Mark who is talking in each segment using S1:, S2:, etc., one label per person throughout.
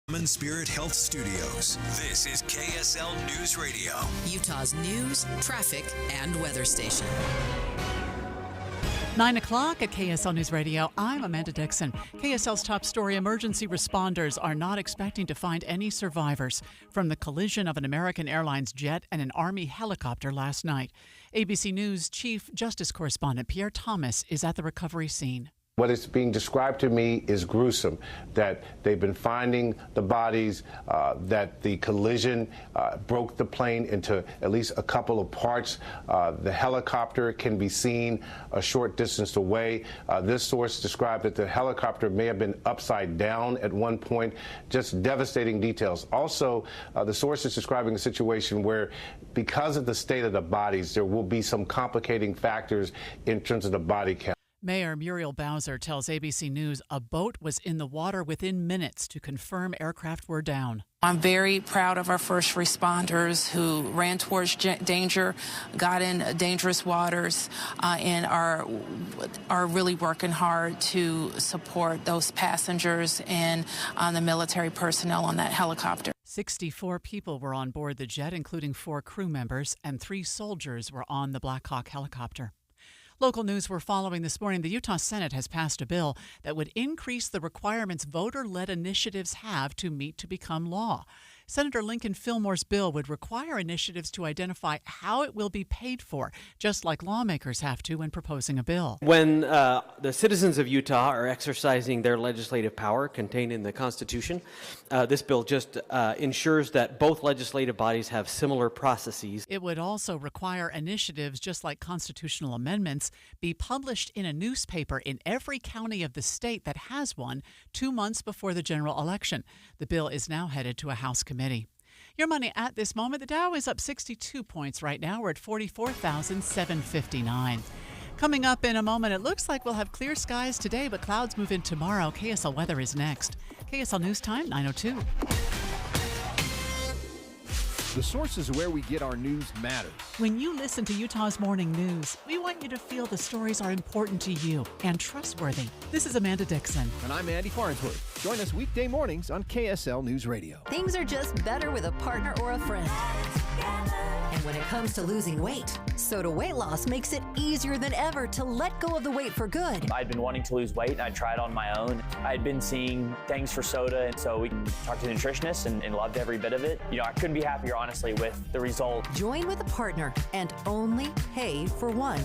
S1: Common Spirit Health Studios. This is KSL News Radio,
S2: Utah's news, traffic, and weather station.
S3: 9 o'clock at KSL News Radio. I'm Amanda Dixon. KSL's top story: emergency responders are not expecting to find any survivors from the collision of an American Airlines jet and an Army helicopter last night. ABC News Chief Justice Correspondent Pierre Thomas is at the recovery scene.
S4: What is being described to me is gruesome, that they've been finding the bodies, that the collision broke the plane into at least a couple of parts. The helicopter can be seen a short distance away. This source described that the helicopter may have been upside down at one point. Just devastating details. Also, the source is describing a situation where, because of the state of the bodies, there will be some complicating factors in terms of the body count.
S3: Mayor Muriel Bowser tells ABC News a boat was in the water within minutes to confirm aircraft were down.
S5: I'm very proud of our first responders who ran towards danger, got in dangerous waters, and are really working hard to support those passengers and the military personnel on that helicopter.
S3: 64 people were on board the jet, including 4 crew members, and 3 soldiers were on the Black Hawk helicopter. Local news we're following this morning: the Utah Senate has passed a bill that would increase the requirements voter-led initiatives have to meet to become law. Senator Lincoln Fillmore's bill would require initiatives to identify how it will be paid for, just like lawmakers have to when proposing a bill.
S6: When the citizens of Utah are exercising their legislative power contained in the Constitution, this bill just ensures that both legislative bodies have similar processes.
S3: It would also require initiatives, just like constitutional amendments, be published in a newspaper in every county of the state that has one 2 months before the general election. The bill is now headed to a House committee. Your money at this moment: the Dow is up 62 points right now. We're at 44,759. Coming up in a moment, it looks like we'll have clear skies today, but clouds move in tomorrow. KSL weather is next. KSL News Time, 9:02.
S7: The sources where we get our news matters.
S3: When you listen to Utah's Morning News, we want you to feel the stories are important to you and trustworthy. This is Amanda Dixon.
S7: And I'm Andy Farnsworth. Join us weekday mornings on KSL News Radio.
S8: Things are just better with a partner or a friend. And when it comes to losing weight, Soda Weight Loss makes it easier than ever to let go of the weight for good.
S9: I'd been wanting to lose weight, and I tried on my own. I had been seeing things for soda, and so we talked to the nutritionist and loved every bit of it. You know, I couldn't be happier, honestly, with the result.
S8: Join with a partner and only pay for one.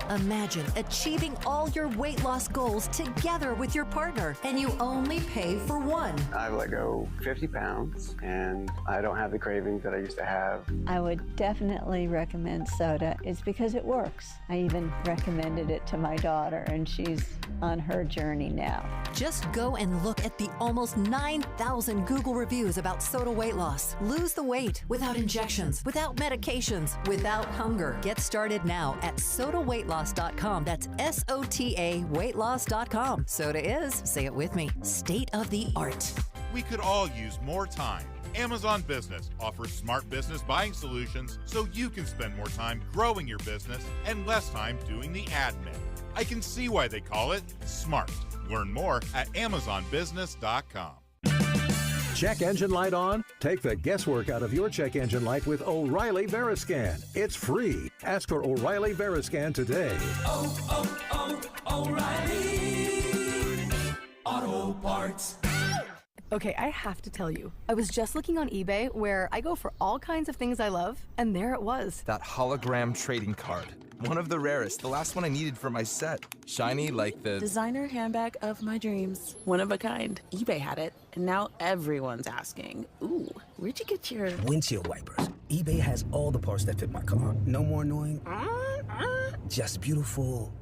S8: Imagine achieving all your weight loss goals together with your partner, and you only pay for one.
S10: I've let go 50 pounds, and I don't have the cravings that I used to have.
S11: I would definitely recommend soda. It's because it works. I even recommended it to my daughter, and she's on her journey now.
S8: Just go and look at the almost 9,000 Google reviews about soda weight loss. Lose the weight without injections, without medications, without hunger. Get started now at sodaweightloss.com. That's SOTA weightloss.com. Soda is, say it with me, state of the art.
S12: We could all use more time. Amazon Business offers smart business buying solutions so you can spend more time growing your business and less time doing the admin. I can see why they call it smart. Learn more at amazonbusiness.com.
S13: Check engine light on? Take the guesswork out of your check engine light with O'Reilly Veriscan. It's free. Ask for O'Reilly Veriscan today.
S14: O'Reilly Auto Parts.
S15: Okay, I have to tell you, I was just looking on eBay where I go for all kinds of things I love, and there it was.
S16: That hologram trading card. One of the rarest, the last one I needed for my set. Shiny like the
S17: designer handbag of my dreams. One of a kind. eBay had it, and now everyone's asking, ooh, where'd you get your
S18: windshield wipers? eBay has all the parts that fit my car. No more annoying, just beautiful.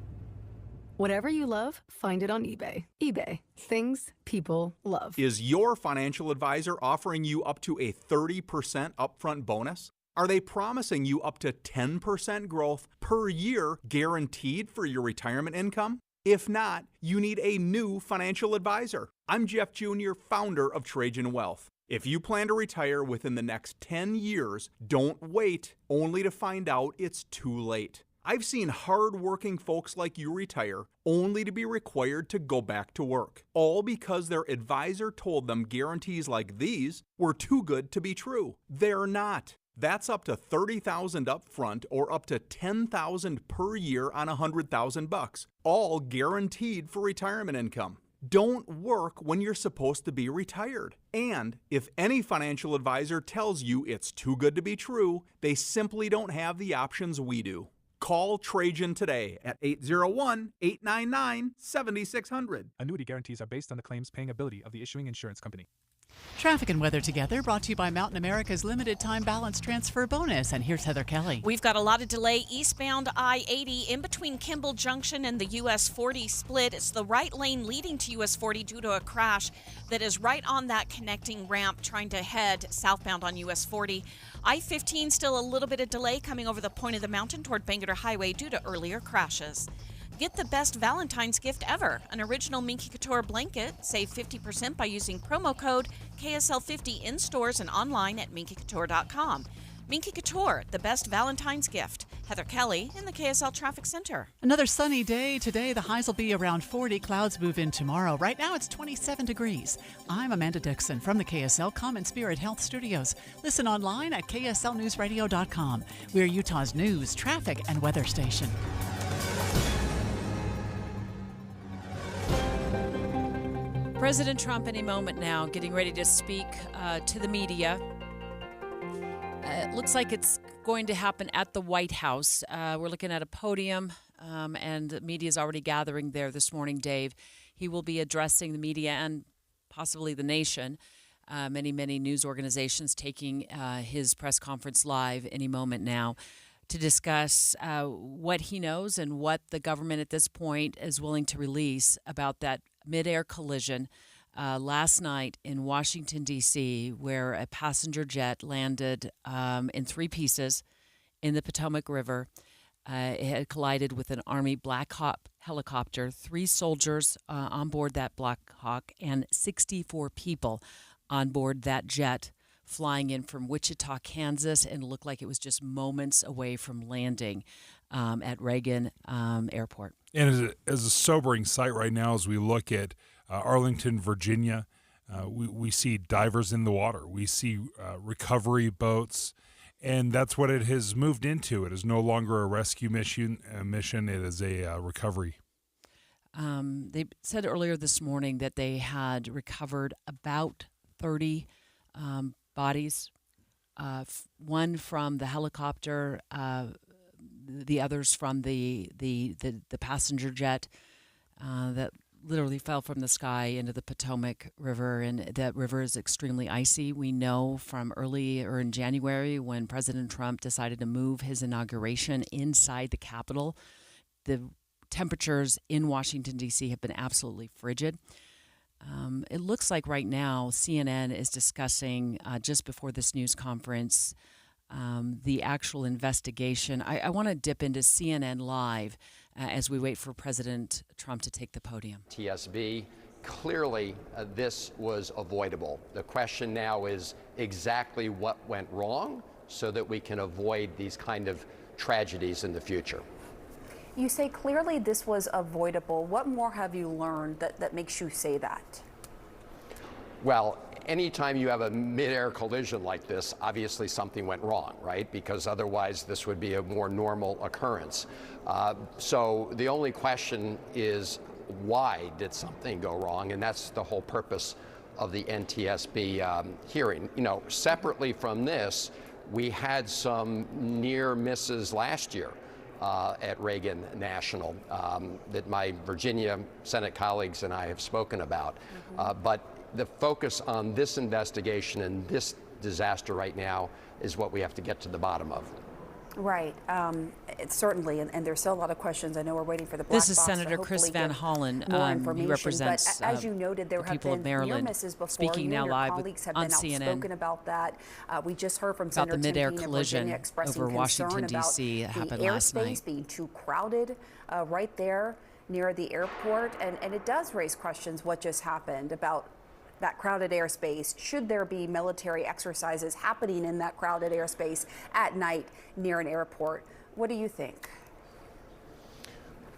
S15: Whatever you love, find it on eBay. eBay, things people love.
S19: Is your financial advisor offering you up to a 30% upfront bonus? Are they promising you up to 10% growth per year guaranteed for your retirement income? If not, you need a new financial advisor. I'm Jeff Jr., founder of Trajan Wealth. If you plan to retire within the next 10 years, don't wait only to find out it's too late. I've seen hard-working folks like you retire only to be required to go back to work, all because their advisor told them guarantees like these were too good to be true. They're not. That's up to $30,000 up front or up to $10,000 per year on $100,000, all guaranteed for retirement income. Don't work when you're supposed to be retired. And if any financial advisor tells you it's too good to be true, they simply don't have the options we do. Call Trajan today at 801-899-7600.
S20: Annuity guarantees are based on the claims paying ability of the issuing insurance company.
S3: Traffic and weather together, brought to you by Mountain America's limited time balance transfer bonus. And here's Heather Kelly.
S21: We've got a lot of delay eastbound I-80 in between Kimball Junction and the US 40 split. It's the right lane leading to US 40 due to a crash that is right on that connecting ramp trying to head southbound on US 40. I-15 still a little bit of delay coming over the point of the mountain toward Bangor Highway due to earlier crashes. Get the best Valentine's gift ever, an original Minky Couture blanket. Save 50% by using promo code KSL50 in stores and online at minkycouture.com. Minky Couture, the best Valentine's gift. Heather Kelly in the KSL Traffic Center.
S3: Another sunny day today. The highs will be around 40. Clouds move in tomorrow. Right now it's 27 degrees. I'm Amanda Dixon from the KSL Common Spirit Health Studios. Listen online at kslnewsradio.com. We're Utah's news, traffic, and weather station.
S22: President Trump any moment now getting ready to speak to the media. It looks like it's going to happen at the White House. We're looking at a podium, and the media is already gathering there this morning, Dave. He will be addressing the media and possibly the nation. Many news organizations taking his press conference live any moment now to discuss what he knows and what the government at this point is willing to release about that mid-air collision last night in Washington, D.C., where a passenger jet landed in three pieces in the Potomac River. It had collided with an Army Black Hawk helicopter, 3 soldiers on board that Black Hawk, and 64 people on board that jet flying in from Wichita, Kansas, and it looked like it was just moments away from landing at Reagan Airport.
S23: And as a sobering sight right now, as we look at Arlington, Virginia, we see divers in the water. We see recovery boats, and that's what it has moved into. It is no longer a rescue mission. It is a recovery.
S22: They said earlier this morning that they had recovered about 30 bodies, one from the helicopter, the others from the passenger jet that literally fell from the sky into the Potomac River, and that river is extremely icy. We know from earlier in January when President Trump decided to move his inauguration inside the Capitol, the temperatures in Washington, D.C. have been absolutely frigid. It looks like right now CNN is discussing, just before this news conference, the actual investigation. I want to dip into CNN Live as we wait for President Trump to take the podium.
S24: TSB, clearly this was avoidable. The question now is exactly what went wrong so that we can avoid these kind of tragedies in the future.
S25: You say clearly this was avoidable. What more have you learned that makes you say that?
S24: Well, anytime you have a mid-air collision like this, obviously something went wrong, right? Because otherwise this would be a more normal occurrence. So the only question is, why did something go wrong? And that's the whole purpose of the NTSB hearing. You know, separately from this, we had some near misses last year at Reagan National that my Virginia Senate colleagues and I have spoken about. But the focus on this investigation and this disaster right now is what we have to get to the bottom of.
S25: Right. It's certainly, and there's still a lot of questions. I know we're waiting for the black box.
S22: This is Senator Chris Van Hollen. He represents
S25: but as you noted, there have been near misses before.
S22: Speaking now live on CNN
S25: outspoken about that. We just heard from Senator
S22: the mid-air
S25: Tim Kaine
S22: collision
S25: Virginia expressing
S22: over Washington, D.C.
S25: about
S22: happened
S25: the
S22: last night.
S25: airspace being too crowded right there near the airport, and it does raise questions what just happened about that crowded airspace. Should there be military exercises happening in that crowded airspace at night near an airport? What do you think?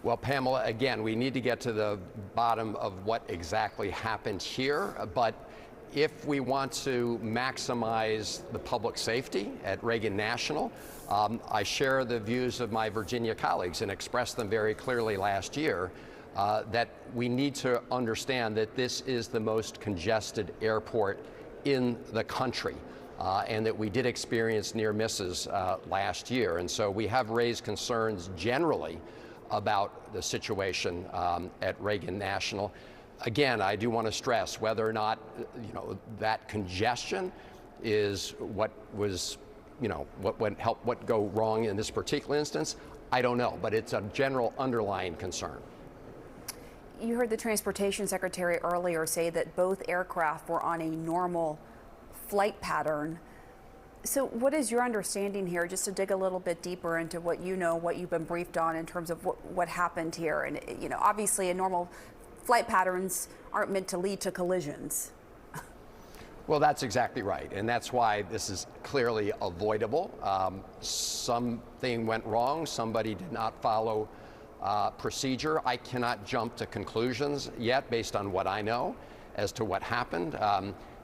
S24: Well, Pamela, again, we need to get to the bottom of what exactly happened here, but if we want to maximize the public safety at Reagan National, I share the views of my Virginia colleagues and expressed them very clearly last year, that we need to understand that this is the most congested airport in the country. And that we did experience near misses last year. And so we have raised concerns generally about the situation at Reagan National. Again, I do want to stress whether or not, that congestion is what was, what go wrong in this particular instance. I don't know, but it's a general underlying concern.
S25: You heard the Transportation Secretary earlier say that both aircraft were on a normal flight pattern. So what is your understanding here, just to dig a little bit deeper into what you know, what you've been briefed on in terms of what happened here? And, obviously normal flight patterns aren't meant to lead to collisions.
S24: Well, that's exactly right. And that's why this is clearly avoidable. Something went wrong. Somebody did not follow procedure. I cannot jump to conclusions yet based on what I know as to what happened.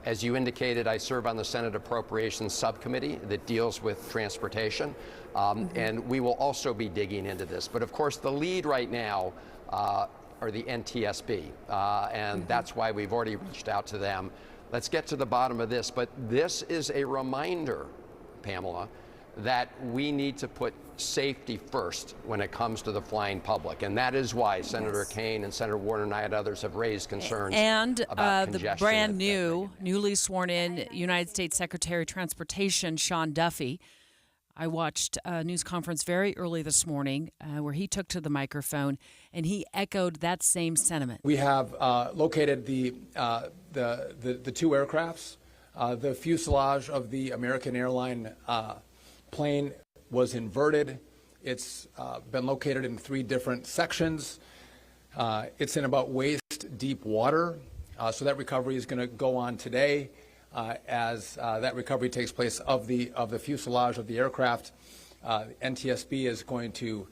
S24: As you indicated, I serve on the Senate Appropriations Subcommittee that deals with transportation, and we will also be digging into this. But of course, the lead right now are the NTSB, and that's why we've already reached out to them. Let's get to the bottom of this. But this is a reminder, Pamela, that we need to put safety first when it comes to the flying public. And that is why Senator Kaine and Senator Warner and I and others have raised concerns about
S22: the brand new, newly sworn in United States Secretary of Transportation, Sean Duffy. I watched a news conference very early this morning where he took to the microphone and he echoed that same sentiment.
S1: We have located the two aircrafts. The fuselage of the American airline plane was inverted. It's been located in 3 different sections. It's in about waist deep water. So that recovery is going to go on today as that recovery takes place of the fuselage of the aircraft. NTSB is going to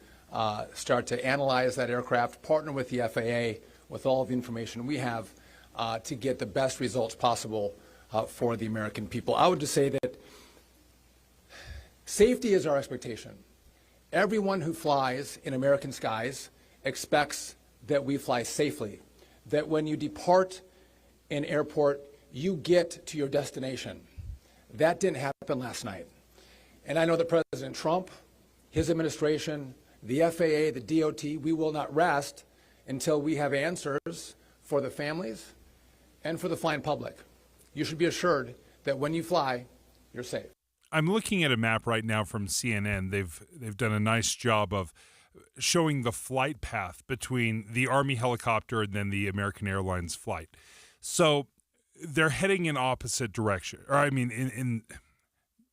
S1: start to analyze that aircraft, partner with the FAA with all of the information we have to get the best results possible for the American people. I would just say that safety is our expectation. Everyone who flies in American skies expects that we fly safely, that when you depart an airport, you get to your destination. That didn't happen last night. And I know that President Trump, his administration, the FAA, the DOT, we will not rest until we have answers for the families and for the flying public. You should be assured that when you fly, you're safe.
S23: I'm looking at a map right now from CNN. They've done a nice job of showing the flight path between the Army helicopter and then the American Airlines flight. So they're heading in opposite direction, or I mean,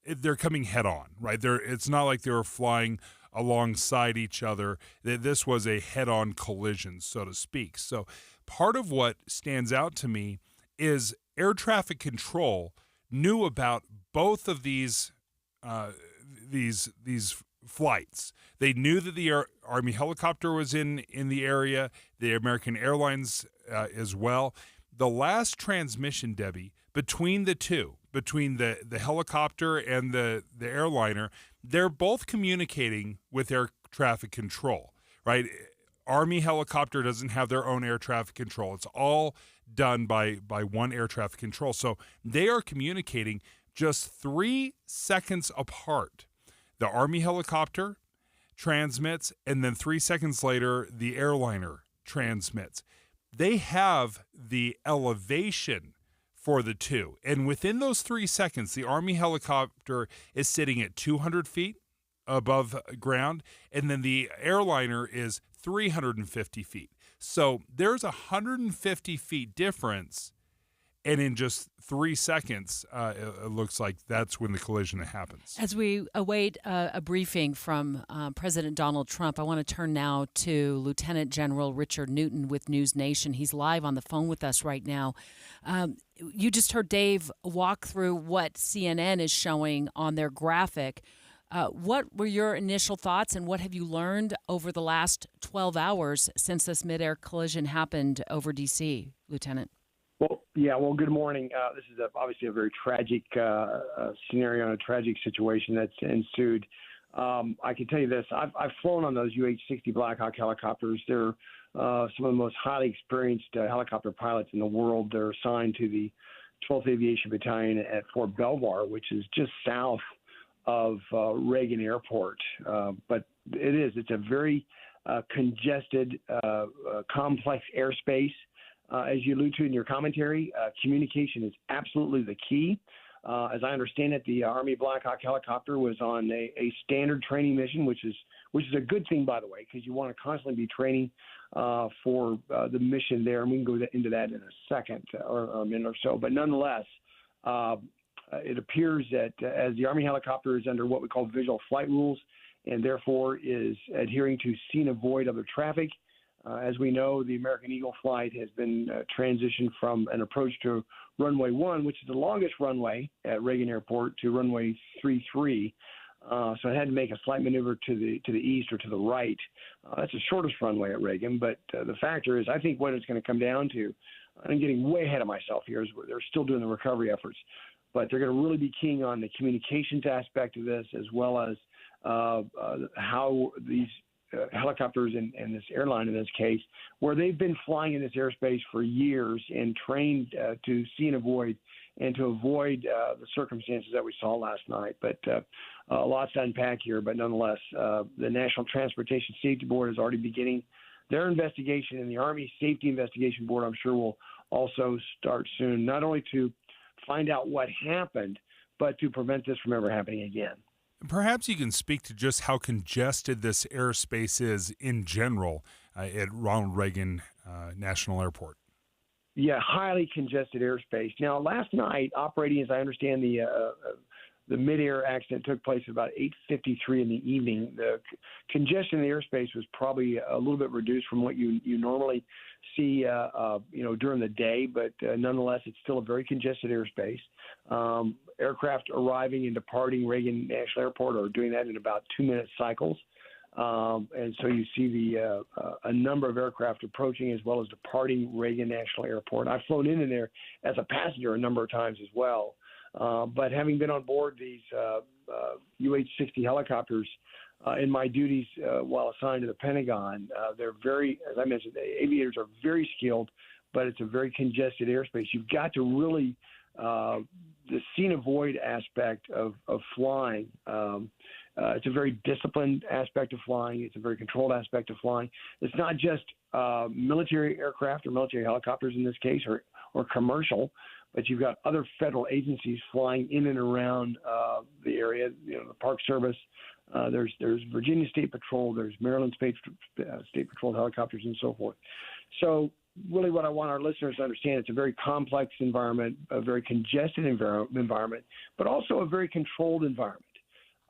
S23: they're coming head on, right? It's not like they were flying alongside each other. This was a head-on collision, so to speak. So part of what stands out to me is air traffic control knew about both of these flights. They knew that the Army helicopter was in the area, the American Airlines as well. The last transmission, Debbie, between the two, between the helicopter and the airliner, they're both communicating with air traffic control, right? Army helicopter doesn't have their own air traffic control. It's all done by one air traffic control. So they are communicating just 3 seconds apart. The Army helicopter transmits, and then 3 seconds later, the airliner transmits. They have the elevation for the two. And within those 3 seconds, the Army helicopter is sitting at 200 feet above ground, and then the airliner is 350 feet. So there's 150 feet difference, and in just 3 seconds, it looks like that's when the collision happens.
S22: As we await a briefing from President Donald Trump, I want to turn now to Lieutenant General Richard Newton with News Nation. He's live on the phone with us right now. You just heard Dave walk through what CNN is showing on their graphic. What were your initial thoughts, and what have you learned over the last 12 hours since this midair collision happened over D.C., Lieutenant?
S2: Well, good morning. This is obviously a very tragic scenario and a tragic situation that's ensued. I can tell you this. I've flown on those UH-60 Black Hawk helicopters. They're some of the most highly experienced helicopter pilots in the world. They're assigned to the 12th Aviation Battalion at Fort Belvoir, which is just south of Reagan Airport. But it's a very congested, complex airspace. As you allude to in your commentary, communication is absolutely the key. As I understand it, the Army Black Hawk helicopter was on a standard training mission, which is a good thing, by the way, because you want to constantly be training for the mission there. And we can go into that in a second or a minute or so. But nonetheless, it appears that as the Army helicopter is under what we call visual flight rules and therefore is adhering to scene avoid other traffic. As we know, the American Eagle flight has been transitioned from an approach to runway 1, which is the longest runway at Reagan Airport, to runway 33. So it had to make a slight maneuver to the east or to the right. That's the shortest runway at Reagan. But the factor is, I think what it's going to come down to, I'm getting way ahead of myself here, is they're still doing the recovery efforts. But they're going to really be keying on the communications aspect of this, as well as how these helicopters and this airline in this case, where they've been flying in this airspace for years and trained to see and avoid and to avoid the circumstances that we saw last night. But lots to unpack here. But nonetheless, the National Transportation Safety Board is already beginning their investigation, and the Army Safety Investigation Board, I'm sure, will also start soon, not only to find out what happened, but to prevent this from ever happening again.
S23: Perhaps you can speak to just how congested this airspace is in general at Ronald Reagan National Airport.
S2: Yeah, highly congested airspace. Now, last night, operating, as I understand, the mid-air accident took place at about 8:53 in the evening. The congestion in the airspace was probably a little bit reduced from what you normally see, during the day, but nonetheless, it's still a very congested airspace. Aircraft arriving and departing Reagan National Airport are doing that in about 2-minute cycles. And so you see a number of aircraft approaching as well as departing Reagan National Airport. I've flown in there as a passenger a number of times as well. But having been on board these UH-60 helicopters in my duties while assigned to the Pentagon, they're very, as I mentioned, the aviators are very skilled, but it's a very congested airspace. You've got to really the scene avoid aspect of flying. It's a very disciplined aspect of flying. It's a very controlled aspect of flying. It's not just military aircraft or military helicopters in this case, or commercial, but you've got other federal agencies flying in and around the area. The Park Service. There's Virginia State Patrol. There's Maryland State Patrol helicopters and so forth. So really what I want our listeners to understand, it's a very complex environment, a very congested environment, but also a very controlled environment.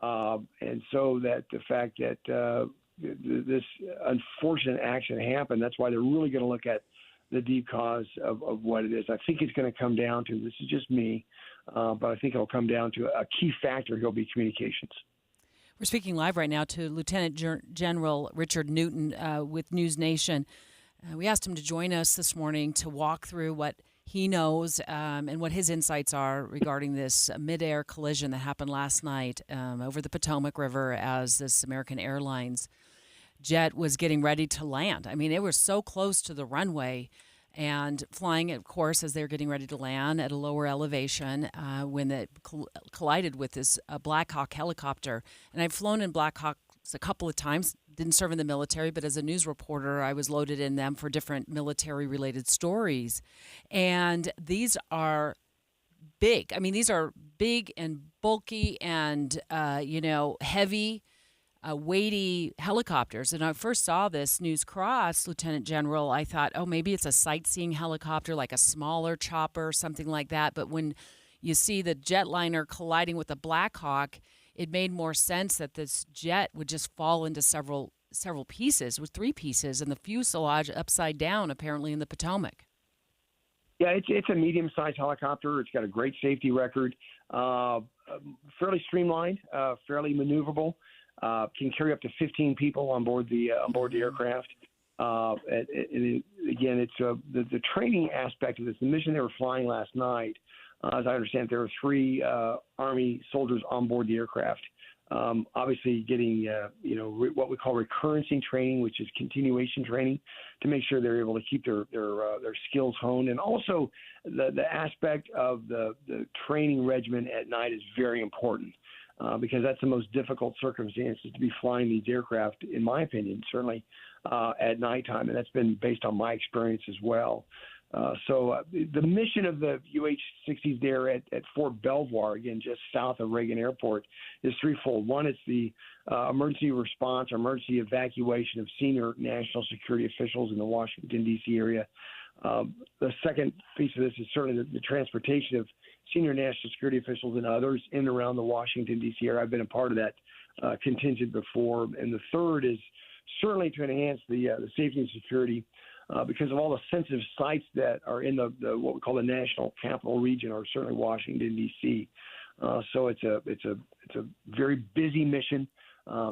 S2: And so that the fact that this unfortunate action happened, that's why they're really going to look at the deep cause of what it is. I think it's going to come down to, this is just me, but I think it'll come down to a key factor. He'll be communications.
S22: We're speaking live right now to Lieutenant General Richard Newton with News Nation. We asked him to join us this morning to walk through what he knows and what his insights are regarding this mid-air collision that happened last night over the Potomac River as this American Airlines jet was getting ready to land. I mean, it was so close to the runway and flying, of course, as they're getting ready to land at a lower elevation when it collided with this Black Hawk helicopter. And I've flown in Black Hawks a couple of times, didn't serve in the military, but as a news reporter, I was loaded in them for different military-related stories. And these are big. I mean, these are big and bulky and, heavy, weighty helicopters. And I first saw this news cross, Lieutenant General, I thought, oh, maybe it's a sightseeing helicopter, like a smaller chopper, something like that. But when you see the jetliner colliding with the Black Hawk, it made more sense that this jet would just fall into several pieces, with 3 pieces, and the fuselage upside down, apparently, in the Potomac.
S2: Yeah, it's a medium-sized helicopter. It's got a great safety record, fairly streamlined, fairly maneuverable. Can carry up to 15 people on board the aircraft. Again, it's the training aspect of this. The mission they were flying last night, as I understand, there were 3 Army soldiers on board the aircraft. Obviously, getting what we call recurrency training, which is continuation training, to make sure they're able to keep their skills honed, and also the aspect of the training regimen at night is very important. Because that's the most difficult circumstances to be flying these aircraft, in my opinion, certainly at nighttime, and that's been based on my experience as well. So the mission of the UH-60s there at Fort Belvoir, again, just south of Reagan Airport, is threefold. One, it's the emergency response or emergency evacuation of senior national security officials in the Washington, D.C. area. The second piece of this is certainly the transportation of senior national security officials and others in and around the Washington, D.C. area. I've been a part of that contingent before. And the third is certainly to enhance the safety and security because of all the sensitive sites that are in the what we call the national capital region, or certainly Washington, D.C. So it's a very busy mission.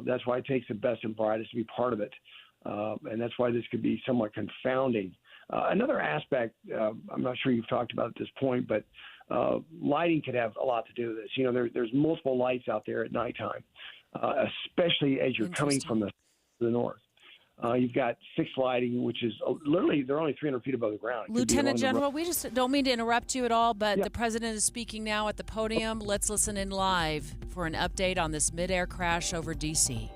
S2: That's why it takes the best and brightest to be part of it. And that's why this could be somewhat confounding. Another aspect, I'm not sure you've talked about at this point, but lighting could have a lot to do with this. You know, there's multiple lights out there at nighttime, especially as you're coming from the north. You've got 6 lighting, which is literally they're only 300 feet above the ground.
S22: Lieutenant General, we just don't mean to interrupt you at all, but the president is speaking now at the podium. Let's listen in live for an update on this mid-air crash over D.C.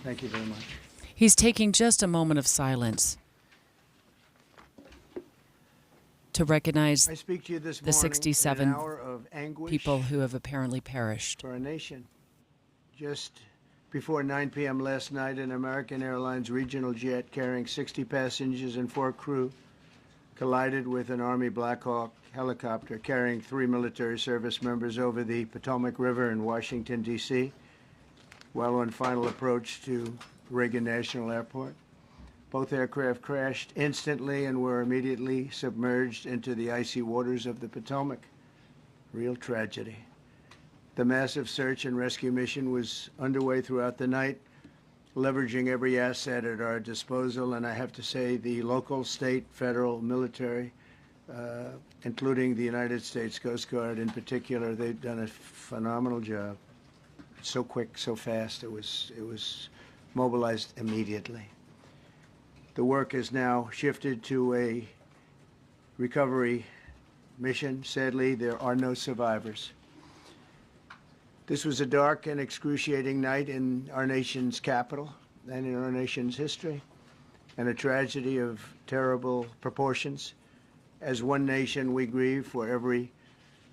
S4: Thank you very much.
S22: He's taking just a moment of silence to recognize
S4: I speak to you this
S22: the
S4: morning
S22: 67
S4: in an hour of anguish
S22: people who have apparently perished.
S4: for our nation. Just before 9 p.m. last night, an American Airlines regional jet carrying 60 passengers and 4 crew collided with an Army Black Hawk helicopter carrying 3 military service members over the Potomac River in Washington, D.C., while on final approach to Reagan National Airport. Both aircraft crashed instantly and were immediately submerged into the icy waters of the Potomac. Real tragedy. The massive search and rescue mission was underway throughout the night, leveraging every asset at our disposal, and I have to say the local, state, federal, military, including the United States Coast Guard in particular, they've done a phenomenal job. So quick, so fast, it was mobilized immediately. The work is now shifted to a recovery mission. Sadly, there are no survivors. This was a dark and excruciating night in our nation's capital and in our nation's history, and a tragedy of terrible proportions. As one nation, we grieve for every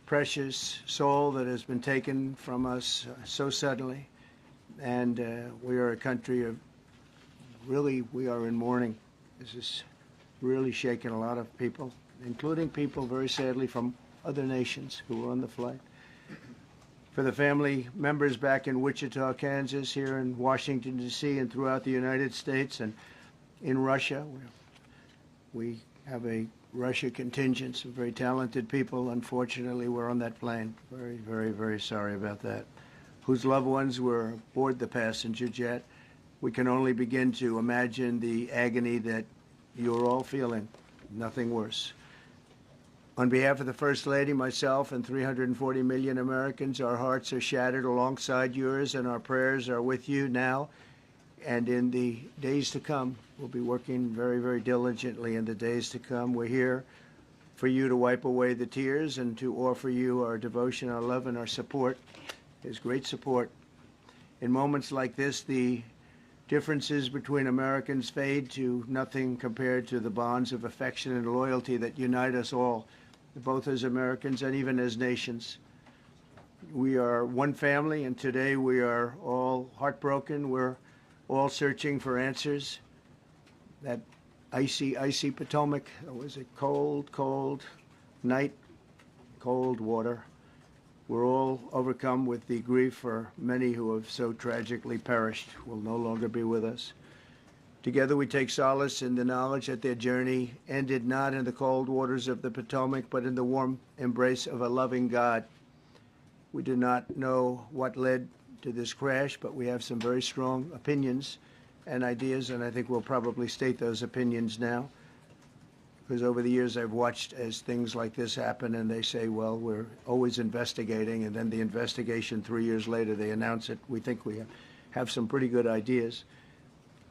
S4: precious soul that has been taken from us so suddenly, and we are a country of really, we are in mourning. This has really shaken a lot of people, including people, very sadly, from other nations who were on the flight. For the family members back in Wichita, Kansas, here in Washington, D.C., and throughout the United States and in Russia, we have a Russia contingent, some very talented people. Unfortunately, were on that plane. Very, very, very sorry about that. Whose loved ones were aboard the passenger jet. We can only begin to imagine the agony that you're all feeling. Nothing worse. On behalf of the First Lady, myself, and 340 million Americans, our hearts are shattered alongside yours, and our prayers are with you now and in the days to come. We'll be working very, very diligently in the days to come. We're here for you to wipe away the tears and to offer you our devotion, our love, and our support. There's great support. In moments like this, the differences between Americans fade to nothing compared to the bonds of affection and loyalty that unite us all, both as Americans and even as nations. We are one family, and today we are all heartbroken. We're all searching for answers. That icy, icy Potomac, it was a cold, cold night, cold water. We're all overcome with the grief for many who have so tragically perished, will no longer be with us. Together we take solace in the knowledge that their journey ended not in the cold waters of the Potomac, but in the warm embrace of a loving God. We do not know what led to this crash, but we have some very strong opinions and ideas, and I think we'll probably state those opinions now. Because over the years I've watched as things like this happen, and they say, well, we're always investigating, and then the investigation 3 years later, they announce it. We think we have some pretty good ideas.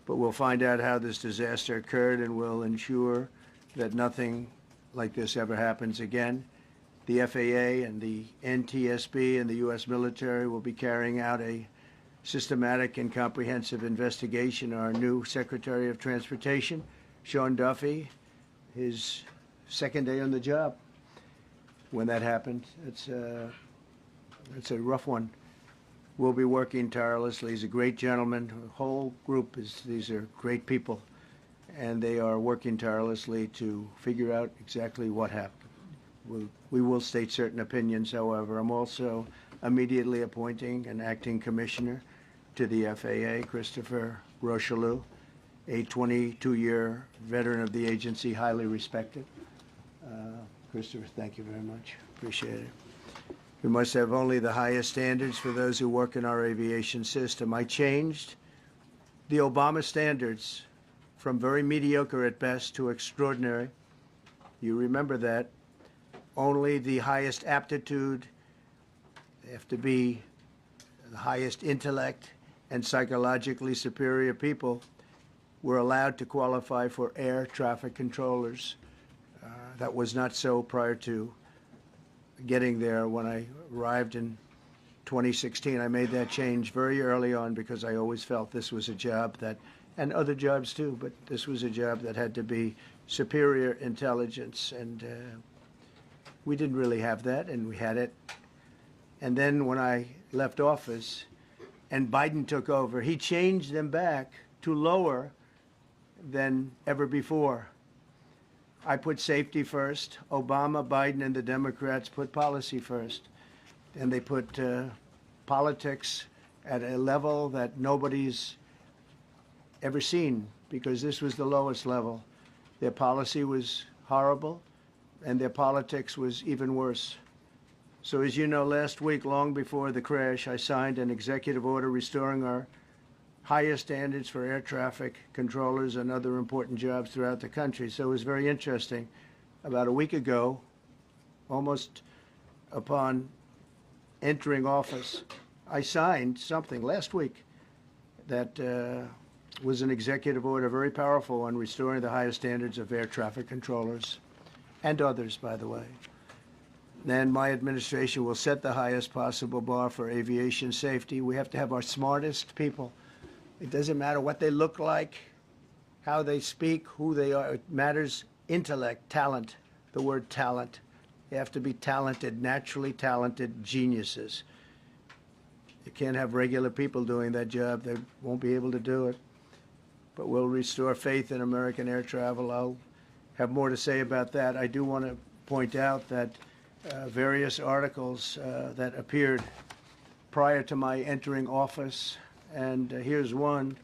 S4: But we'll find out how this disaster occurred, and we'll ensure that nothing like this ever happens again. The FAA and the NTSB and the U.S. military will be carrying out a systematic and comprehensive investigation. Our new Secretary of Transportation, Sean Duffy, his second day on the job when that happened. It's a rough one. We'll be working tirelessly. He's a great gentleman. The whole group these are great people, and they are working tirelessly to figure out exactly what happened. We will state certain opinions, however. I'm also immediately appointing an acting commissioner to the FAA, Christopher Rocheleau, a 22-year veteran of the agency, highly respected. Christopher, thank you very much. Appreciate it. We must have only the highest standards for those who work in our aviation system. I changed the Obama standards from very mediocre at best to extraordinary. You remember that. Only the highest aptitude, they have to be the highest intellect and psychologically superior people were allowed to qualify for air traffic controllers. That was not so prior to getting there. When I arrived in 2016, I made that change very early on because I always felt this was a job that, and other jobs too, but this was a job that had to be superior intelligence, and we didn't really have that, and we had it. And then when I left office and Biden took over, he changed them back to lower than ever before. I put safety first. Obama, Biden, and the Democrats put policy first. And they put politics at a level that nobody's ever seen, because this was the lowest level. Their policy was horrible, and their politics was even worse. So as you know, last week, long before the crash, I signed an executive order restoring our highest standards for air traffic controllers and other important jobs throughout the country. So it was very interesting. About a week ago, almost upon entering office, I signed something last week that was an executive order, very powerful, on restoring the highest standards of air traffic controllers and others, by the way. Then my administration will set the highest possible bar for aviation safety. We have to have our smartest people. It doesn't matter what they look like, how they speak, who they are. It matters intellect, talent, the word talent. They have to be talented, naturally talented geniuses. You can't have regular people doing that job. They won't be able to do it. But we'll restore faith in American air travel. I'll have more to say about that. I do want to point out that various articles that appeared prior to my entering office, and here's one.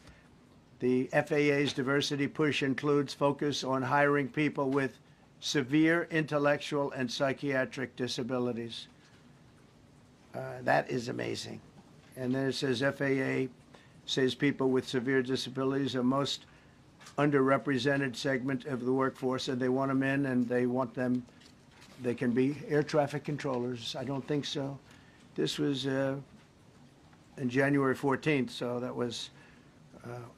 S4: The FAA's diversity push includes focus on hiring people with severe intellectual and psychiatric disabilities. That is amazing. And then it says FAA says people with severe disabilities are most underrepresented segment of the workforce, and they want them in, and they want them, they can be air traffic controllers. I don't think so. This was in January 14th, so that was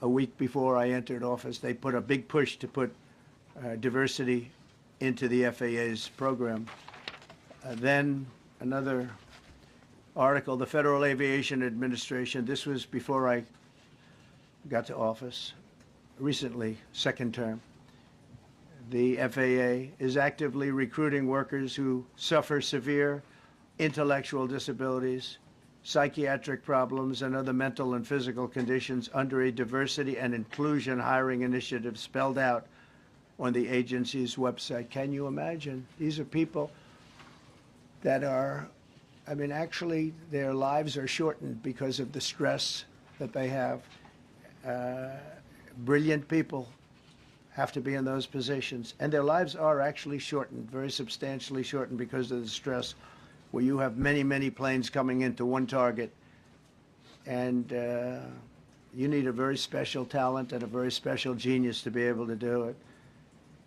S4: a week before I entered office. They put a big push to put diversity into the FAA's program. Then another article, the Federal Aviation Administration, this was before I got to office, recently, second term. The FAA is actively recruiting workers who suffer severe intellectual disabilities, psychiatric problems, and other mental and physical conditions under a diversity and inclusion hiring initiative spelled out on the agency's website. Can you imagine? These are people that are I mean, actually, their lives are shortened because of the stress that they have. Brilliant people have to be in those positions, and their lives are actually shortened, very substantially shortened because of the stress, where you have many, many planes coming into one target, and you need a very special talent and a very special genius to be able to do it.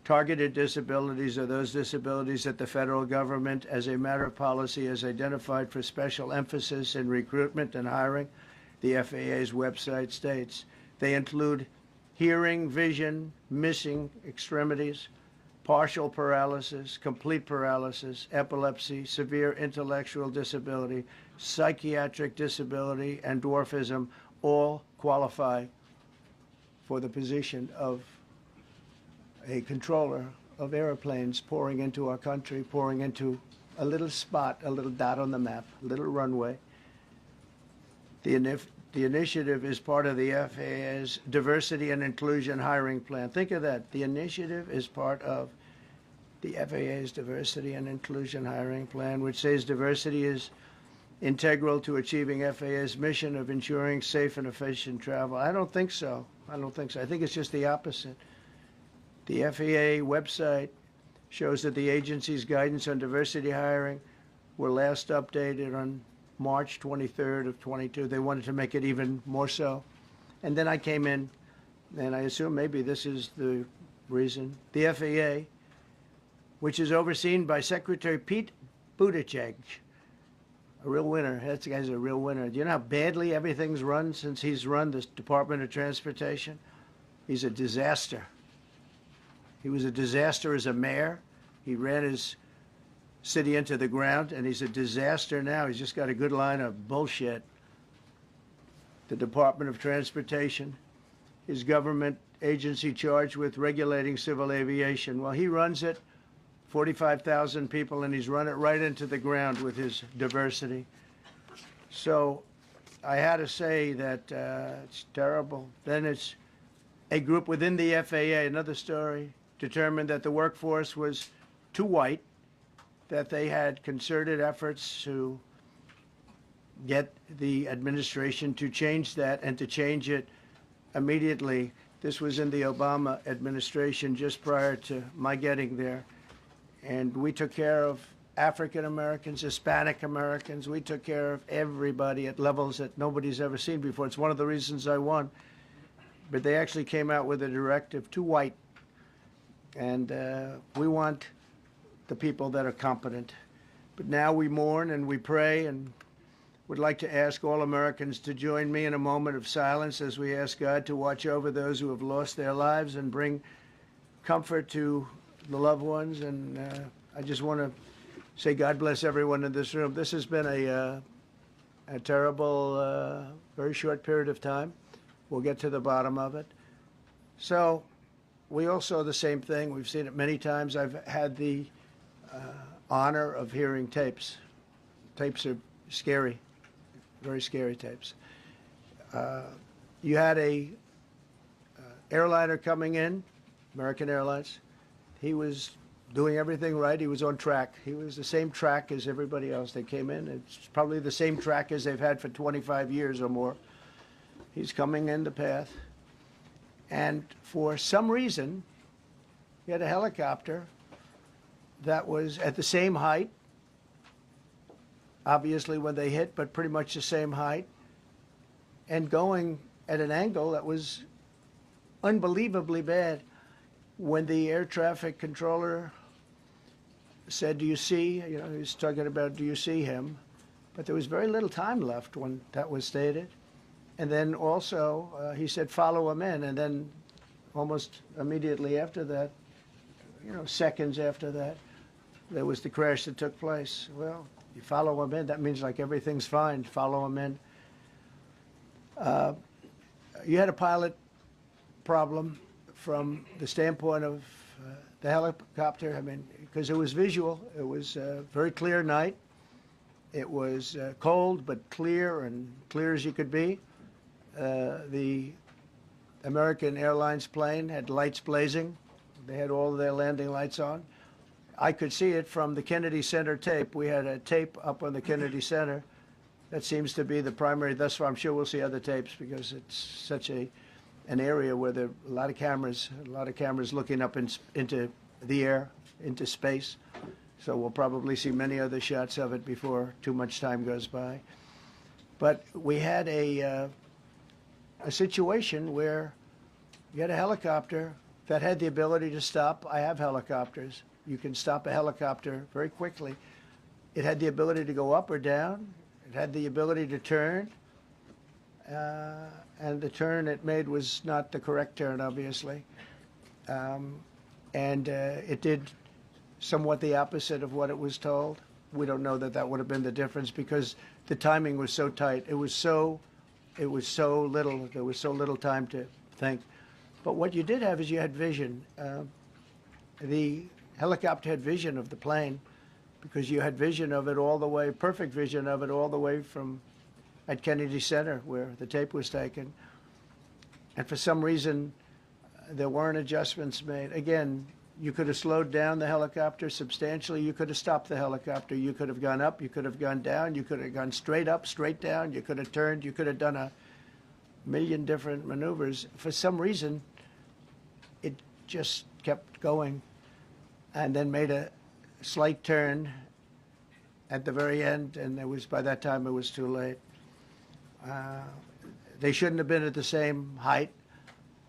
S4: Targeted disabilities are those disabilities that the federal government, as a matter of policy, has identified for special emphasis in recruitment and hiring. The FAA's website states they include hearing, vision, missing extremities, partial paralysis, complete paralysis, epilepsy, severe intellectual disability, psychiatric disability, and dwarfism all qualify for the position of a controller of airplanes pouring into our country, pouring into a little spot, a little dot on the map, a little runway. The initiative is part of the FAA's diversity and inclusion hiring plan. Think of that. The initiative is part of the FAA's diversity and inclusion hiring plan, which says diversity is integral to achieving FAA's mission of ensuring safe and efficient travel. I don't think so. I think it's just the opposite. The FAA website shows that the agency's guidance on diversity hiring were last updated on March 23rd of 22. They wanted to make it even more so. And then I came in, and I assume maybe this is the reason. The FAA, which is overseen by Secretary Pete Buttigieg, a real winner. That guy's a real winner. Do you know how badly everything's run since he's run this Department of Transportation? He's a disaster. He was a disaster as a mayor. He ran his city into the ground, and he's a disaster now. He's just got a good line of bullshit. The Department of Transportation, his government agency charged with regulating civil aviation. Well, he runs it, 45,000 people, and he's run it right into the ground with his diversity. So I had to say that it's terrible. Then it's a group within the FAA, another story, determined that the workforce was too white, that they had concerted efforts to get the administration to change that and to change it immediately. This was in the Obama administration just prior to my getting there. And we took care of African Americans, Hispanic Americans. We took care of everybody at levels that nobody's ever seen before. It's one of the reasons I won. But they actually came out with a directive, too white. And we want the people that are competent. But now we mourn and we pray and would like to ask all Americans to join me in a moment of silence as we ask God to watch over those who have lost their lives and bring comfort to the loved ones. And I just want to say God bless everyone in this room. This has been a terrible, very short period of time. We'll get to the bottom of it. So we all saw the same thing. We've seen it many times. I've had the honor of hearing tapes. Tapes are scary, very scary tapes. You had a airliner coming in, American Airlines. He was doing everything right. He was on track. He was the same track as everybody else. They came in. It's probably the same track as they've had for 25 years or more. He's coming in the path. And for some reason, he had a helicopter that was at the same height, obviously when they hit, but pretty much the same height, and going at an angle that was unbelievably bad. When the air traffic controller said, do you see, he was talking about, do you see him? But there was very little time left when that was stated. And then also, he said, follow him in. And then almost immediately after that, seconds after that, there was the crash that took place. Well, you follow him in, that means like everything's fine. Follow him in. You had a pilot problem from the standpoint of the helicopter. I mean, because it was visual. It was a very clear night. It was cold, but clear, and clear as you could be. The American Airlines plane had lights blazing. They had all of their landing lights on. I could see it from the Kennedy Center tape. We had a tape up on the Kennedy Center. That seems to be the primary. Thus far, I'm sure we'll see other tapes because it's such an area where there are a lot of cameras looking up into the air, into space. So we'll probably see many other shots of it before too much time goes by. But we had a situation where you had a helicopter that had the ability to stop. I have helicopters. You can stop a helicopter very quickly. It had the ability to go up or down. It had the ability to turn. And the turn it made was not the correct turn, obviously. It did somewhat the opposite of what it was told. We don't know that that would have been the difference because the timing was so tight. It was so little. There was so little time to think. But what you did have is you had vision. The helicopter had vision of the plane because you had vision of it all the way, perfect vision of it all the way from at Kennedy Center where the tape was taken. And for some reason, there weren't adjustments made. Again, you could have slowed down the helicopter substantially. You could have stopped the helicopter. You could have gone up. You could have gone down. You could have gone straight up, straight down. You could have turned. You could have done a million different maneuvers. For some reason, it just kept going and then made a slight turn at the very end, and by that time it was too late. They shouldn't have been at the same height,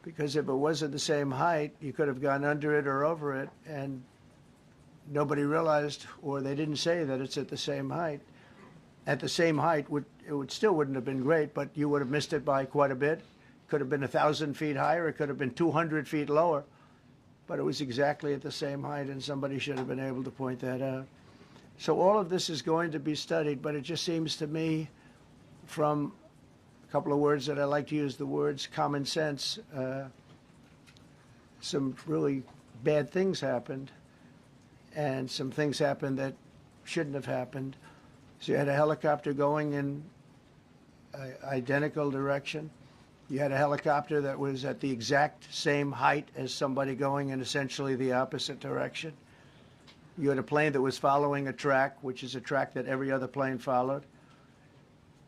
S4: because if it was at the same height, you could have gone under it or over it, and nobody realized, or they didn't say that it's at the same height. At the same height, it still wouldn't have been great, but you would have missed it by quite a bit. Could have been 1,000 feet higher. It could have been 200 feet lower, but it was exactly at the same height, and somebody should have been able to point that out. So all of this is going to be studied, but it just seems to me, from a couple of words that I like to use, the words common sense, some really bad things happened, and some things happened that shouldn't have happened. So you had a helicopter going in an identical direction. You had a helicopter that was at the exact same height as somebody going in essentially the opposite direction. You had a plane that was following a track, which is a track that every other plane followed.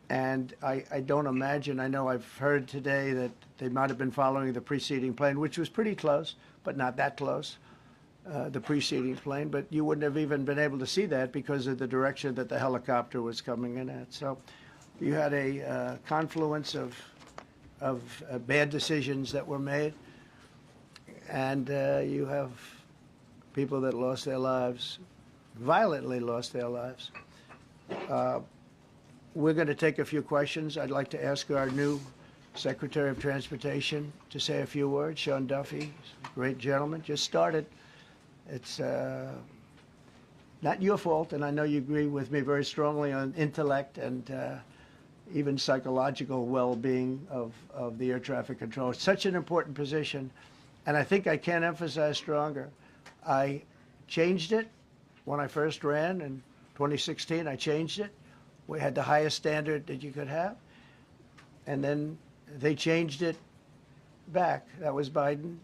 S4: And I don't imagine, I know I've heard today that they might have been following the preceding plane, which was pretty close, but not that close, the preceding plane. But you wouldn't have even been able to see that because of the direction that the helicopter was coming in at. So you had a confluence of bad decisions that were made, and you have people that lost their lives, violently lost their lives. We're going to take a few questions. I'd like to ask our new Secretary of Transportation to say a few words. Sean Duffy, great gentleman, just started. It's not your fault, and I know you agree with me very strongly on intellect and even psychological well-being of the air traffic control. It's such an important position, and I think I can't emphasize stronger. I changed it when I first ran in 2016. I changed it. We had the highest standard that you could have, and then they changed it back. That was Biden,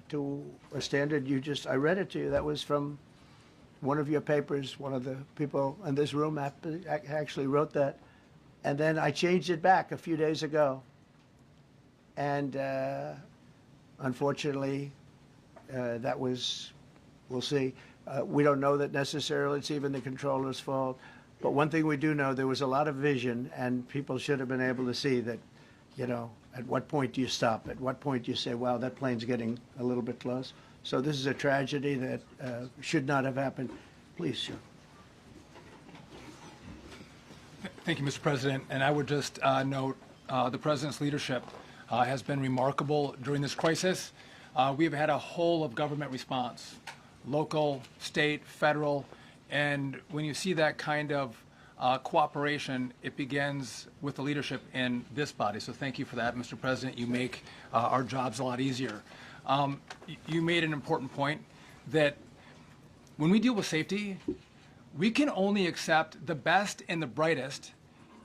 S4: to a standard I read it to you. That was from one of your papers. One of the people in this room actually wrote that. And then I changed it back a few days ago. And unfortunately, that was, we'll see. We don't know that necessarily it's even the controller's fault. But one thing we do know, there was a lot of vision, and people should have been able to see that, at what point do you stop? At what point do you say, wow, that plane's getting a little bit close? So this is a tragedy that should not have happened. Please, sir.
S1: Thank you, Mr. President. And I would just note the President's leadership has been remarkable during this crisis. We have had a whole of government response, local, state, federal, and when you see that kind of cooperation, it begins with the leadership in this body. So thank you for that, Mr. President. You make our jobs a lot easier. You made an important point that when we deal with safety, we can only accept the best and the brightest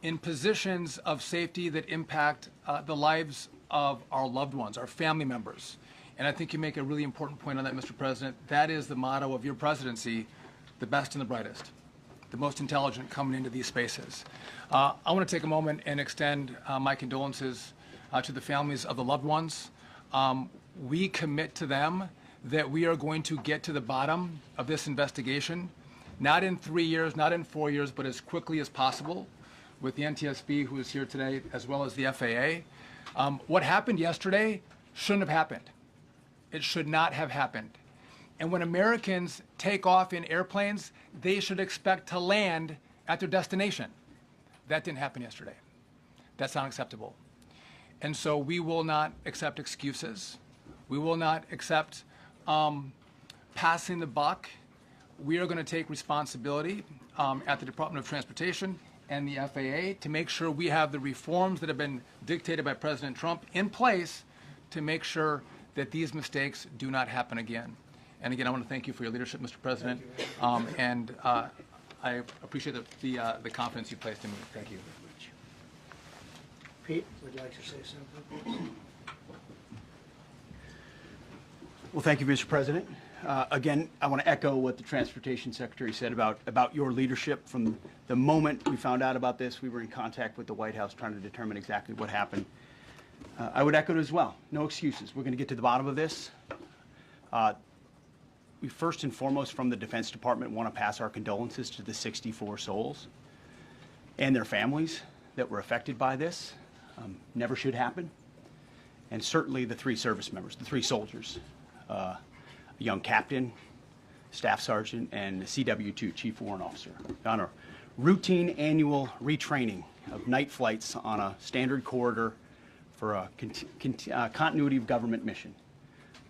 S1: in positions of safety that impact the lives of our loved ones, our family members. And I think you make a really important point on that, Mr. President. That is the motto of your presidency, the best and the brightest, the most intelligent coming into these spaces. I want to take a moment and extend my condolences to the families of the loved ones. We commit to them that we are going to get to the bottom of this investigation, not in 3 years, not in 4 years, but as quickly as possible, with the NTSB, who is here today, as well as the FAA. What happened yesterday shouldn't have happened. It should not have happened. And when Americans take off in airplanes, they should expect to land at their destination. That didn't happen yesterday. That's not acceptable. And so we will not accept excuses. We will not accept passing the buck. We are going to take responsibility at the Department of Transportation and the FAA to make sure we have the reforms that have been dictated by President Trump in place to make sure that these mistakes do not happen again. And again, I want to thank you for your leadership, Mr. President, and I appreciate the confidence you placed in me. Thank you.
S4: Pete would like to say something.
S5: Well, thank you, Mr. President. Again, I want to echo what the Transportation Secretary said about your leadership. From the moment we found out about this, we were in contact with the White House trying to determine exactly what happened. I would echo it as well. No excuses. We're going to get to the bottom of this. We first and foremost, from the Defense Department, want to pass our condolences to the 64 souls and their families that were affected by this. Never should happen. And certainly the 3 service members, the 3 soldiers, a young captain, staff sergeant, and a CW2, Chief Warrant Officer, on a routine annual retraining of night flights on a standard corridor for a continuity of government mission.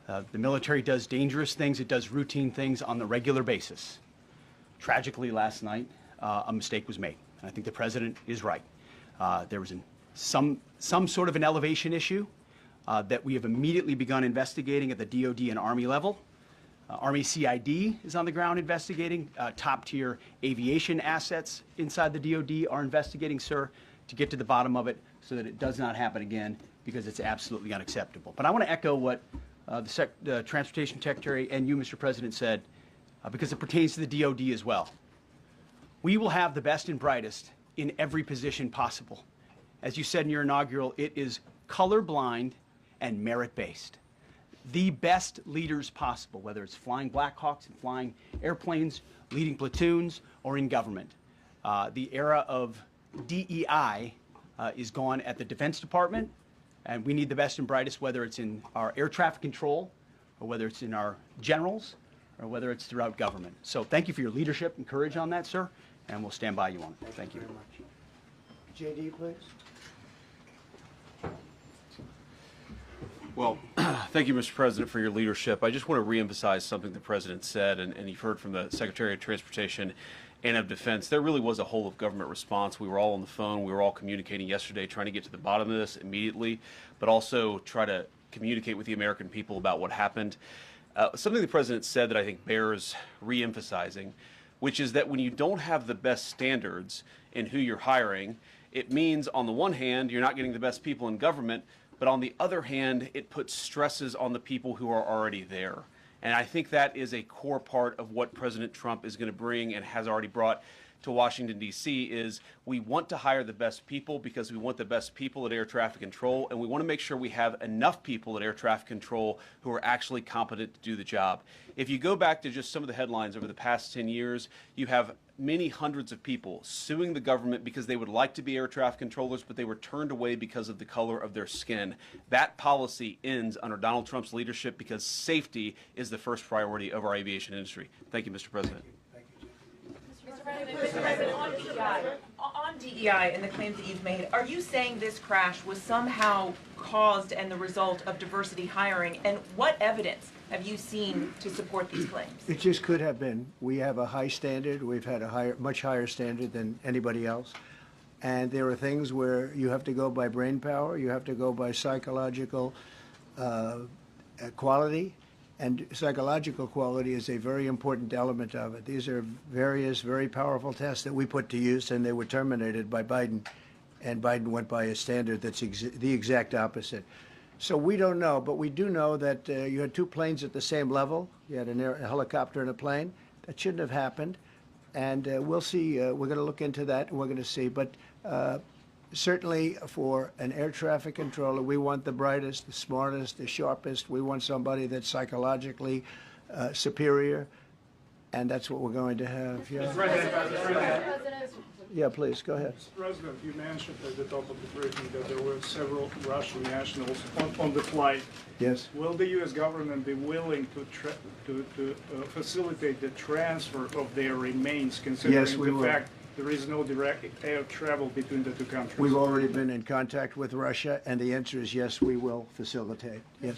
S5: The military does dangerous things. It does routine things on the regular basis. Tragically, last night, a mistake was made. And I think the president is right. There was some sort of an elevation issue that we have immediately begun investigating at the DOD and Army level. Army CID is on the ground investigating. Top-tier aviation assets inside the DOD are investigating, sir, to get to the bottom of it so that it does not happen again, because it's absolutely unacceptable. But I want to echo what the Transportation Secretary and you, Mr. President, said, because it pertains to the DOD as well. We will have the best and brightest in every position possible. As you said in your inaugural, it is colorblind and merit-based. The best leaders possible, whether it's flying Black Hawks and flying airplanes, leading platoons, or in government. The era of DEI is gone at the Defense Department, and we need the best and brightest, whether it's in our air traffic control, or whether it's in our generals, or whether it's throughout government. So thank you for your leadership and courage on that, sir, and we'll stand by you on it. Thank you very much.
S4: JD, please.
S6: Well, thank you, Mr. President, for your leadership. I just want to reemphasize something the President said, and you've heard from the Secretary of Transportation and of Defense. There really was a whole of government response. We were all on the phone. We were all communicating yesterday, trying to get to the bottom of this immediately, but also try to communicate with the American people about what happened. Something the President said that I think bears reemphasizing, which is that when you don't have the best standards in who you're hiring, it means, on the one hand, you're not getting the best people in government, but on the other hand, it puts stresses on the people who are already there. And I think that is a core part of what President Trump is going to bring and has already brought to Washington, D.C., is we want to hire the best people because we want the best people at air traffic control, and we want to make sure we have enough people at air traffic control who are actually competent to do the job. If you go back to just some of the headlines over the past 10 years, you have many hundreds of people suing the government because they would like to be air traffic controllers, but they were turned away because of the color of their skin. That policy ends under Donald Trump's leadership because safety is the first priority of our aviation industry. Thank you, Mr. President.
S7: Mr. President, on DEI and the claims that you've made, are you saying this crash was somehow caused and the result of diversity hiring? And what evidence have you seen to support these claims?
S4: It just could have been. We have a high standard. We've had a much higher standard than anybody else. And there are things where you have to go by brain power. You have to go by psychological quality. And psychological quality is a very important element of it. These are various very powerful tests that we put to use, and they were terminated by Biden. And Biden went by a standard that's the exact opposite. So we don't know, but we do know that you had two planes at the same level. You had a helicopter and a plane. That shouldn't have happened. And we'll see. We're going to look into that, and we're going to see. But certainly for an air traffic controller, we want the brightest, the smartest, the sharpest. We want somebody that's psychologically superior, and that's what we're going to have. Yeah. Yeah, please, go ahead.
S8: Mr. President, you mentioned at the top of the briefing that there were several Russian nationals on the flight.
S4: Yes.
S8: Will the U.S. government be willing to facilitate the transfer of their remains, considering
S4: Yes, we
S8: the
S4: will.
S8: fact there is no direct air travel between the two countries?
S4: We've already been in contact with Russia, and the answer is yes, we will facilitate. Yes.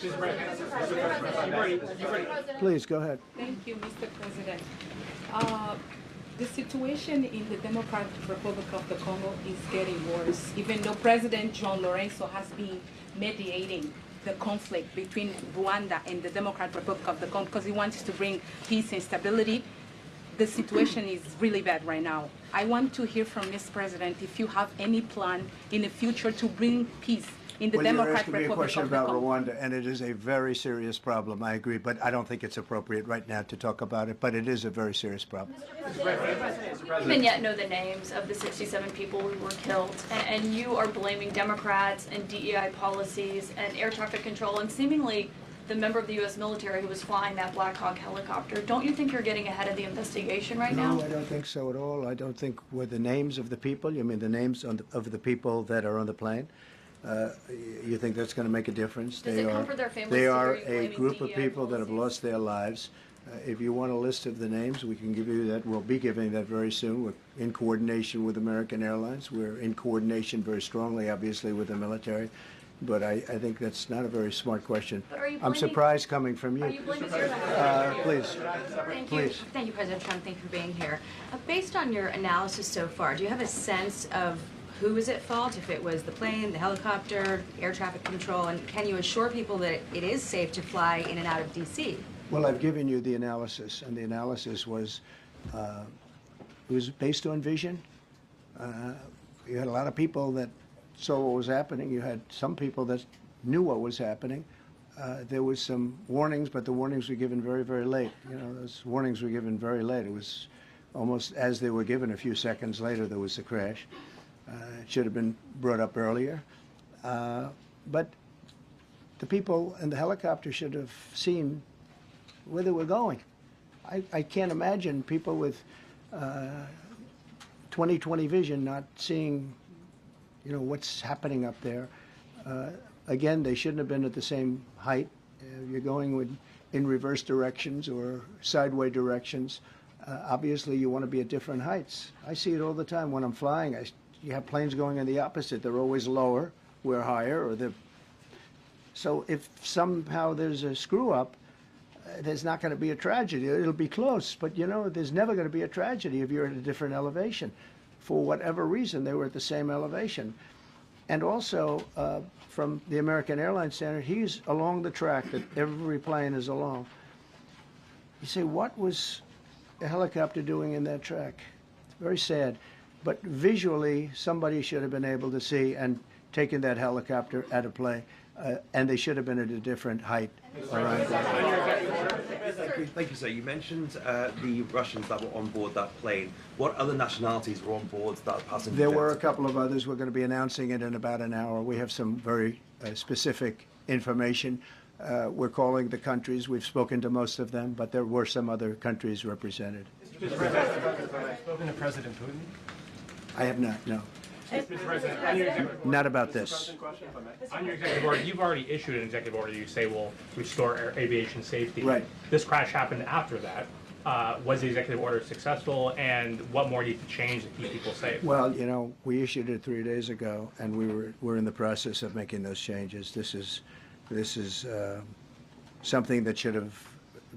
S4: Please, go ahead.
S9: Thank you, Mr. President. The situation in the Democratic Republic of the Congo is getting worse, even though President John Lorenzo has been mediating the conflict between Rwanda and the Democratic Republic of the Congo because he wants to bring peace and stability. The situation is really bad right now. I want to hear from Ms. President if you have any plan in the future to bring peace in the Democratic Republic of the Congo.
S4: You're asking me a question about Rwanda, and it is a very serious problem, I agree, but I don't think it's appropriate right now to talk about it, but it is a very serious problem.
S10: Do we even yet know the names of the 67 people who were killed? And you are blaming Democrats and DEI policies and air traffic control and seemingly the member of the U.S. military who was flying that Black Hawk helicopter. Don't you think you're getting ahead of the investigation right now?
S4: No, I don't think so at all. I don't think with the names of the people, you mean the names of the people that are on the plane? You think that's going to make a difference?
S10: Does it comfort their families?
S4: They
S10: to
S4: are
S10: hear you
S4: a
S10: blaming
S4: group of
S10: DEI
S4: people that have
S10: policies?
S4: lost their lives. If you want a list of the names, we can give you that. We'll be giving that very soon. We're in coordination with American Airlines. We're in coordination very strongly, obviously, with the military. But I think that's not a very smart question.
S10: But are you
S4: I'm
S10: blaming-
S4: surprised coming from you.
S10: Are you blaming
S4: Please.
S10: Thank
S4: Please.
S10: you. Thank you, President Trump. Thank you for being here. Based on your analysis so far, do you have a sense of who was at fault, if it was the plane, the helicopter, air traffic control, and can you assure people that it is safe to fly in and out of D.C.?
S4: Well, I've given you the analysis, and the analysis was it was based on vision. You had a lot of people that saw what was happening. You had some people that knew what was happening. There was some warnings, but the warnings were given very, very late. You know, those warnings were given very late. It was almost as they were given. A few seconds later, there was a crash. It should have been brought up earlier. But the people in the helicopter should have seen where they were going. I can't imagine people with 20/20 vision not seeing, you know, what's happening up there. Again, they shouldn't have been at the same height. You're going in reverse directions or sideways directions. Obviously, you want to be at different heights. I see it all the time when I'm flying. You have planes going in the opposite. They're always lower, we're higher, or they're... So if somehow there's a screw up, there's not going to be a tragedy. It'll be close, but you know, there's never going to be a tragedy if you're at a different elevation. For whatever reason, they were at the same elevation. And also, from the American Airlines standard, he's along the track that every plane is along. You say, what was the helicopter doing in that track? It's very sad. But visually, somebody should have been able to see and taken that helicopter out of play. And they should have been at a different height. All right.
S11: Thank you, sir. You mentioned the Russians that were on board that plane. What other nationalities were on board that passenger
S4: There
S11: jet?
S4: were a couple of others. We're going to be announcing it in about an hour. We have some very specific information. We're calling the countries. We've spoken to most of them, but there were some other countries represented.
S12: Mr. President, have you spoken to President Putin?
S4: I have not, no.
S12: Mr. President, on your executive order,
S4: Not about this.
S12: On your executive order, you've already issued an executive order you say will restore aviation safety.
S4: Right.
S12: This crash happened after that. Was the executive order successful, and what more needs to change to keep people safe?
S4: Well, you know, we issued it 3 days ago, and we're in the process of making those changes. This is something that should have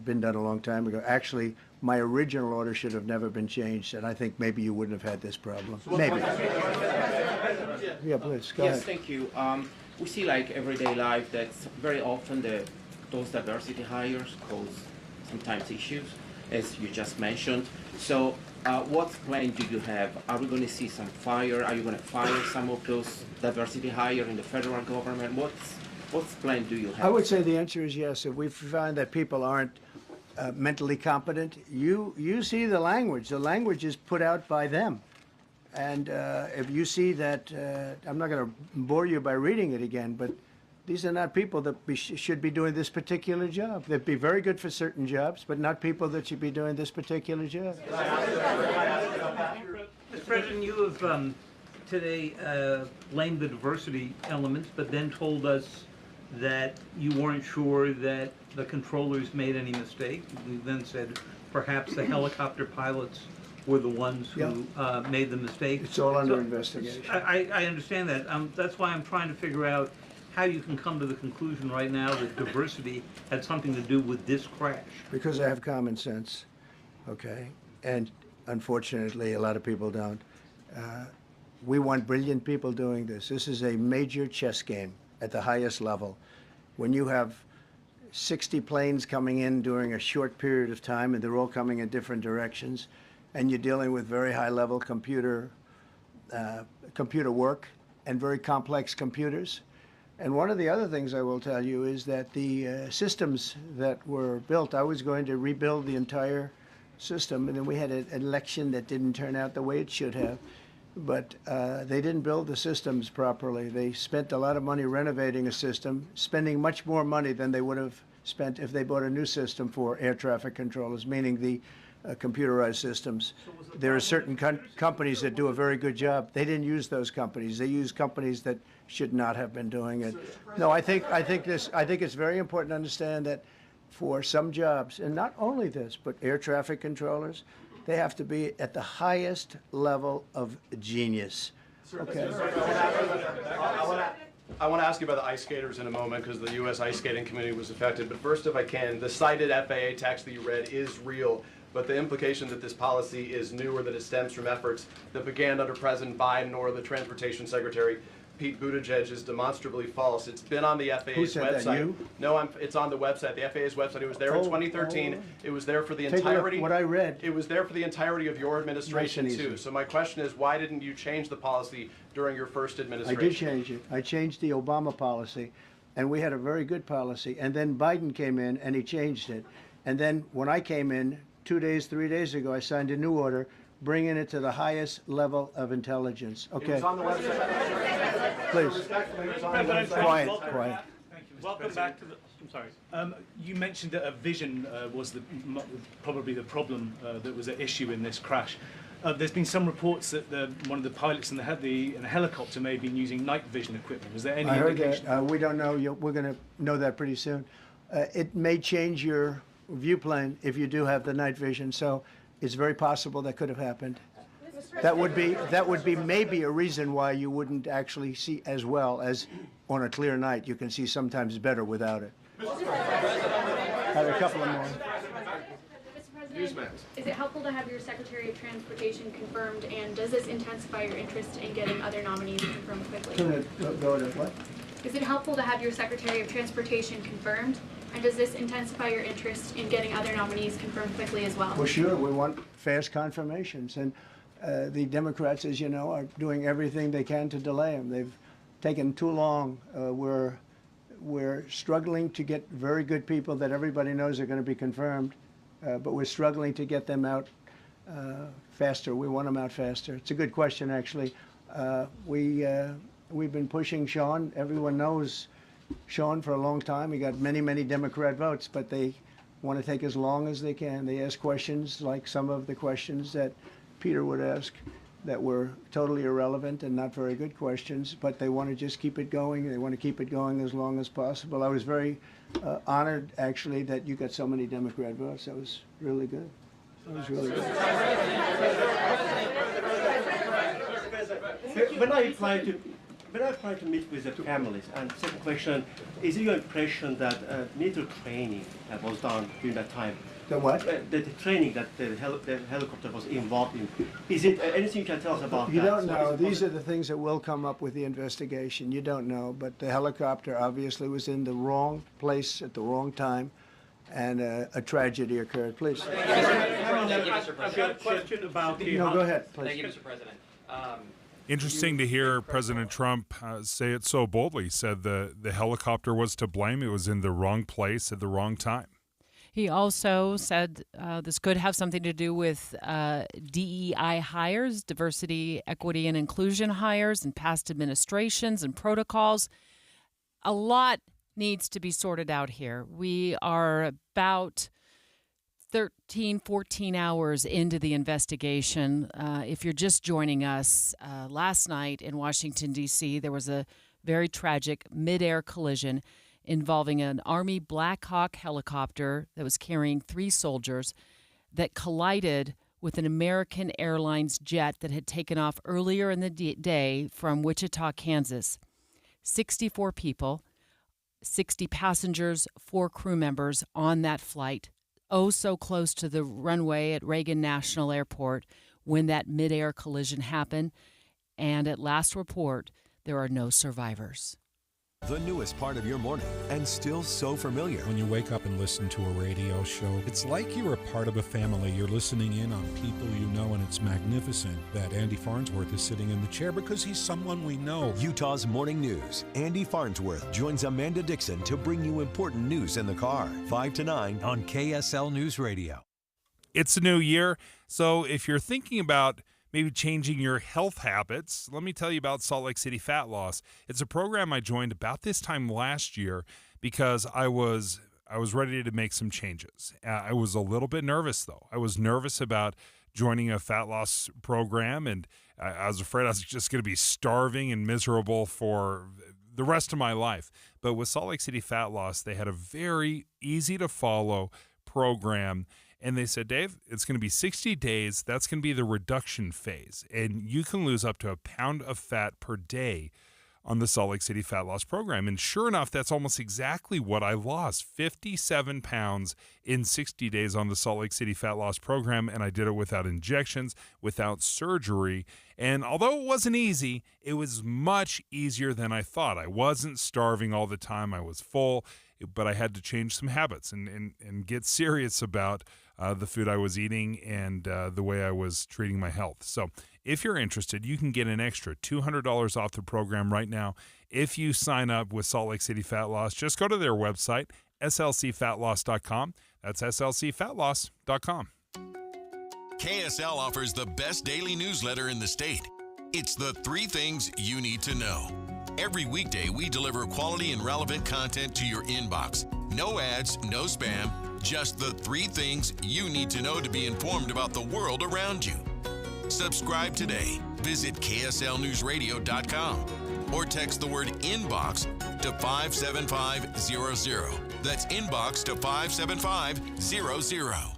S4: been done a long time ago. Actually, my original order should have never been changed, and I think maybe you wouldn't have had this problem. Maybe. Yeah, please, go
S26: Yes,
S4: ahead.
S26: thank you. We see like everyday life that very often those diversity hires cause sometimes issues, as you just mentioned. So what plan do you have? Are we going to see some fire? Are you going to fire some of those diversity hires in the federal government? What plan do you have?
S4: I would say the answer is yes. If we find that people aren't mentally competent, you see the language. The language is put out by them. And if you see that, I'm not going to bore you by reading it again, but these are not people that should be doing this particular job. They'd be very good for certain jobs, but not people that should be doing this particular job.
S13: Mr. President, you have today blamed the diversity elements, but then told us that you weren't sure that the controllers made any mistake. You then said perhaps the helicopter pilots were the ones who made the mistake.
S4: It's all under investigation.
S13: I understand that. That's why I'm trying to figure out how you can come to the conclusion right now that diversity had something to do with this crash.
S4: Because I have common sense, okay? And unfortunately, a lot of people don't. We want brilliant people doing this. This is a major chess game at the highest level. When you have 60 planes coming in during a short period of time, and they're all coming in different directions, and you're dealing with very high-level computer work and very complex computers. And one of the other things I will tell you is that the systems that were built, I was going to rebuild the entire system, and then we had an election that didn't turn out the way it should have. But they didn't build the systems properly. They spent a lot of money renovating a system, spending much more money than they would have spent if they bought a new system for air traffic controllers, meaning the computerized systems. There are certain companies that do a very good job. They didn't use those companies. They used companies that should not have been doing it. No, I think it's very important to understand that for some jobs, and not only this, but air traffic controllers, they have to be at the highest level of genius. Okay.
S14: I want to ask you about the ice skaters in a moment because the U.S. ice skating community was affected. But first, if I can, the cited FAA text that you read is real. But the implication that this policy is new or that it stems from efforts that began under President Biden or the Transportation Secretary Pete Buttigieg is demonstrably false. It's been on the FAA's
S4: Who said
S14: website.
S4: That, you?
S14: No, it's on the website, the FAA's website. It was there in 2013. It was there for the entirety.
S4: What I read.
S14: It was there for the entirety of your administration too. So my question is, why didn't you change the policy during your first administration?
S4: I did change it. I changed the Obama policy, and we had a very good policy. And then Biden came in, and he changed it. And then when I came in 2 days, 3 days ago, I signed a new order, bringing it to the highest level of intelligence. Okay.
S14: It was on the website.
S4: Please. Quiet.
S15: Thank you, welcome back to the. I'm sorry. You mentioned that a vision was probably the problem that was at issue in this crash. There's been some reports that one of the pilots in the helicopter may have been using night vision equipment. Was there any indication?
S4: I heard that. We don't know. We're going to know that pretty soon. It may change your view plane if you do have the night vision. So it's very possible that could have happened. That would be maybe a reason why you wouldn't actually see as well as on a clear night. You can see sometimes better without it. I have a couple of more.
S10: Mr. President, is it helpful to have your Secretary of Transportation confirmed, and does this intensify your interest in getting other nominees confirmed quickly?
S4: Go to what?
S10: Is it helpful to have your Secretary of Transportation confirmed, and does this intensify your interest in getting other nominees confirmed quickly as well?
S4: Well, sure. We want fast confirmations, and the Democrats, as you know, are doing everything they can to delay them. They've taken too long. We're struggling to get very good people that everybody knows are going to be confirmed, but we're struggling to get them out faster. We want them out faster. It's a good question, actually. We've been pushing Sean. Everyone knows Sean for a long time. He got many, many Democrat votes, but they want to take as long as they can. They ask questions like some of the questions that Peter would ask that were totally irrelevant and not very good questions, but they want to just keep it going. They want to keep it going as long as possible. I was very honored, actually, that you got so many Democrat votes. That was really good. That was really good.
S16: When I try to meet with the families, and second question, is it your impression that military training that was done during that time?
S4: The what?
S16: The training that the helicopter was involved in. Is it anything you can tell us about that?
S4: You don't know. These are the things that will come up with the investigation. You don't know, but the helicopter obviously was in the wrong place at the wrong time, and a tragedy occurred. Please.
S16: I've got a question about the.
S4: No, go ahead, please.
S17: Thank you, Mr. President.
S23: Interesting to hear President Trump say it so boldly. He said the helicopter was to blame. It was in the wrong place at the wrong time.
S22: He also said this could have something to do with DEI hires, diversity, equity, and inclusion hires in past administrations and protocols. A lot needs to be sorted out here. We are about 13, 14 hours into the investigation. If you're just joining us, last night in Washington, D.C., there was a very tragic mid-air collision involving an Army Black Hawk helicopter that was carrying 3 soldiers that collided with an American Airlines jet that had taken off earlier in the day from Wichita, Kansas. 64 people, 60 passengers, 4 crew members on that flight, so close to the runway at Reagan National Airport when that mid-air collision happened. And at last report, there are no survivors.
S3: The newest part of your morning, and still so familiar.
S17: When you wake up and listen to a radio show, it's like you're a part of a family. You're listening in on people you know, and it's magnificent that Andy Farnsworth is sitting in the chair because he's someone we know.
S3: Utah's Morning News. Andy Farnsworth joins Amanda Dixon to bring you important news in the car. 5 to 9 on KSL News Radio.
S23: It's a new year, so if you're thinking about maybe changing your health habits, let me tell you about Salt Lake City Fat Loss. It's a program I joined about this time last year because I was ready to make some changes. I was a little bit nervous, though. I was nervous about joining a fat loss program, and I was afraid I was just going to be starving and miserable for the rest of my life. But with Salt Lake City Fat Loss, they had a very easy-to-follow program. And they said, Dave, it's going to be 60 days. That's going to be the reduction phase. And you can lose up to a pound of fat per day on the Salt Lake City Fat Loss Program. And sure enough, that's almost exactly what I lost, 57 pounds in 60 days on the Salt Lake City Fat Loss Program. And I did it without injections, without surgery. And although it wasn't easy, it was much easier than I thought. I wasn't starving all the time. I was full, but I had to change some habits and get serious about the food I was eating and the way I was treating my health. So if you're interested, you can get an extra $200 off the program right now if you sign up with Salt Lake City Fat Loss. Just go to their website, slcfatloss.com. That's slcfatloss.com.
S18: KSL offers the best daily newsletter in the state. It's the 3 things you need to know. Every weekday, we deliver quality and relevant content to your inbox. No ads, no spam, just the 3 things you need to know to be informed about the world around you. Subscribe today. Visit KSLNewsRadio.com or text the word inbox to 57500. That's inbox to 57500.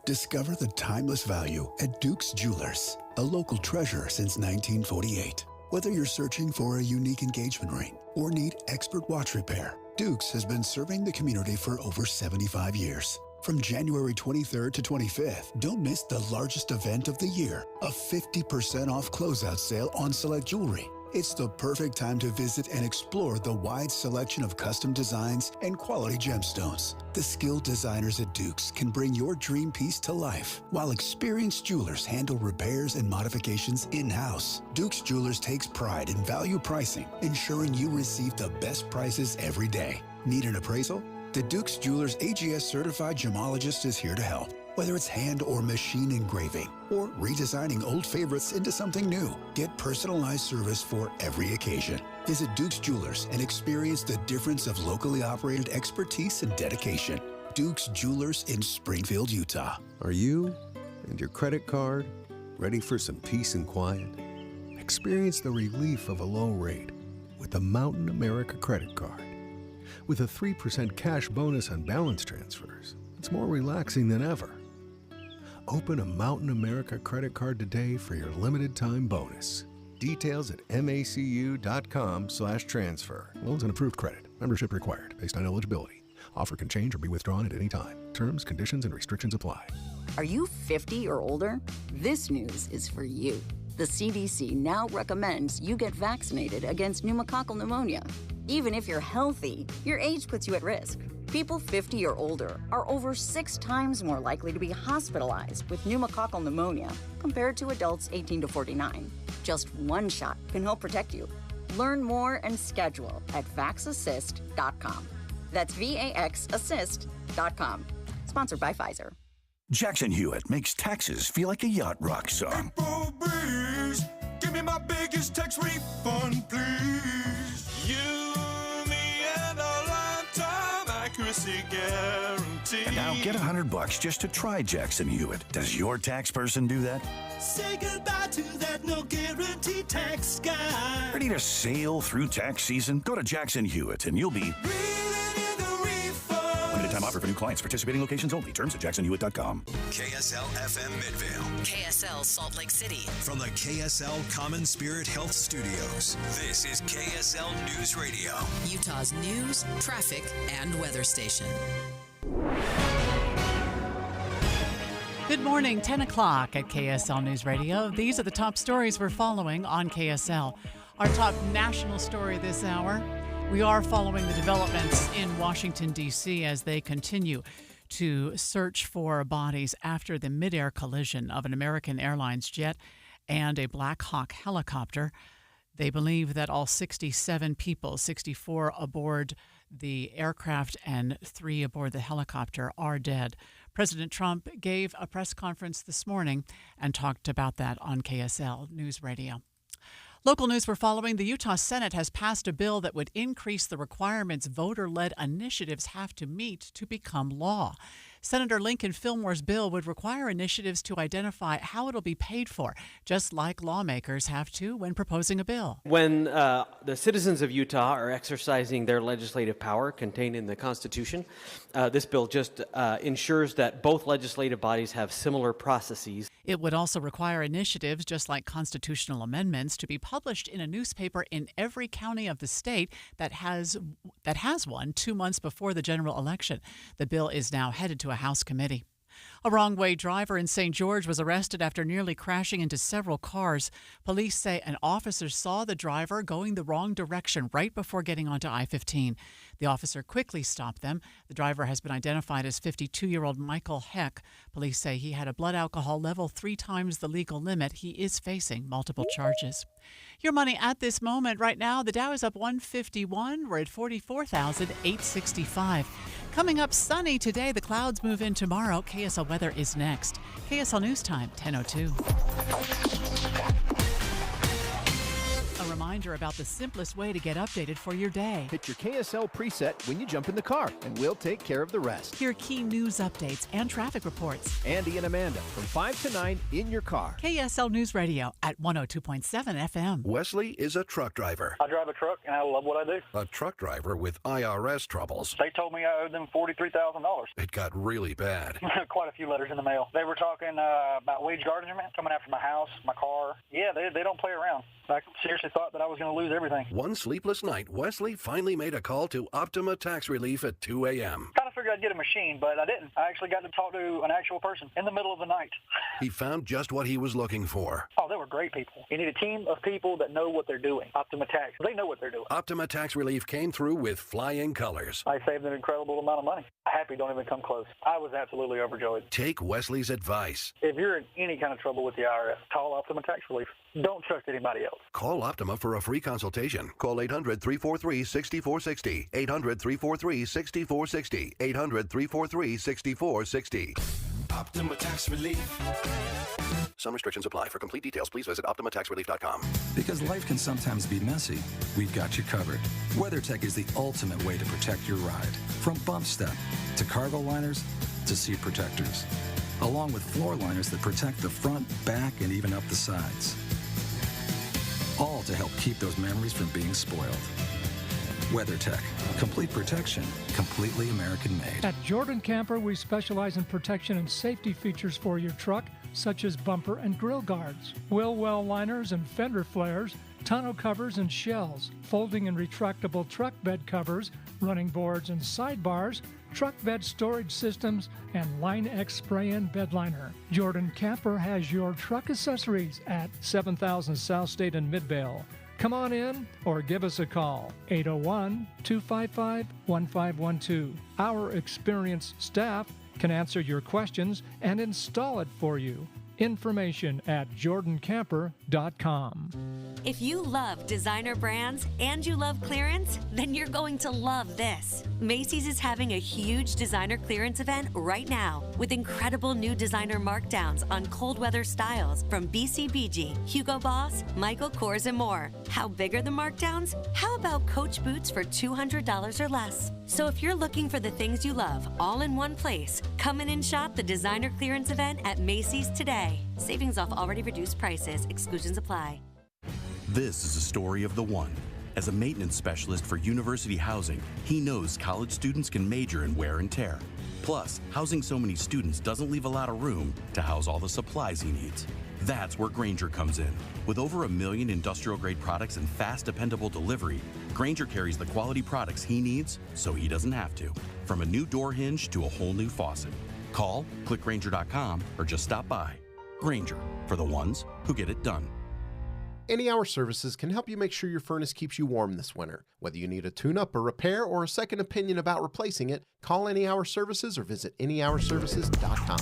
S19: Discover the timeless value at Duke's Jewelers, a local treasure since 1948. Whether you're searching for a unique engagement ring or need expert watch repair, Duke's has been serving the community for over 75 years. From January 23rd to 25th, don't miss the largest event of the year, a 50% off closeout sale on select jewelry. It's the perfect time to visit and explore the wide selection of custom designs and quality gemstones. The skilled designers at Duke's can bring your dream piece to life, while experienced jewelers handle repairs and modifications in-house. Duke's Jewelers takes pride in value pricing, ensuring you receive the best prices every day. Need an appraisal? The Duke's Jewelers AGS certified gemologist is here to help. Whether it's hand or machine engraving or redesigning old favorites into something new, get personalized service for every occasion. Visit Duke's Jewelers and experience the difference of locally operated expertise and dedication. Duke's Jewelers in Springfield, Utah.
S20: Are you and your credit card ready for some peace and quiet? Experience the relief of a low rate with the Mountain America credit card. With a 3% cash bonus on balance transfers, it's more relaxing than ever. Open a Mountain America credit card today for your limited time bonus. Details at macu.com/transfer. Loans and approved credit. Membership required based on eligibility. Offer can change or be withdrawn at any time. Terms, conditions, and restrictions apply.
S21: Are you 50 or older? This news is for you. The CDC now recommends you get vaccinated against pneumococcal pneumonia. Even if you're healthy, your age puts you at risk. People 50 or older are over 6 times more likely to be hospitalized with pneumococcal pneumonia compared to adults 18 to 49. Just one shot can help protect you. Learn more and schedule at vaxassist.com. That's VAXassist.com. Sponsored by Pfizer.
S1: Jackson Hewitt makes taxes feel like a yacht rock song.
S2: April breeze, give me my biggest tax refund, please. You, me, and a lifetime accuracy guarantee.
S1: And now get $100 just to try Jackson Hewitt. Does your tax person do that?
S2: Say goodbye to that no guarantee tax guy.
S1: Ready to sail through tax season? Go to Jackson Hewitt and you'll be... Limited time offer for new clients. Participating locations only. Terms at jacksonhewitt.com.
S3: KSL FM Midvale.
S22: KSL Salt Lake City.
S3: From the KSL Common Spirit Health Studios, this is KSL News Radio.
S22: Utah's news, traffic, and weather station. Good morning, 10 o'clock at KSL News Radio. These are the top stories we're following on KSL. Our top national story this hour. We are following the developments in Washington, D.C. as they continue to search for bodies after the midair collision of an American Airlines jet and a Black Hawk helicopter. They believe that all 67 people, 64 aboard the aircraft and 3 aboard the helicopter, are dead. President Trump gave a press conference this morning and talked about that on KSL News Radio. Local news we're following. The Utah Senate has passed a bill that would increase the requirements voter-led initiatives have to meet to become law. Senator Lincoln Fillmore's bill would require initiatives to identify how it'll be paid for, just like lawmakers have to when proposing a bill.
S5: When the citizens of Utah are exercising their legislative power contained in the Constitution, this bill just ensures that both legislative bodies have similar processes.
S22: It would also require initiatives, just like constitutional amendments, to be published in a newspaper in every county of the state that has one 2 months before the general election. The bill is now headed to a House committee. A wrong-way driver in St. George was arrested after nearly crashing into several cars. Police say an officer saw the driver going the wrong direction right before getting onto I-15. The officer quickly stopped them. The driver has been identified as 52-year-old Michael Heck. Police say he had a blood alcohol level 3 times the legal limit. He is facing multiple charges. Your money at this moment. Right now, the Dow is up 151. We're at 44,865. Coming up sunny today. The clouds move in tomorrow. KSL weather is next. KSL News Time, 10:02. A reminder about the simplest way to get updated for your day.
S6: Hit your KSL preset when you jump in the car, and we'll take care of the rest.
S22: Hear key news updates and traffic reports.
S6: Andy and Amanda from 5 to 9 in your car.
S22: KSL News Radio at 102.7 FM.
S3: Wesley is a truck driver.
S24: I drive a truck, and I love what I do.
S3: A truck driver with IRS troubles.
S24: They told me I owed them $43,000.
S3: It got really bad.
S24: Quite a few letters in the mail. They were talking about wage garnishment, coming after my house, my car. Yeah, they don't play around. I seriously thought that I was going to lose everything.
S3: One sleepless night, Wesley finally made a call to Optima Tax Relief at 2 a.m.
S24: Kind of figured I'd get a machine, but I didn't. I actually got to talk to an actual person in the middle of the night.
S3: He found just what he was looking for.
S24: Oh, they were great people. You need a team of people that know what they're doing. Optima Tax, they know what they're doing.
S3: Optima Tax Relief came through with flying colors.
S24: I saved an incredible amount of money. Happy don't even come close. I was absolutely overjoyed.
S3: Take Wesley's advice.
S24: If you're in any kind of trouble with the IRS, call Optima Tax Relief. Don't trust anybody else.
S3: Call Optima for a free consultation. Call 800-343-6460. 800-343-6460. 800-343-6460.
S2: Optima Tax Relief.
S3: Some restrictions apply. For complete details, please visit OptimaTaxRelief.com.
S25: Because life can sometimes be messy, we've got you covered. WeatherTech is the ultimate way to protect your ride. From bump step to cargo liners to seat protectors, along with floor liners that protect the front, back, and even up the sides. All to help keep those memories from being spoiled. WeatherTech. Complete protection. Completely American-made.
S27: At Jordan Camper, we specialize in protection and safety features for your truck, such as bumper and grill guards, wheel well liners and fender flares, tonneau covers and shells, folding and retractable truck bed covers, running boards and sidebars, truck bed storage systems, and Line X spray-in bed liner. Jordan Camper has your truck accessories at 7000 South State in Midvale. Come on in or give us a call, 801-255-1512. Our experienced staff can answer your questions and install it for you. Information at jordancamper.com.
S7: If you love designer brands and you love clearance, then you're going to love this. Macy's is having a huge designer clearance event right now with incredible new designer markdowns on cold weather styles from BCBG, Hugo Boss, Michael Kors, and more. How big are the markdowns? How about Coach boots for $200 or less? So if you're looking for the things you love all in one place, come in and shop the designer clearance event at Macy's today. Savings off already reduced prices. Exclusions apply.
S8: This is a story of the one. As a maintenance specialist for university housing, he knows college students can major in wear and tear. Plus, housing so many students doesn't leave a lot of room to house all the supplies he needs. That's where Grainger comes in. With over 1 million industrial-grade products and fast, dependable delivery, Grainger carries the quality products he needs so he doesn't have to. From a new door hinge to a whole new faucet. Call, click Grainger.com, or just stop by. Grainger, for the ones who get it done.
S9: Any Hour Services can help you make sure your furnace keeps you warm this winter. Whether you need a tune-up, a repair, or a second opinion about replacing it, call Any Hour Services or visit anyhourservices.com.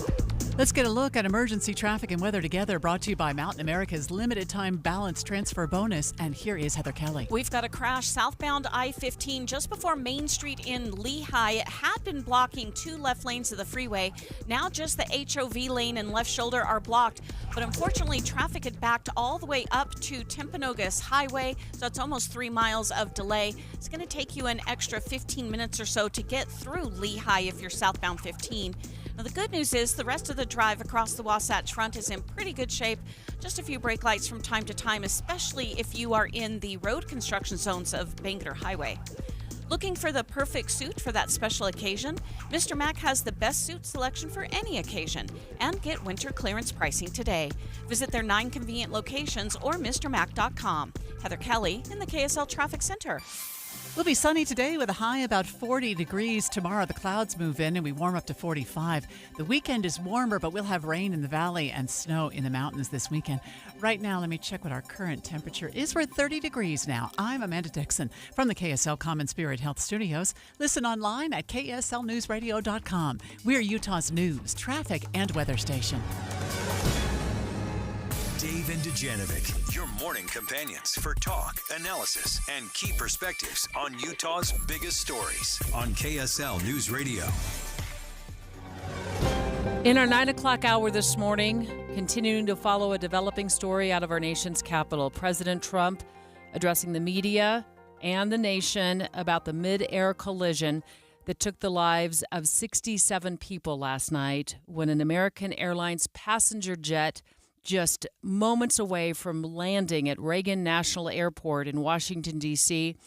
S11: Let's get a look at emergency traffic and weather together, brought to you by Mountain America's limited time balance transfer bonus. And here is Heather Kelly.
S12: We've got a crash southbound I-15 just before Main Street in Lehigh. It had been blocking 2 left lanes of the freeway. Now just the HOV lane and left shoulder are blocked. But unfortunately, traffic had backed all the way up to Timpanogos Highway, so it's almost 3 miles of delay. It's going to take you an extra 15 minutes or so to get through Lehigh if you're southbound 15. Now, the good news is the rest of the drive across the Wasatch Front is in pretty good shape. Just a few brake lights from time to time, especially if you are in the road construction zones of Bangor Highway. Looking for the perfect suit for that special occasion? Mr. Mac has the best suit selection for any occasion. And get winter clearance pricing today. Visit their 9 convenient locations or MrMac.com. Heather Kelly in the KSL Traffic Center.
S11: We'll be sunny today with a high about 40 degrees. Tomorrow the clouds move in and we warm up to 45. The weekend is warmer, but we'll have rain in the valley and snow in the mountains this weekend. Right now, let me check what our current temperature is. We're at 30 degrees now. I'm Amanda Dixon from the KSL Common Spirit Health Studios. Listen online at kslnewsradio.com. We're Utah's news, traffic, and weather station.
S13: Dave and Dujanovic, your morning companions for talk, analysis, and key perspectives on Utah's biggest stories on KSL News Radio.
S22: In our 9 o'clock hour this morning, continuing to follow a developing story out of our nation's capital, President Trump addressing the media and the nation about the mid-air collision that took the lives of 67 people last night when an American Airlines passenger jet just moments away from landing at Reagan National Airport in Washington, D.C.,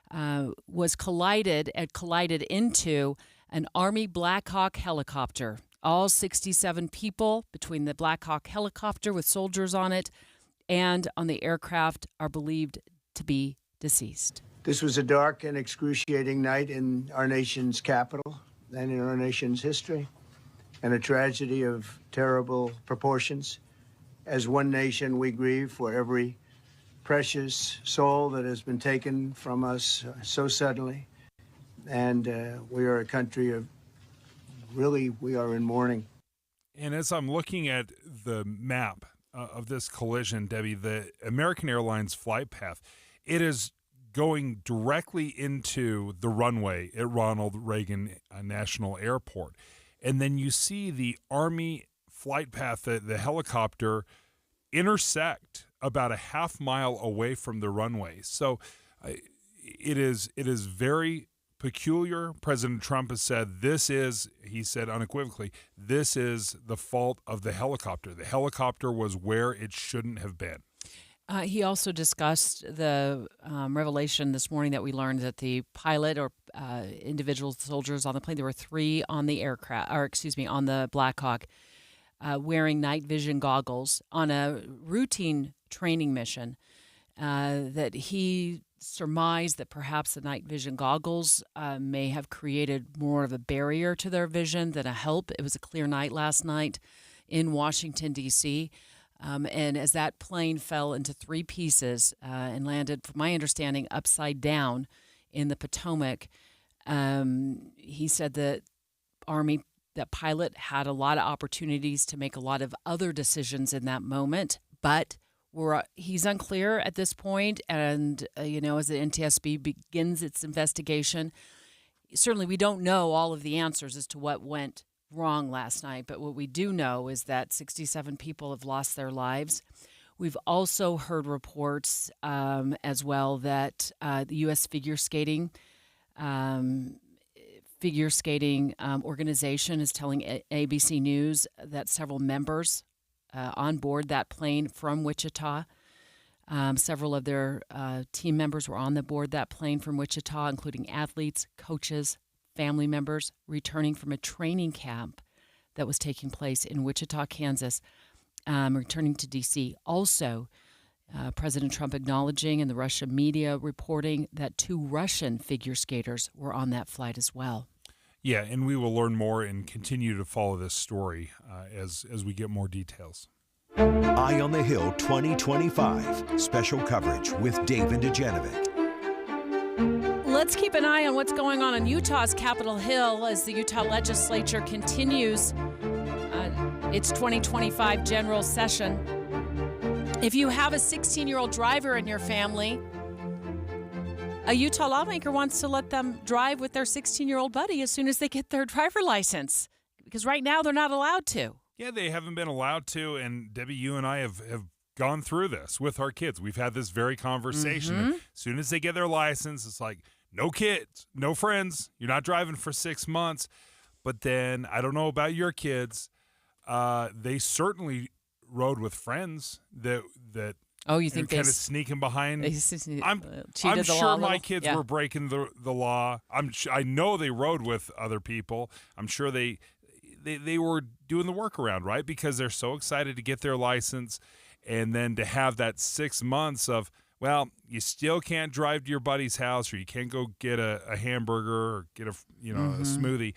S22: was collided into an Army Black Hawk helicopter. All 67 people between the Black Hawk helicopter with soldiers on it and on the aircraft are believed to be deceased.
S4: This was a dark and excruciating night in our nation's capital and in our nation's history, and a tragedy of terrible proportions. As one nation, we grieve for every precious soul that has been taken from us so suddenly. And we are a country of, really, we are in mourning.
S23: And as I'm looking at the map of this collision, Debbie, the American Airlines flight path, it is going directly into the runway at Ronald Reagan National Airport. And then you see the Army flight path, the helicopter, intersect about a half mile away from the runway. So it is very peculiar. President Trump has said he said unequivocally, this is the fault of the helicopter. The helicopter was where it shouldn't have been.
S22: He also discussed the revelation this morning that we learned that the pilot or individual soldiers on the plane, there were 3 on the aircraft, on the Black Hawk, wearing night vision goggles on a routine training mission, that he surmised that perhaps the night vision goggles may have created more of a barrier to their vision than a help. It was a clear night last night in Washington, D.C., And as that plane fell into 3 pieces and landed, from my understanding, upside down in the Potomac, he said that that pilot had a lot of opportunities to make a lot of other decisions in that moment, but he's unclear at this point. And, as the NTSB begins its investigation, certainly we don't know all of the answers as to what went wrong last night, but what we do know is that 67 people have lost their lives. We've also heard reports as well that the U.S. figure skating organization is telling ABC News that several members on board that plane from Wichita, several of their team members were on the board that plane from Wichita, including athletes, coaches, family members returning from a training camp that was taking place in Wichita, Kansas, returning to D.C. Also, President Trump acknowledging and the Russian media reporting that 2 Russian figure skaters were on that flight as well.
S23: Yeah, and we will learn more and continue to follow this story as we get more details.
S3: Eye on the Hill 2025 special coverage with Dave and Dujanovic.
S22: Let's keep an eye on what's going on Utah's Capitol Hill as the Utah legislature continues its 2025 general session. If you have a 16-year-old driver in your family, a Utah lawmaker wants to let them drive with their 16-year-old buddy as soon as they get their driver license, because right now they're not allowed to.
S23: Yeah, they haven't been allowed to, and Debbie, you and I have gone through this with our kids. We've had this very conversation.
S22: Mm-hmm.
S23: As soon as they get their license, it's like, no kids, no friends. You're not driving for 6 months. But then, I don't know about your kids. They certainly rode with friends that
S22: you think
S23: kind of sneaking behind. I'm
S22: cheated the law
S23: sure
S22: a
S23: my
S22: little?
S23: kids
S22: Yeah.
S23: were breaking the law. I know they rode with other people. I'm sure they were doing the workaround, right? Because they're so excited to get their license, and then to have that 6 months of, well, you still can't drive to your buddy's house, or you can't go get a hamburger or get a smoothie.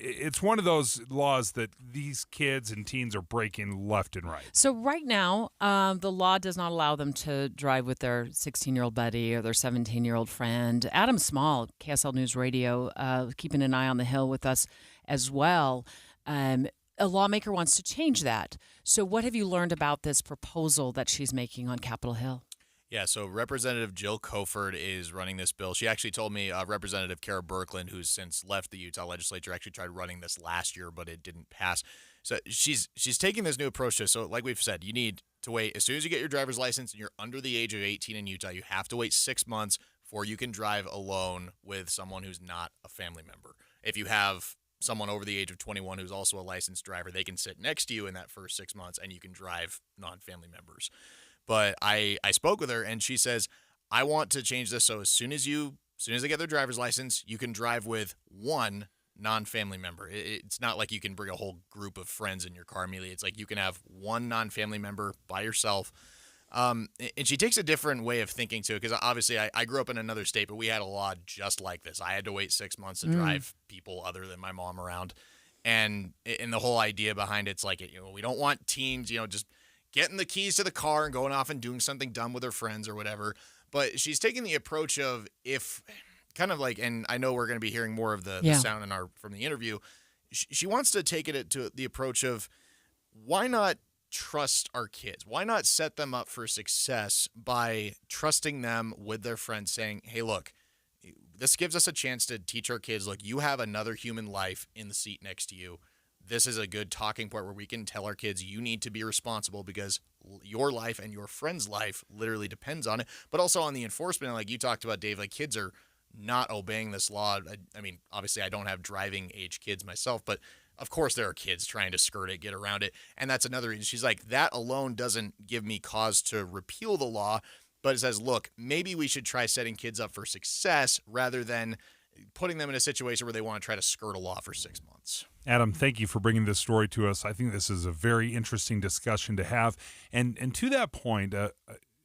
S23: It's one of those laws that these kids and teens are breaking left and right.
S22: So right now, the law does not allow them to drive with their 16-year-old buddy or their 17-year-old friend. Adam Small, KSL News Radio, keeping an eye on the Hill with us as well. A lawmaker wants to change that. So what have you learned about this proposal that she's making on Capitol Hill?
S10: Yeah, so Representative Jill Coford is running this bill. She actually told me Representative Kara Birkeland, who's since left the Utah legislature, actually tried running this last year, but it didn't pass. So she's taking this new approach to it. So like we've said, you need to wait. As soon as you get your driver's license and you're under the age of 18 in Utah, you have to wait 6 months before you can drive alone with someone who's not a family member. If you have someone over the age of 21 who's also a licensed driver, they can sit next to you in that first 6 months and you can drive non-family members. But I spoke with her, and she says, I want to change this so as soon as they get their driver's license, you can drive with one non-family member. It's not like you can bring a whole group of friends in your car immediately. It's like you can have one non-family member by yourself. And she takes a different way of thinking, too, because obviously I grew up in another state, but we had a law just like this. I had to wait 6 months to drive people other than my mom around. And the whole idea behind it's like, we don't want teens, just getting the keys to the car and going off and doing something dumb with her friends or whatever. But she's taking the approach of and I know we're going to be hearing more of the sound from the interview. She wants to take it to the approach of, why not trust our kids? Why not set them up for success by trusting them with their friends, saying, hey, look, this gives us a chance to teach our kids, look, you have another human life in the seat next to you. This is a good talking point where we can tell our kids, you need to be responsible because your life and your friend's life literally depends on it. But also on the enforcement, like you talked about, Dave, like kids are not obeying this law. I mean, obviously I don't have driving age kids myself, but of course there are kids trying to skirt it, get around it. And that's another reason. She's like, that alone doesn't give me cause to repeal the law, but it says, look, maybe we should try setting kids up for success rather than putting them in a situation where they want to try to skirt a law for 6 months.
S23: Adam, thank you for bringing this story to us. I think this is a very interesting discussion to have. And to that point,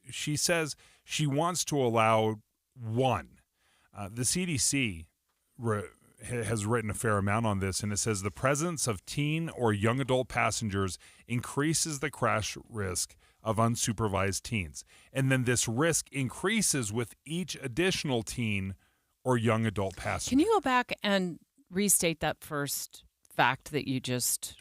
S23: she says she wants to allow one. The CDC has written a fair amount on this, and it says the presence of teen or young adult passengers increases the crash risk of unsupervised teens. And then this risk increases with each additional teen or young adult passenger.
S22: Can you go back and restate that first fact that you just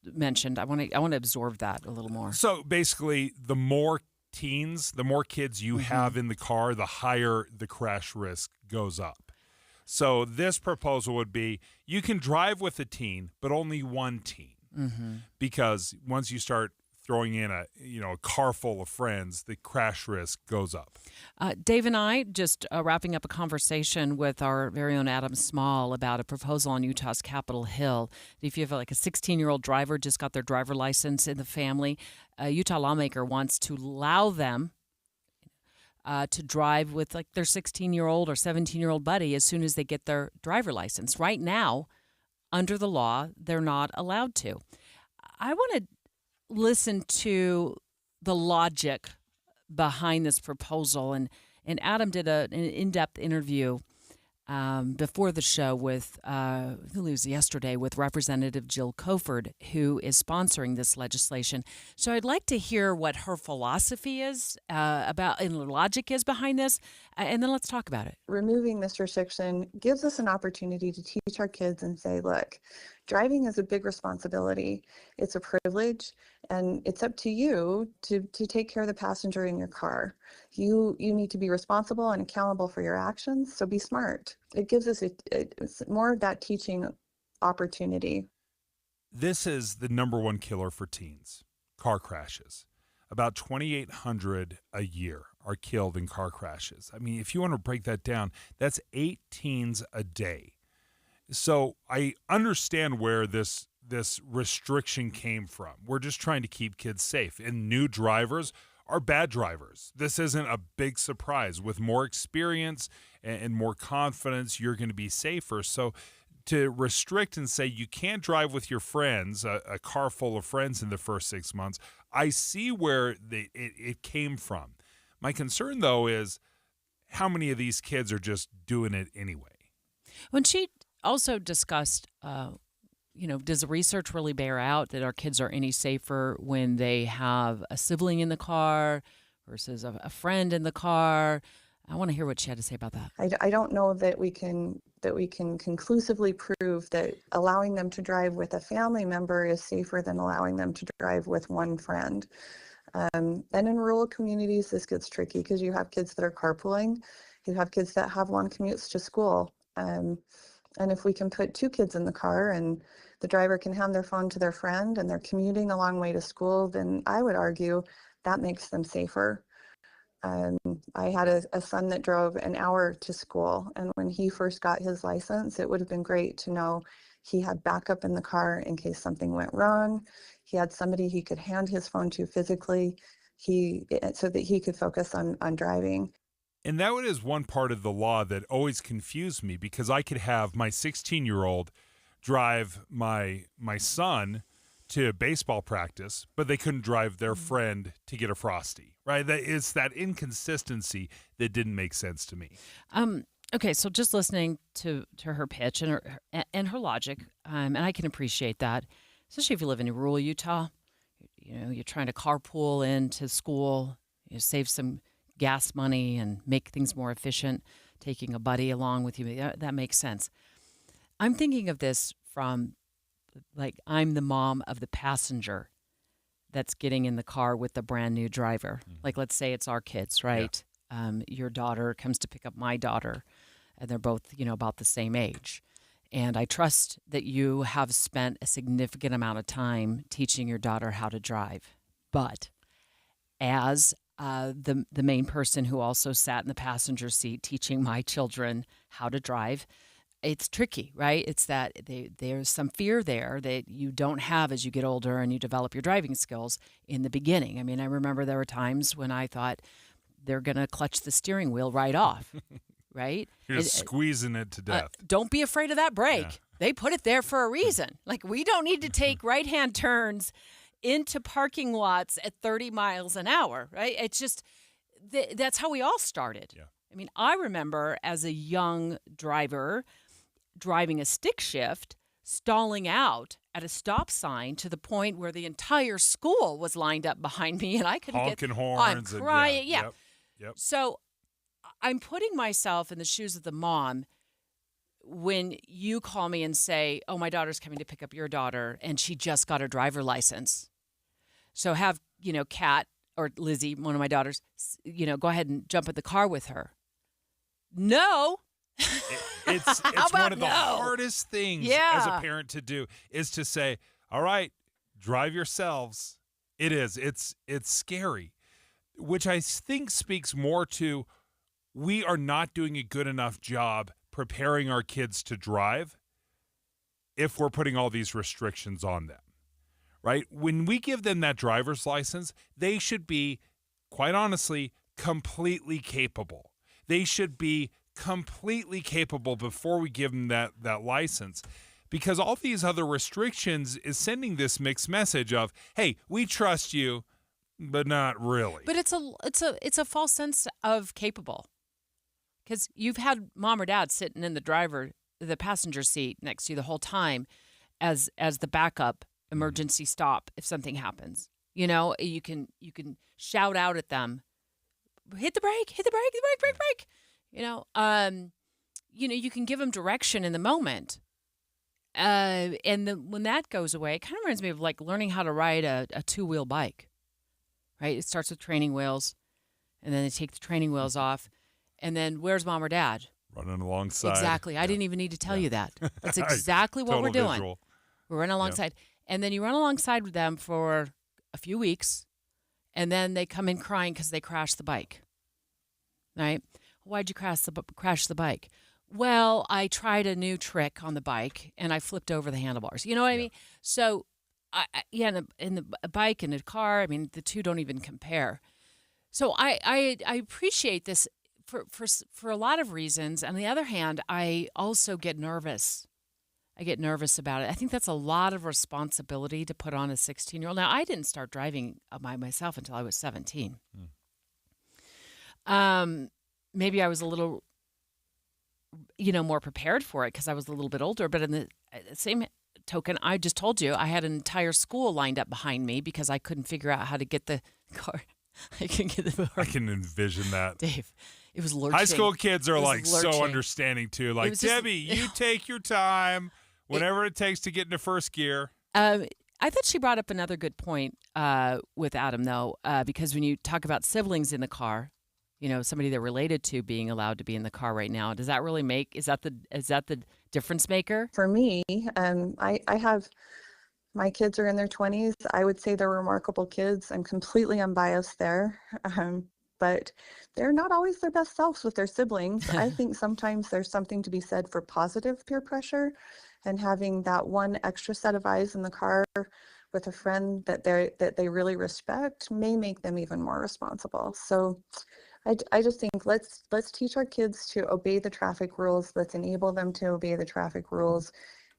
S22: mentioned? I want to absorb that a little more.
S23: So basically, the more teens, the more kids you have in the car, the higher the crash risk goes up. So this proposal would be you can drive with a teen, but only one teen. Because once you start throwing in a car full of friends, the crash risk goes up.
S22: Dave and I just wrapping up a conversation with our very own Adam Small about a proposal on Utah's Capitol Hill. If you have like a 16-year-old driver just got their driver license in the family, a Utah lawmaker wants to allow them to drive with like their 16-year-old or 17-year-old buddy as soon as they get their driver license. Right now, under the law, they're not allowed to. I want to listen to the logic behind this proposal. And Adam did an in-depth interview before the show with, yesterday, with Representative Jill Coford, who is sponsoring this legislation. So I'd like to hear what her philosophy is about and the logic is behind this, and then let's talk about it.
S14: Removing this restriction gives us an opportunity to teach our kids and say, look, driving is a big responsibility. It's a privilege, and it's up to you to take care of the passenger in your car. You need to be responsible and accountable for your actions, so be smart. It gives us it's more of that teaching opportunity.
S23: This is the number one killer for teens, car crashes. About 2,800 a year are killed in car crashes. I mean, if you want to break that down, that's 8 teens a day. So I understand where this restriction came from. We're just trying to keep kids safe. And new drivers are bad drivers. This isn't a big surprise. With more experience and more confidence, you're going to be safer. So to restrict and say you can't drive with your friends, a car full of friends in the first 6 months, I see where it came from. My concern, though, is how many of these kids are just doing it anyway.
S22: When she also discussed, does the research really bear out that our kids are any safer when they have a sibling in the car versus a friend in the car? I want to hear what she had to say about that.
S14: I don't know that we can conclusively prove that allowing them to drive with a family member is safer than allowing them to drive with one friend. And in rural communities, this gets tricky because you have kids that are carpooling. You have kids that have long commutes to school. And if we can put 2 kids in the car and the driver can hand their phone to their friend and they're commuting a long way to school, then I would argue that makes them safer. I had a son that drove an hour to school, and when he first got his license, it would have been great to know he had backup in the car in case something went wrong. He had somebody he could hand his phone to physically, so that he could focus on driving.
S23: And that is one part of the law that always confused me, because I could have my 16-year-old drive my son to baseball practice, but they couldn't drive their friend to get a Frosty, right? It's that inconsistency that didn't make sense to me.
S22: Okay, so just listening to her pitch and her logic, and I can appreciate that, especially if you live in rural Utah. You're trying to carpool into school, save some gas money and make things more efficient, taking a buddy along with you. That makes sense. I'm thinking of this from, like, I'm the mom of the passenger that's getting in the car with the brand new driver. Like, let's say it's our kids, right? Yeah. Your daughter comes to pick up my daughter, and they're both, about the same age. And I trust that you have spent a significant amount of time teaching your daughter how to drive. But as the main person who also sat in the passenger seat teaching my children how to drive, it's tricky, right? It's that there's some fear there that you don't have as you get older and you develop your driving skills in the beginning. I mean, I remember there were times when I thought they're going to clutch the steering wheel right off, right?
S23: You're just squeezing it to death.
S22: Don't be afraid of that brake.
S23: Yeah.
S22: They put it there for a reason. Like, we don't need to take right-hand turns into parking lots at 30 miles an hour, right? It's just, that's how we all started.
S23: Yeah.
S22: I mean, I remember as a young driver driving a stick shift, stalling out at a stop sign to the point where the entire school was lined up behind me, and I couldn't
S23: honking
S22: get.
S23: horns.
S22: I'm crying.
S23: And
S22: Yeah.
S23: Yep.
S22: So I'm putting myself in the shoes of the mom when you call me and say, "Oh, my daughter's coming to pick up your daughter, and she just got her driver license." So have Kat or Lizzie, one of my daughters, go ahead and jump in the car with her. No.
S23: It's one of the hardest things as a parent to do is to say, all right, drive yourselves. It is. It's scary, which I think speaks more to we are not doing a good enough job preparing our kids to drive if we're putting all these restrictions on them, right? When we give them that driver's license, they should be, quite honestly, completely capable. They should be completely capable before we give them that license, because all these other restrictions is sending this mixed message of, hey, we trust you, but not really.
S22: But it's a false sense of capable, because you've had mom or dad sitting in the passenger seat next to you the whole time as the backup emergency stop if something happens. You can shout out at them, hit the brake, brake. You can give them direction in the moment. And when that goes away, it kind of reminds me of like learning how to ride a two-wheel bike, right? It starts with training wheels, and then they take the training wheels off, and then where's mom or dad?
S23: Running alongside.
S22: Exactly. Yeah. I didn't even need to tell you that. That's exactly what we're doing.
S23: Visual.
S22: We're running alongside. Yep. And then you run alongside with them for a few weeks, and then they come in crying because they crashed the bike, right? Why'd you crash the bike? Well, I tried a new trick on the bike, and I flipped over the handlebars. You know what I mean? So, in the bike and the car, I mean, the two don't even compare. So I appreciate this for a lot of reasons. On the other hand, I also get nervous. I get nervous about it. I think that's a lot of responsibility to put on a 16-year-old. Now, I didn't start driving by myself until I was 17. Maybe I was a little, more prepared for it because I was a little bit older. But in the same token, I just told you I had an entire school lined up behind me because I couldn't figure out how to get the car. I
S23: can envision that.
S22: Dave, it was lurching.
S23: High school kids are
S22: lurching.
S23: So understanding too. Like, Debbie, you take your time, whatever it takes to get into first gear.
S22: I thought she brought up another good point with Adam, though, because when you talk about siblings in the car, somebody they're related to being allowed to be in the car right now, does that really is that the difference maker?
S14: For me, I have, my kids are in their 20s. I would say they're remarkable kids. I'm completely unbiased there. But they're not always their best selves with their siblings. I think sometimes there's something to be said for positive peer pressure, and having that one extra set of eyes in the car with a friend that they really respect may make them even more responsible. So I just think let's teach our kids to obey the traffic rules. Let's enable them to obey the traffic rules.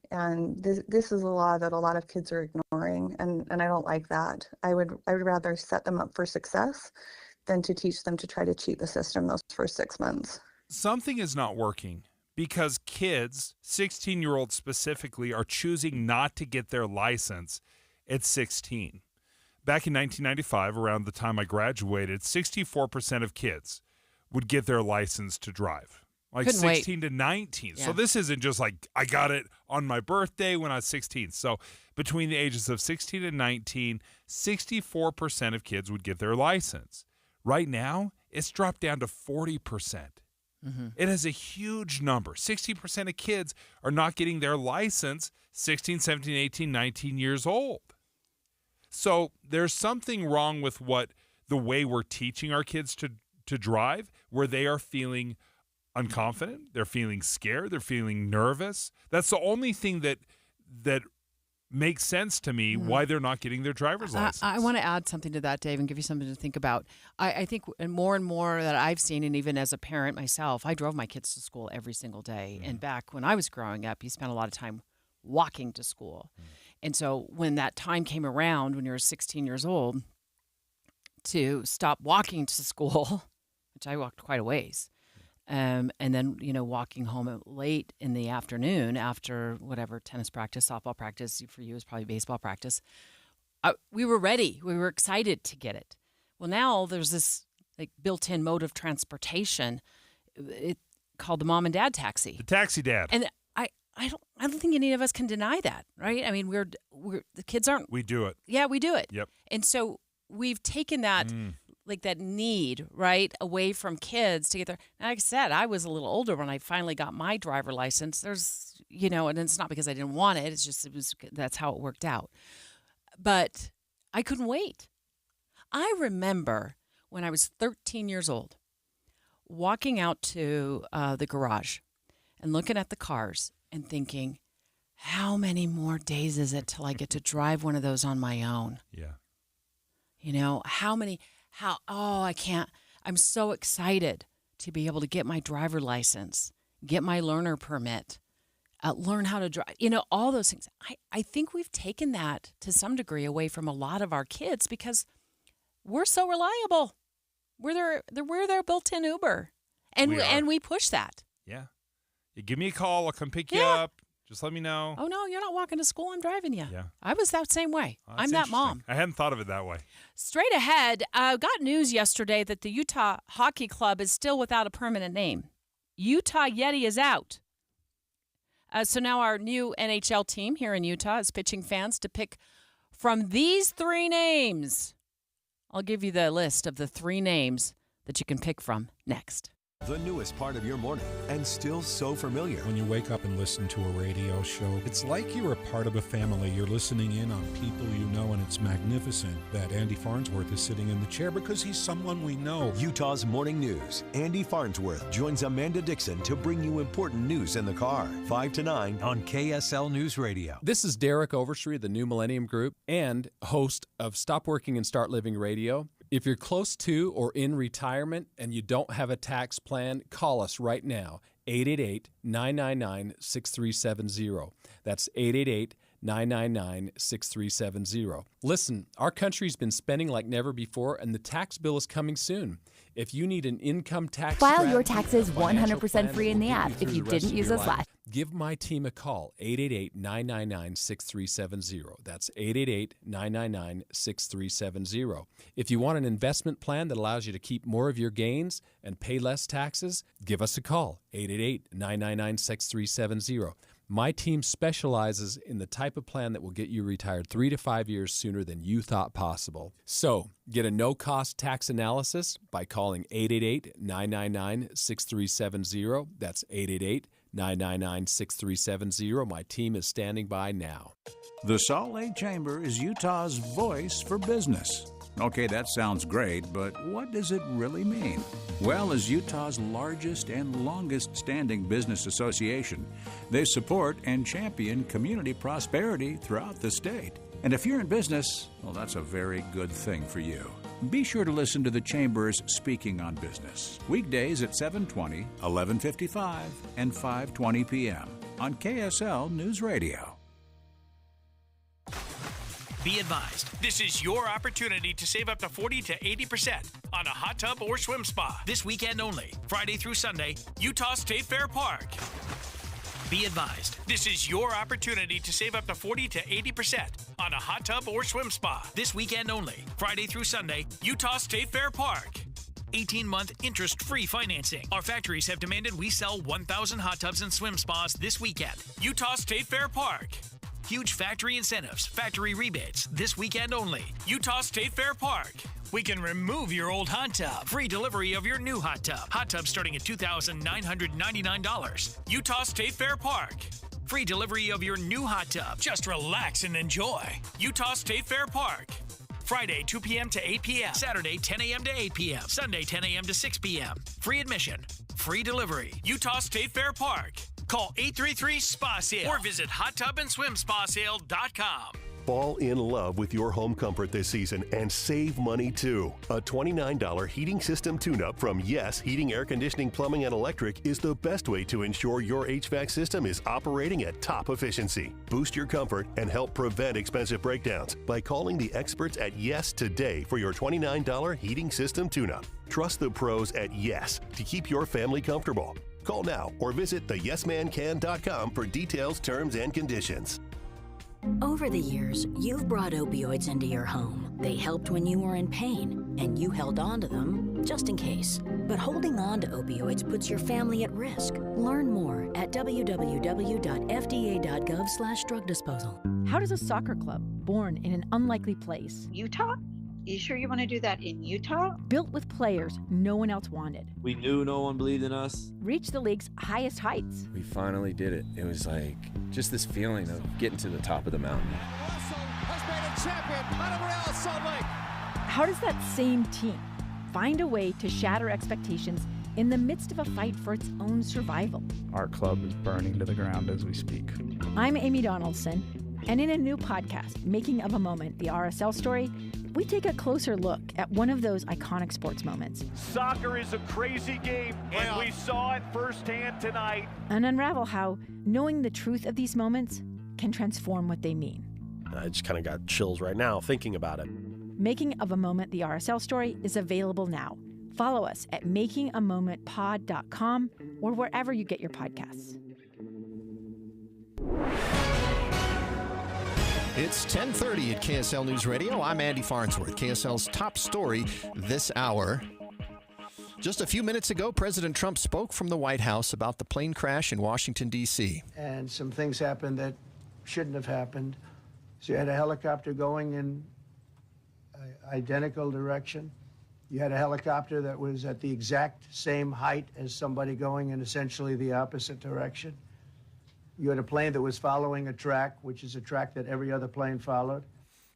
S14: And this is a law that a lot of kids are ignoring, and I don't like that. I would rather set them up for success than to teach them to try to cheat the system those first 6 months.
S23: Something is not working because kids, 16-year-olds specifically, are choosing not to get their license at 16. Back in 1995, around the time I graduated, 64% of kids would get their license to drive. Like
S22: Couldn't
S23: 16
S22: wait.
S23: to 19.
S22: Yeah.
S23: So this isn't just like I got it on my birthday when I was 16. So between the ages of 16 and 19, 64% of kids would get their license. Right now, it's dropped down to 40%. Mm-hmm. It is a huge number. 60% of kids are not getting their license 16, 17, 18, 19 years old. So there's something wrong with the way we're teaching our kids to drive, where they are feeling unconfident, they're feeling scared, they're feeling nervous. That's the only thing that makes sense to me why they're not getting their driver's license.
S22: I want to add something to that, Dave, and give you something to think about. I think more and more that I've seen, and even as a parent myself, I drove my kids to school every single day. Mm-hmm. And back when I was growing up, you spent a lot of time walking to school. Mm-hmm. And so when that time came around, when you were 16 years old, to stop walking to school, which I walked quite a ways, And then, walking home late in the afternoon after whatever, tennis practice, softball practice, for you is probably baseball practice. We were ready. We were excited to get it. Well, now there's this built-in mode of transportation called the mom and dad taxi.
S23: The taxi dad.
S22: And I don't think any of us can deny that, right? I mean, we're the kids aren't.
S23: We do it.
S22: Yeah, we do it.
S23: Yep.
S22: And so we've taken that that need, right, away from kids to get there. And like I said, I was a little older when I finally got my driver license. There's, and it's not because I didn't want it. It's just that's how it worked out. But I couldn't wait. I remember when I was 13 years old, walking out to the garage and looking at the cars and thinking, how many more days is it till I get to drive one of those on my own?
S23: Yeah.
S22: I can't. I'm so excited to be able to get my driver license, get my learner permit, learn how to drive, all those things. I think we've taken that to some degree away from a lot of our kids because we're so reliable. We're their built-in Uber. And we push that.
S23: Yeah. You give me a call. I'll come pick you up. Just let me know.
S22: Oh, no, you're not walking to school. I'm driving you.
S23: Yeah.
S22: I was that same way. I'm that mom.
S23: I hadn't thought of it that way.
S22: Straight ahead, got news yesterday that the Utah Hockey Club is still without a permanent name. Utah Yeti is out. So now our new NHL team here in Utah is pitching fans to pick from these 3 names. I'll give you the list of the 3 names that you can pick from next.
S3: The newest part of your morning, and still so familiar.
S23: When you wake up and listen to a radio show, it's like you're a part of a family. You're listening in on people you know, and it's magnificent that Andy Farnsworth is sitting in the chair because he's someone we know.
S3: Utah's Morning News. Andy Farnsworth joins Amanda Dixon to bring you important news in the car. 5 to 9 on KSL News Radio.
S15: This is Derek Overstreet of the New Millennium Group and host of Stop Working and Start Living Radio. If you're close to or in retirement and you don't have a tax plan, call us right now, 888-999-6370. That's 888-999-6370. Listen, our country's been spending like never before, and the tax bill is coming soon. If you need an income tax
S16: file your taxes 100% free in the app if you didn't use us last.
S15: Give my team a call, 888-999-6370. That's 888-999-6370. If you want an investment plan that allows you to keep more of your gains and pay less taxes, give us a call, 888-999-6370. My team specializes in the type of plan that will get you retired 3 to 5 years sooner than you thought possible. So, get a no-cost tax analysis by calling 888-999-6370. That's 888-999-6370. My team is standing by now.
S17: The Salt Lake Chamber is Utah's voice for business. Okay, that sounds great, but what does it really mean? Well, as Utah's largest and longest-standing business association, they support and champion community prosperity throughout the state. And if you're in business, well, that's a very good thing for you. Be sure to listen to the Chamber's Speaking on Business, weekdays at 7:20, 11:55, and 5:20 p.m. on KSL News Radio.
S18: Be advised, this is your opportunity to save up to 40 to 80% on a hot tub or swim spa. This weekend only, Friday through Sunday, Utah State Fair Park. Be advised, this is your opportunity to save up to 40 to 80% on a hot tub or swim spa. This weekend only, Friday through Sunday, Utah State Fair Park. 18-month interest-free financing. Our factories have demanded we sell 1,000 hot tubs and swim spas this weekend. Utah State Fair Park. Huge factory incentives, factory rebates, this weekend only. Utah State Fair Park. We can remove your old hot tub. Free delivery of your new hot tub. Hot tub starting at $2,999. Utah State Fair Park. Free delivery of your new hot tub. Just relax and enjoy. Utah State Fair Park. Friday, 2 p.m. to 8 p.m. Saturday, 10 a.m. to 8 p.m. Sunday, 10 a.m. to 6 p.m. Free admission. Free delivery. Utah State Fair Park. Call 833-SPA-SALE or visit hottubandswimspasale.com.
S1: Fall in love with your home comfort this season and save money too. A $29 heating system tune-up from Yes Heating, Air Conditioning, Plumbing, and Electric is the best way to ensure your HVAC system is operating at top efficiency. Boost your comfort and help prevent expensive breakdowns by calling the experts at Yes today for your $29 heating system tune-up. Trust the pros at Yes to keep your family comfortable. Call now or visit theyesmancan.com for details, terms, and conditions.
S5: Over the years, you've brought opioids into your home. They helped when you were in pain, and you held on to them just in case. But holding on to opioids puts your family at risk. Learn more at www.fda.gov/drug disposal.
S16: How does a soccer club born in an unlikely place,
S6: Utah? You sure you want to do that in Utah?
S16: built with players no one else wanted,
S19: We knew no one believed in us.
S16: reach the league's highest heights?
S19: We finally did it. It was like just this feeling of getting to the top of the mountain.
S16: How does that same team find a way to shatter expectations in the midst of a fight for its own survival?
S20: Our club is burning to the ground as we speak.
S16: I'm Amy Donaldson, and in a new podcast, Making of a Moment, the RSL story, we take a closer look at one of those iconic sports moments
S21: Soccer is a crazy game, and we saw it firsthand tonight.
S16: and unravel how knowing the truth of these moments can transform what they mean.
S26: I just kind of got chills right now thinking about it.
S16: Making of a Moment, the RSL story, is available now. Follow us at makingamomentpod.com or wherever you get your podcasts.
S28: It's 10:30 at KSL News Radio. I'm Andy Farnsworth. KSL's top story this hour. Just a few minutes ago, President Trump spoke from the White House about the plane crash in Washington, D.C.
S4: And some things happened that shouldn't have happened. So you had a helicopter going in an identical direction. You had a helicopter that was at the exact same height as somebody going in essentially the opposite direction. You had a plane that was following a track, which is a track that every other plane followed.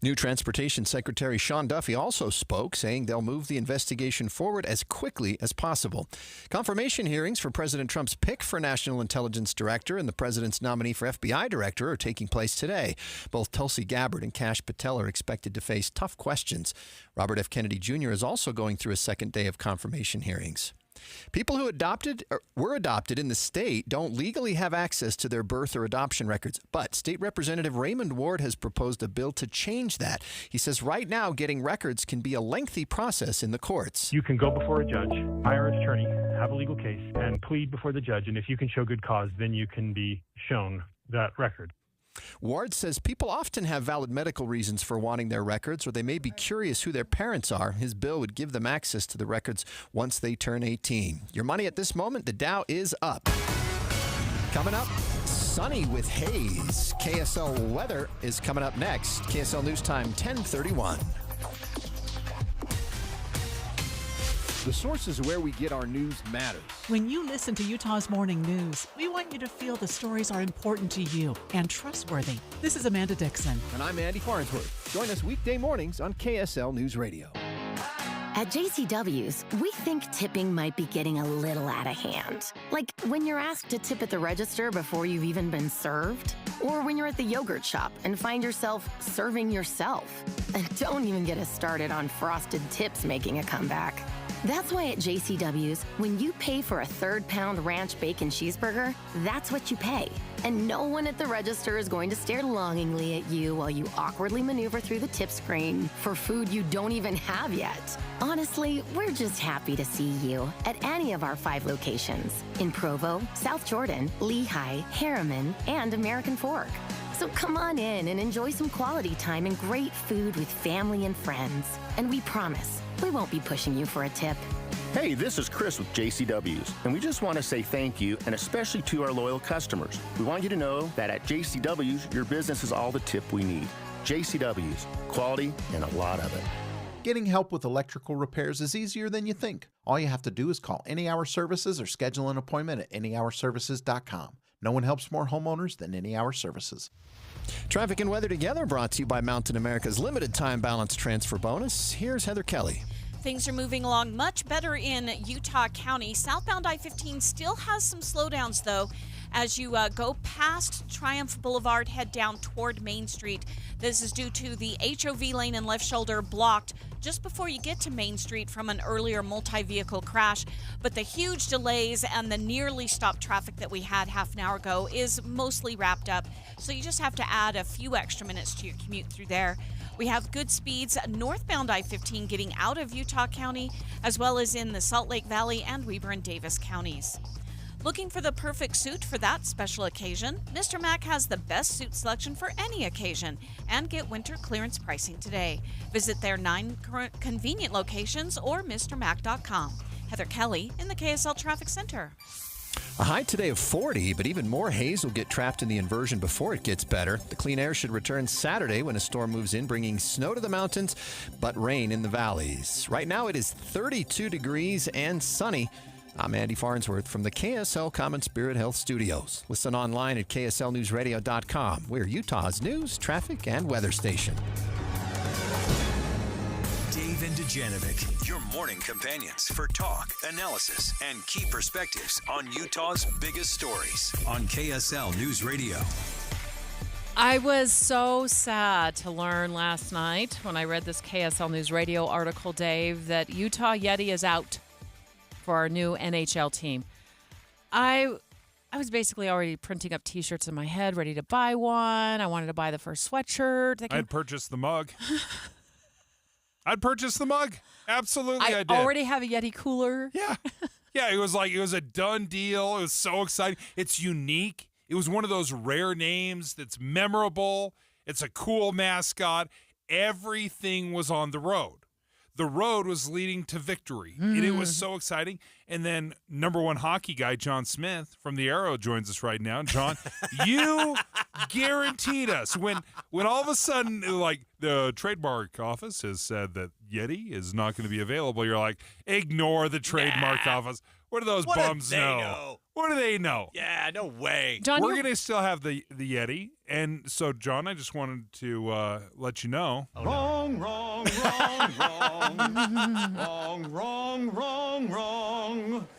S28: New Transportation Secretary Sean Duffy also spoke, saying they'll move the investigation forward as quickly as possible. Confirmation hearings for President Trump's pick for National Intelligence Director and the president's nominee for FBI Director are taking place today. Both Tulsi Gabbard and Kash Patel are expected to face tough questions. Robert F. Kennedy Jr. is also going through a second day of confirmation hearings. People who were adopted in the state don't legally have access to their birth or adoption records, but State Representative Raymond Ward has proposed a bill to change that. He says right now getting records can be a lengthy process in the courts.
S20: You can go before a judge, hire an attorney, have a legal case, and plead before the judge. And if you can show good cause, then you can be shown that record.
S28: Ward says people often have valid medical reasons for wanting their records, or they may be curious who their parents are. His bill would give them access to the records once they turn 18. Your money at this moment, the Dow is up. Coming up, sunny with haze. KSL weather is coming up next. KSL News Time, 10:31. The sources where we get our news matters.
S11: When you listen to Utah's Morning News, we want you to feel the stories are important to you and trustworthy. This is Amanda Dixon.
S28: And I'm Andy Farnsworth. Join us weekday mornings on KSL News Radio.
S29: At JCW's, we think tipping might be getting a little out of hand. Like when you're asked to tip at the register before you've even been served, or when you're at the yogurt shop and find yourself serving yourself. And don't even get us started on frosted tips making a comeback. That's why at JCW's, when you pay for a 3rd-pound ranch bacon cheeseburger, that's what you pay. And no one at the register is going to stare longingly at you while you awkwardly maneuver through the tip screen for food you don't even have yet. Honestly, we're just happy to see you at any of our 5 locations in Provo, South Jordan, Lehigh, Harriman, and American Fork. So come on in and enjoy some quality time and great food with family and friends. And we promise, we won't be pushing you for a tip.
S30: Hey, this is Chris with JCW's, and we just want to say thank you, and especially to our loyal customers. We want you to know that at JCW's, your business is all the tip we need. JCW's, quality and a lot of it.
S9: Getting help with electrical repairs is easier than you think. All you have to do is call Any Hour Services or schedule an appointment at anyhourservices.com. No one helps more homeowners than Any Hour Services.
S28: Traffic and weather together brought to you by Mountain America's limited time balance transfer bonus. Here's Heather Kelly.
S12: Things are moving along much better in Utah County. Southbound I-15 still has some slowdowns, though, As you go past Triumph Boulevard, head down toward Main Street. This is due to the HOV lane and left shoulder blocked just before you get to Main Street from an earlier multi-vehicle crash. But the huge delays and the nearly stopped traffic that we had half an hour ago is mostly wrapped up. So you just have to add a few extra minutes to your commute through there. We have good speeds northbound I-15 getting out of Utah County, as well as in the Salt Lake Valley and Weber and Davis counties. Looking for the perfect suit for that special occasion? Mr. Mac has the best suit selection for any occasion, and get winter clearance pricing today. Visit their 9 current convenient locations or MrMac.com. Heather Kelly in the KSL Traffic Center.
S28: A high today of 40, but even more haze will get trapped in the inversion before it gets better. The clean air should return Saturday when a storm moves in, bringing snow to the mountains, but rain in the valleys. Right now it is 32 degrees and sunny. I'm Andy Farnsworth from the KSL Common Spirit Health Studios. Listen online at KSLNewsRadio.com. We're Utah's news, traffic, and weather station.
S3: Dave and Dujanovic, your morning companions for talk, analysis, and key perspectives on Utah's biggest stories on KSL News Radio.
S2: I was so sad to learn last night when I read this KSL News Radio article, Dave, that Utah Yeti is out for our new NHL team. I was basically already printing up T-shirts in my head, ready to buy one. I wanted to buy the first sweatshirt.
S23: I'd purchase the mug. Absolutely, I did.
S2: I already have a Yeti cooler.
S23: Yeah. Yeah, it was a done deal. It was so exciting. It's unique. It was one of those rare names that's memorable. It's a cool mascot. Everything was on the road. The road was leading to victory, and it was so exciting. And then number one hockey guy, John Smith from the Arrow, joins us right now. John, you guaranteed us when all of a sudden, like, the trademark office has said that Yeti is not going to be available. You're like, ignore the trademark office. What do those bums know? What do they know?
S7: Yeah, no way.
S2: John,
S23: we're going to still have the Yeti. And so, John, I just wanted to let you know.
S7: Oh, wrong.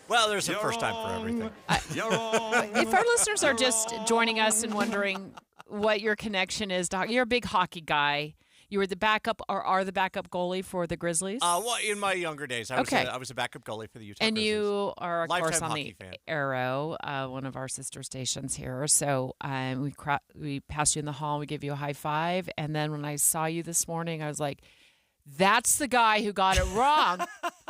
S7: Well, there's a first time for everything.
S2: You're wrong. If our listeners are just joining us and wondering what your connection is, you're a big hockey guy. You were the backup or are the backup goalie for the Grizzlies?
S7: Well, in my younger days, I was a backup goalie for the Utah
S2: and
S7: Grizzlies.
S2: You are, of
S7: Lifetime
S2: course, on
S7: hockey
S2: the
S7: fan.
S2: Arrow, one of our sister stations here. So we passed you in the hall, we gave you a high five, and then when I saw you this morning, I was like, that's the guy who got it wrong.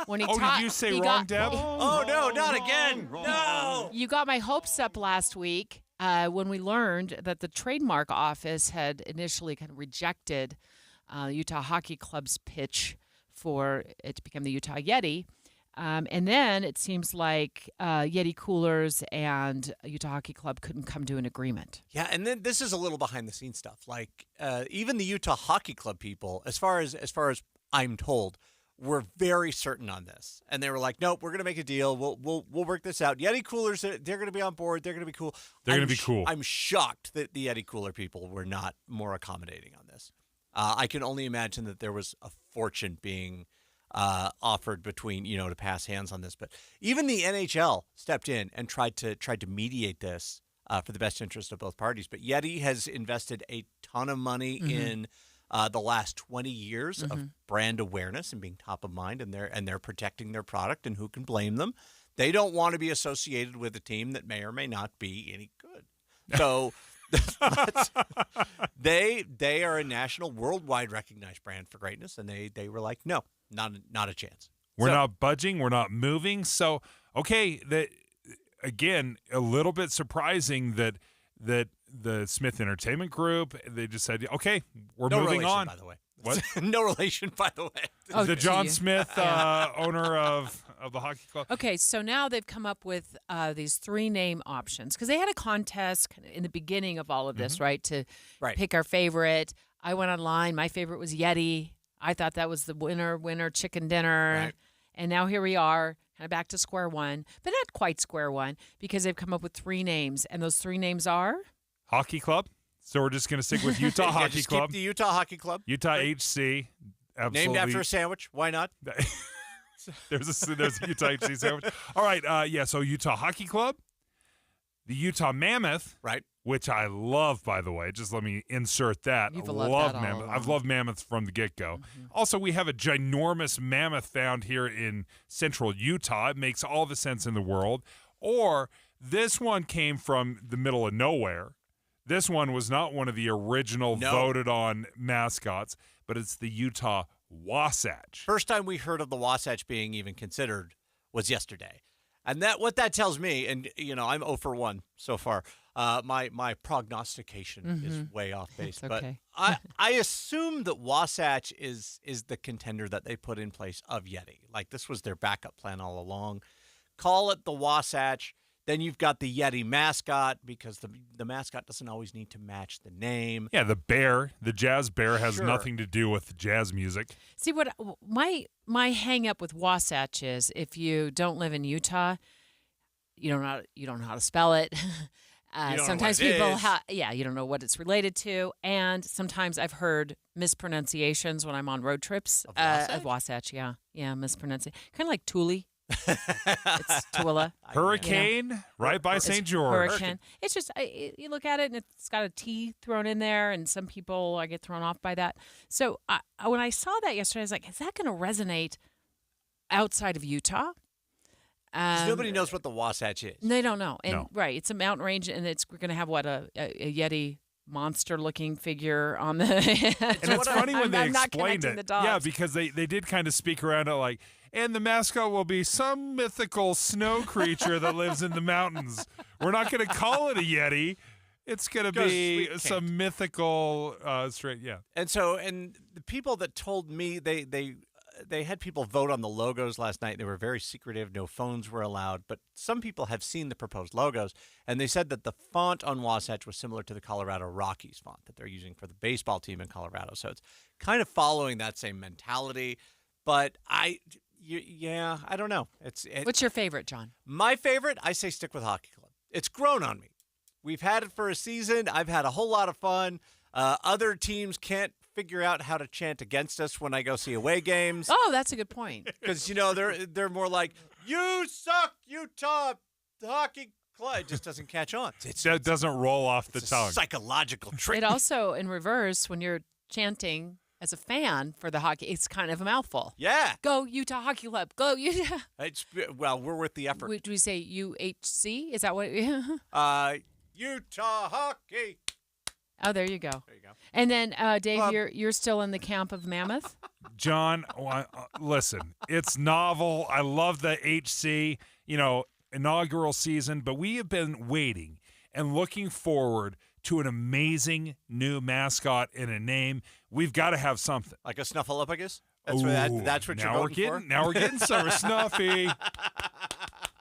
S2: When he
S23: did you say wrong, Deb?
S7: Oh, no, not again. No.
S2: You got my hopes up last week when we learned that the trademark office had initially kind of rejected Utah Hockey Club's pitch for it to become the Utah Yeti. And then it seems like Yeti Coolers and Utah Hockey Club couldn't come to an agreement.
S7: Yeah, and then this is a little behind-the-scenes stuff. Like, even the Utah Hockey Club people, as far as I'm told, were very certain on this. And they were like, nope, we're going to make a deal. We'll work this out. Yeti Coolers, they're going to be on board. They're going to be cool.
S23: They're going to be cool.
S7: I'm shocked that the Yeti Cooler people were not more accommodating on this. I can only imagine that there was a fortune being offered between, to pass hands on this. But even the NHL stepped in and tried to mediate this for the best interest of both parties. But Yeti has invested a ton of money in the last 20 years of brand awareness and being top of mind, and they're protecting their product, and who can blame them? They don't want to be associated with a team that may or may not be any good. So they are a national, worldwide recognized brand for greatness, and they were like, no, not a chance.
S23: We're not budging. We're not moving. So, okay, again, a little bit surprising that the Smith Entertainment Group, they just said, okay, we're moving on.
S7: By the way.
S23: What?
S7: No relation, by the way.
S23: The John Smith, owner of the hockey club.
S2: Okay, so now they've come up with these 3 name options because they had a contest in the beginning of all of this, right, to pick our favorite. I went online. My favorite was Yeti. I thought that was the winner chicken dinner.
S7: Right.
S2: And now here we are, kind of back to square one, but not quite square one because they've come up with 3 names, and those 3 names are?
S23: Hockey Club. So we're just going to stick with Utah Hockey Club.
S7: Keep the Utah Hockey Club.
S23: Utah HC. Absolutely.
S7: Named after a sandwich. Why not?
S23: There's a Utah HC sandwich. All right. So Utah Hockey Club, The Utah Mammoth,
S7: right?
S23: Which I love, by the way. Just let me insert that.
S2: You've
S23: I
S2: loved
S23: love
S2: that all
S23: mammoth.
S2: along.
S23: I've loved mammoths from the get-go. Also, we have a ginormous mammoth found here in central Utah. It makes all the sense in the world. Or this one came from the middle of nowhere. This one was not one of the original voted on mascots, but it's the Utah Wasatch.
S7: First time we heard of the Wasatch being even considered was yesterday. And what that tells me, and I'm 0 for 1 so far. My prognostication is way off base,
S2: It's okay.
S7: but I assume that Wasatch is the contender that they put in place of Yeti. Like this was their backup plan all along. Call it the Wasatch. Then you've got the Yeti mascot because the mascot doesn't always need to match the name.
S23: Yeah, the bear, the jazz bear, has
S7: Sure.
S23: nothing to do with jazz music.
S2: See, what my hang up with Wasatch is, if you don't live in Utah, you don't know how to spell it.
S7: You don't
S2: Sometimes
S7: know what it
S2: people,
S7: is.
S2: you don't know what it's related to, and sometimes I've heard mispronunciations when I'm on road trips. Of Wasatch, yeah, mispronunciation, kind of like Thule. It's Tooele.
S23: Hurricane, right by
S2: It's
S23: St. George.
S2: Hurricane. It's just you look at it and it's got a T thrown in there, and some people I get thrown off by that. So when I saw that yesterday, I was like, is that going to resonate outside of Utah?
S7: 'Cause nobody knows what the Wasatch is.
S2: They don't know. And
S7: No.
S2: right, it's a mountain range, and we're going to have a Yeti monster-looking figure on the.
S23: And it's funny when they
S2: I'm not
S23: explained
S2: connecting
S23: it.
S2: the dots.
S23: Yeah, because they did kind of speak around it like, and the mascot will be some mythical snow creature that lives in the mountains. We're not going to call it a Yeti. It's going to be some mythical yeah.
S7: And the people that told me they had people vote on the logos last night. They were very secretive. No phones were allowed. But some people have seen the proposed logos, and they said that the font on Wasatch was similar to the Colorado Rockies font that they're using for the baseball team in Colorado. So it's kind of following that same mentality. But I don't know.
S2: What's your favorite, John?
S7: My favorite, I say stick with Hockey Club. It's grown on me. We've had it for a season. I've had a whole lot of fun. Other teams can't figure out how to chant against us when I go see away games.
S2: Oh, that's a good point.
S7: Because they're more like, "You suck, Utah Hockey Club." It just doesn't catch on.
S23: That doesn't roll off the tongue.
S7: Psychological trick.
S2: It also, in reverse, when you're chanting as a fan for the hockey, it's kind of a mouthful.
S7: Yeah.
S2: Go Utah Hockey Club. Go Utah.
S7: Well, we're with the effort.
S2: Do we say UHC? Is that what?
S7: Utah Hockey.
S2: Oh, there you go.
S7: There you go.
S2: And then, Dave, you're still in the camp of Mammoth?
S23: John, listen, it's novel. I love the HC, inaugural season, but we have been waiting and looking forward to an amazing new mascot and a name. We've got to have something.
S7: Like a Snuffleupagus? That's what you're
S23: now
S7: voting for?
S23: Now we're getting some Snuffy.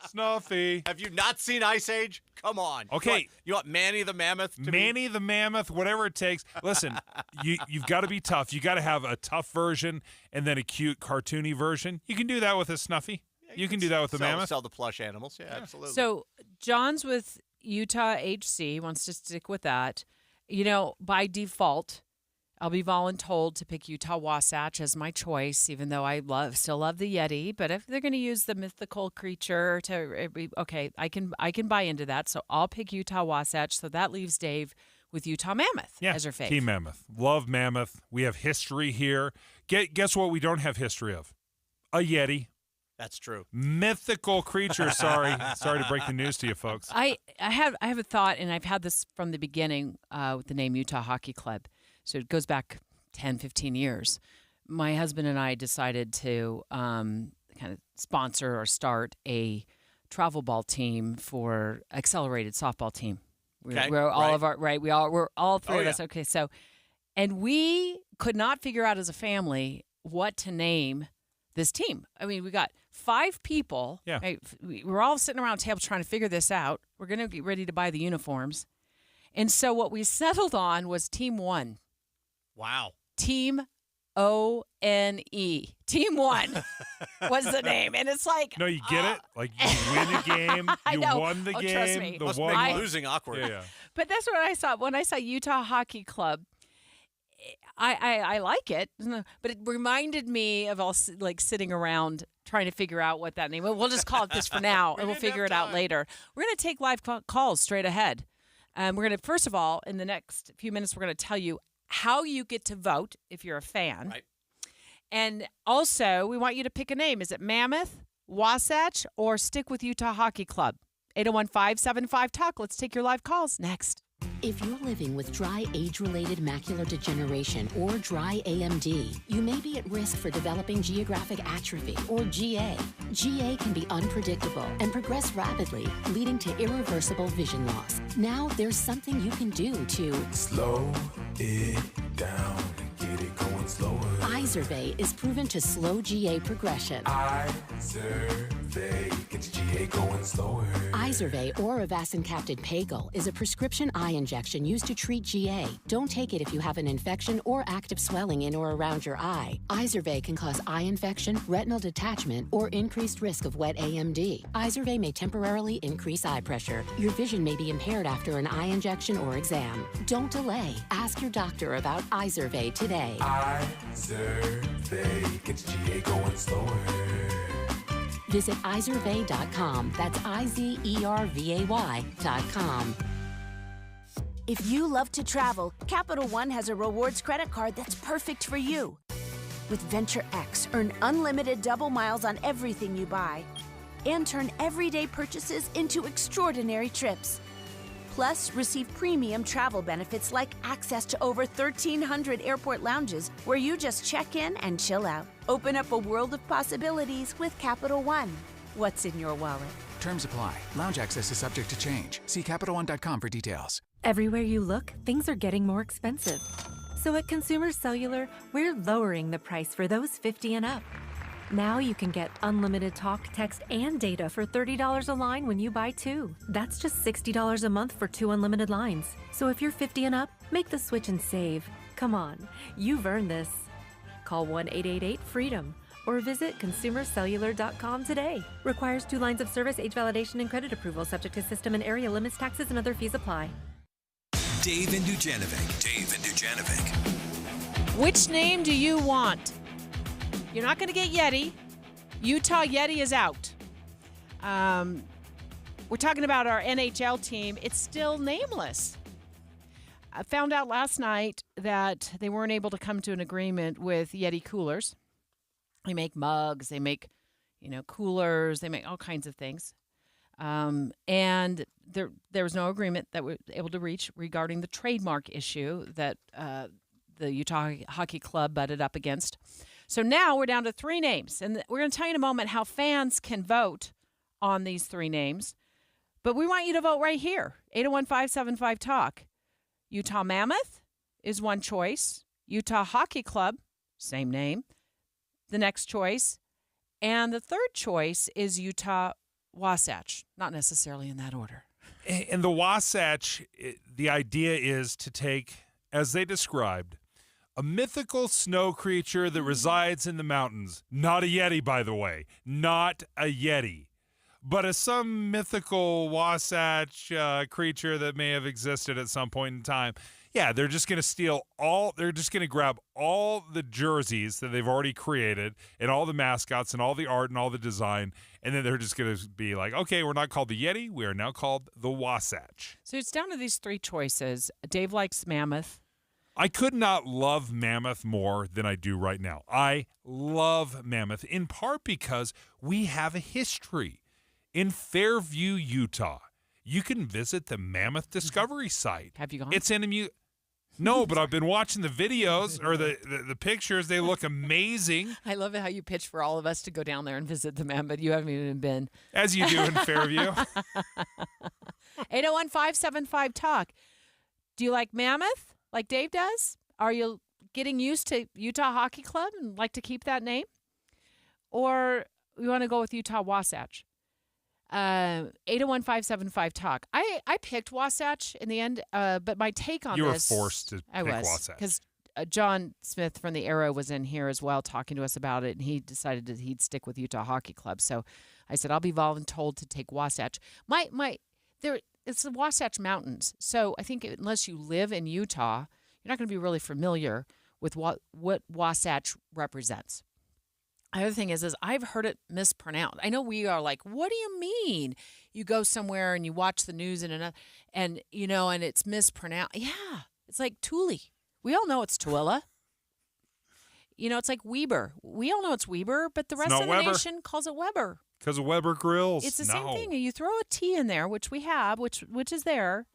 S23: Snuffy.
S7: Have you not seen Ice Age? Come on.
S23: Okay.
S7: You want Manny the Mammoth to
S23: Manny the Mammoth, whatever it takes. Listen, you've got to be tough. You got to have a tough version and then a cute cartoony version. You can do that with a Snuffy. You can do that with the Mammoth.
S7: Sell the plush animals. Yeah, absolutely.
S2: So John's with Utah HC, wants to stick with that. By default, I'll be voluntold to pick Utah Wasatch as my choice, even though I still love the Yeti. But if they're going to use the mythical creature I can buy into that. So I'll pick Utah Wasatch. So that leaves Dave with Utah Mammoth as her fave.
S23: Team Mammoth. Love Mammoth. We have history here. Guess what we don't have history of? A Yeti.
S7: That's true.
S23: Mythical creature. Sorry to break the news to you folks.
S2: I have a thought, and I've had this from the beginning with the name Utah Hockey Club. So it goes back 10, 15 years. My husband and I decided to kind of sponsor or start a travel ball team for accelerated softball team. We're all three of us. Okay, so, and we could not figure out as a family what to name this team. I mean, we got 5 people.
S23: Yeah.
S2: Right? We're all sitting around a table trying to figure this out. We're going to get ready to buy the uniforms. And so what we settled on was Team 1.
S7: Wow.
S2: Team ONE. Team 1 was the name. And it's like...
S23: No, you get it? Like, you win a game. You won the game.
S2: Trust me.
S23: The
S7: Must
S23: one
S7: make losing awkward.
S23: Yeah.
S2: But that's what I saw. When I saw Utah Hockey Club, I like it, but it reminded me of all like sitting around trying to figure out what that name. We'll just call it this for now, and we'll figure it out later. We're going to take live calls straight ahead. We're going to, first of all, in the next few minutes, we're going to tell you how you get to vote if you're a fan.
S7: Right.
S2: And also, we want you to pick a name. Is it Mammoth, Wasatch, or stick with Utah Hockey Club? 801-575-TALK. Let's take your live calls next.
S8: If you're living with dry age-related macular degeneration or dry AMD, you may be at risk for developing geographic atrophy or GA. GA can be unpredictable and progress rapidly, leading to irreversible vision loss. Now there's something you can do to
S10: slow it down and get it going slower.
S8: Izervay is proven to slow GA progression.
S10: Izervay gets GA going slower.
S8: Izervay or avacincaptad pagel is a prescription eye injection used to treat GA. Don't take it if you have an infection or active swelling in or around your eye. Izervay can cause eye infection, retinal detachment, or increased risk of wet AMD. Izervay may temporarily increase eye pressure. Your vision may be impaired after an eye injection or exam. Don't delay. Ask your doctor about Izervay today.
S10: Izervay gets GA going slower.
S8: Visit Izervay.com. That's IZERVAY.com.
S13: If you love to travel, Capital One has a rewards credit card that's perfect for you. With Venture X, earn unlimited double miles on everything you buy and turn everyday purchases into extraordinary trips. Plus, receive premium travel benefits like access to over 1,300 airport lounges where you just check in and chill out. Open up a world of possibilities with Capital One. What's in your wallet?
S14: Terms apply. Lounge access is subject to change. See CapitalOne.com for details.
S15: Everywhere you look, things are getting more expensive. So at Consumer Cellular, we're lowering the price for those 50 and up. Now you can get unlimited talk, text, and data for $30 a line when you buy two. That's just $60 a month for 2 unlimited lines. So if you're 50 and up, make the switch and save. Come on, you've earned this. Call 1-888-FREEDOM or visit consumercellular.com today. Requires 2 lines of service, age validation, and credit approval, subject to system and area limits, taxes, and other fees apply.
S3: Dave and Dujanovic. Dave and Dujanovic.
S2: Which name do you want? You're not going to get Yeti. Utah Yeti is out. We're talking about our NHL team. It's still nameless. I found out last night that they weren't able to come to an agreement with Yeti coolers. They make mugs. They make, coolers. They make all kinds of things. And there was no agreement that we were able to reach regarding the trademark issue that the Utah Hockey Club butted up against. So now we're down to 3 names, and we're going to tell you in a moment how fans can vote on these 3 names. But we want you to vote right here, 801-575-TALK. Utah Mammoth is one choice. Utah Hockey Club, same name, the next choice. And the third choice is Utah Wasatch, not necessarily in that order.
S23: And the Wasatch, the idea is to take, as they described, a mythical snow creature that resides in the mountains. Not a Yeti, by the way. Not a Yeti. But some mythical Wasatch creature that may have existed at some point in time. Yeah, they're just going to they're just going to grab all the jerseys that they've already created and all the mascots and all the art and all the design, and then they're just going to be like, okay, we're not called the Yeti, we are now called the Wasatch.
S2: So it's down to these 3 choices. Dave likes Mammoth.
S23: I could not love Mammoth more than I do right now. I love Mammoth, in part because we have a history. In Fairview, Utah, you can visit the Mammoth Discovery Site.
S2: Have you gone?
S23: It's in No, but I've been watching the videos or the pictures. They look amazing.
S2: I love it how you pitch for all of us to go down there and visit the Mammoth. You haven't even been.
S23: As you do in Fairview.
S2: 801-575-TALK. Do you like Mammoth like Dave does? Are you getting used to Utah Hockey Club and like to keep that name? Or we want to go with Utah Wasatch? 801-575-TALK. I picked Wasatch in the end, but my take on
S23: you
S2: this...
S23: You were forced to pick Wasatch.
S2: Because John Smith from the Arrow was in here as well talking to us about it, and he decided that he'd stick with Utah Hockey Club. So I said, I'll be voluntold to take Wasatch. It's the Wasatch Mountains. So I think unless you live in Utah, you're not going to be really familiar with what Wasatch represents. The other thing is I've heard it mispronounced. I know we are like, what do you mean? You go somewhere and you watch the news and it's mispronounced. Yeah, it's like Thule. We all know it's Tooele. It's like Weber. We all know it's Weber, but the rest of the nation calls it Weber.
S23: Because of Weber Grills.
S2: It's the same thing. You throw a T in there, which we have, which is there.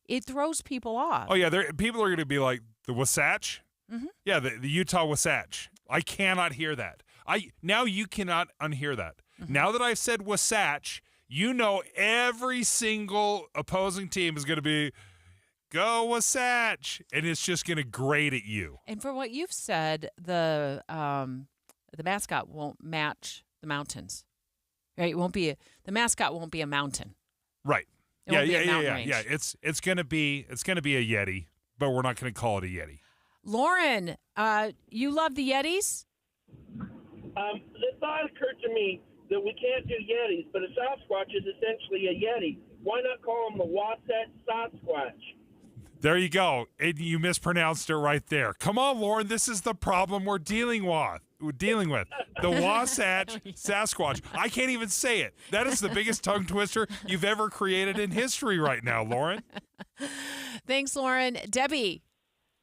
S2: It throws people off.
S23: Oh, yeah. People are going to be like, the Wasatch?
S2: Mm-hmm.
S23: Yeah, the Utah Wasatch. I cannot hear that. Now you cannot unhear that. Mm-hmm. Now that I've said Wasatch, every single opposing team is going to be, go Wasatch, and it's just going to grate at you.
S2: And for what you've said, the mascot won't match the mountains, right? The mascot won't be a mountain,
S23: right?
S2: It won't be a mountain range.
S23: Yeah. It's going to be a Yeti, but we're not going to call it a Yeti.
S2: Lauren, you love the Yetis?
S1: The thought occurred to me that we can't do Yetis, but a Sasquatch is essentially a Yeti. Why not call him the Wasatch Sasquatch?
S23: There you go. And you mispronounced it right there. Come on, Lauren. This is the problem we're dealing with. The Wasatch Sasquatch. I can't even say it. That is the biggest tongue twister you've ever created in history right now, Lauren.
S2: Thanks, Lauren. Debbie,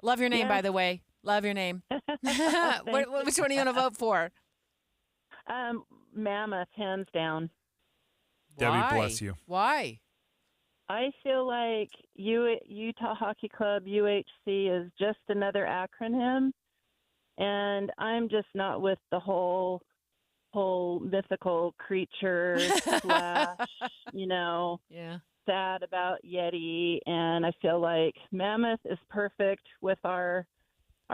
S2: love your name, by the way. Love your name. Which one are you going to vote for?
S5: Mammoth, hands down.
S23: Debbie,
S2: Why?
S23: bless you.
S2: Why?
S5: I feel like Utah Hockey Club, UHC, is just another acronym, and I'm just not with the whole mythical creature slash, sad about Yeti, and I feel like Mammoth is perfect with our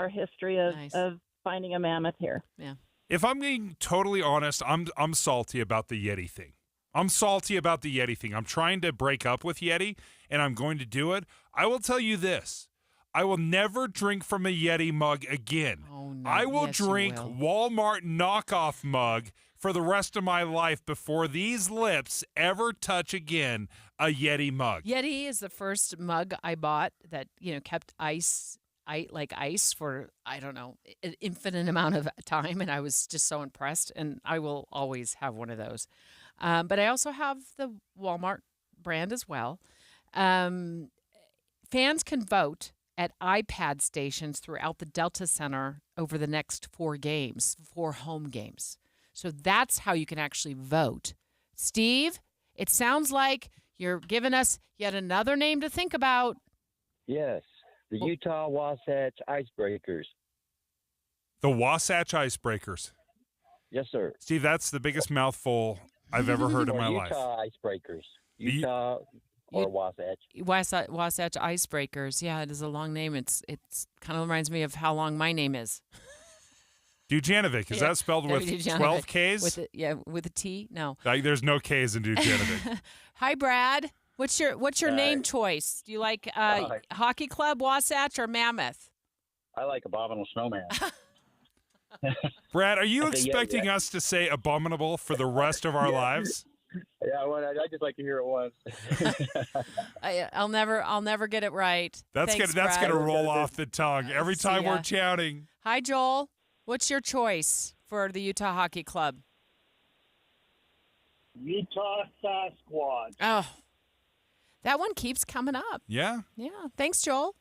S5: history of finding a mammoth here.
S2: Yeah.
S23: If I'm being totally honest, I'm salty about the Yeti thing. I'm trying to break up with Yeti, and I'm going to do it. I will tell you this. I will never drink from a Yeti mug again.
S2: Oh, no.
S23: I will drink Walmart knockoff mug for the rest of my life before these lips ever touch again a Yeti mug.
S2: Yeti is the first mug I bought that, kept ice for, I don't know, an infinite amount of time, and I was just so impressed, and I will always have one of those. But I also have the Walmart brand as well. Fans can vote at iPad stations throughout the Delta Center over the next 4 home games. So that's how you can actually vote. Steve, it sounds like you're giving us yet another name to think about.
S6: Yes, the Utah Wasatch Icebreakers.
S23: The Wasatch Icebreakers.
S6: Yes, sir.
S23: Steve, that's the biggest mouthful I've ever heard in my life.
S6: Utah Icebreakers. Utah or Wasatch.
S2: Wasatch Icebreakers. Yeah, it is a long name. It's kind of reminds me of how long my name is.
S23: Dujanovic. Is that spelled with 12 Ks?
S2: With a T? No.
S23: There's no Ks in Dujanovic.
S2: Hi, Brad. What's your name choice? Do you like Hockey Club, Wasatch, or Mammoth?
S6: I like Abominable Snowman.
S23: Brad, are you expecting us to say abominable for the rest of our lives?
S6: Yeah, I just like to hear it once.
S2: I'll never get it right.
S23: That's gonna roll off the tongue every time we're shouting.
S2: Hi, Joel. What's your choice for the Utah Hockey Club?
S1: Utah Sasquatch.
S2: Oh, that one keeps coming up.
S23: Yeah.
S2: Yeah. Thanks, Joel.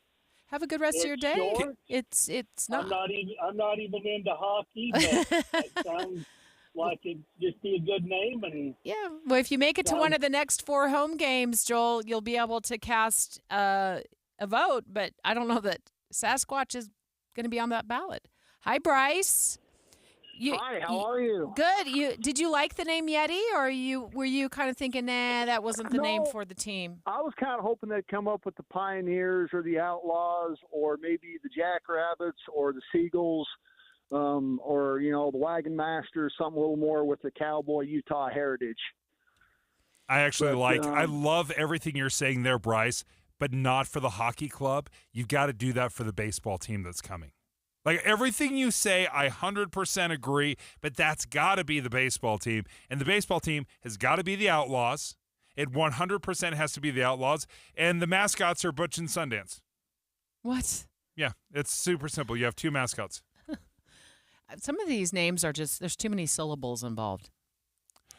S2: Have a good rest of your day.
S1: Short.
S2: It's not.
S1: I'm not even into hockey, but it sounds like it'd just be a good name. And
S2: yeah. Well, if you make it to one of the next 4 home games, Joel, you'll be able to cast a vote. But I don't know that Sasquatch is going to be on that ballot. Hi, Bryce.
S1: Hi, how are you?
S2: Good. Did you like the name Yeti, or were you kind of thinking, nah, that wasn't the name for the team?
S1: I was kind of hoping they'd come up with the Pioneers or the Outlaws, or maybe the Jackrabbits or the Seagulls, or the Wagon Masters, something a little more with the cowboy Utah heritage.
S23: I love everything you're saying there, Bryce, but not for the hockey club. You've got to do that for the baseball team that's coming. Like everything you say, I 100% agree, but that's got to be the baseball team. And the baseball team has got to be the Outlaws. It 100% has to be the Outlaws. And the mascots are Butch and Sundance.
S2: What?
S23: Yeah, it's super simple. You have 2 mascots.
S2: Some of these names are just, there's too many syllables involved.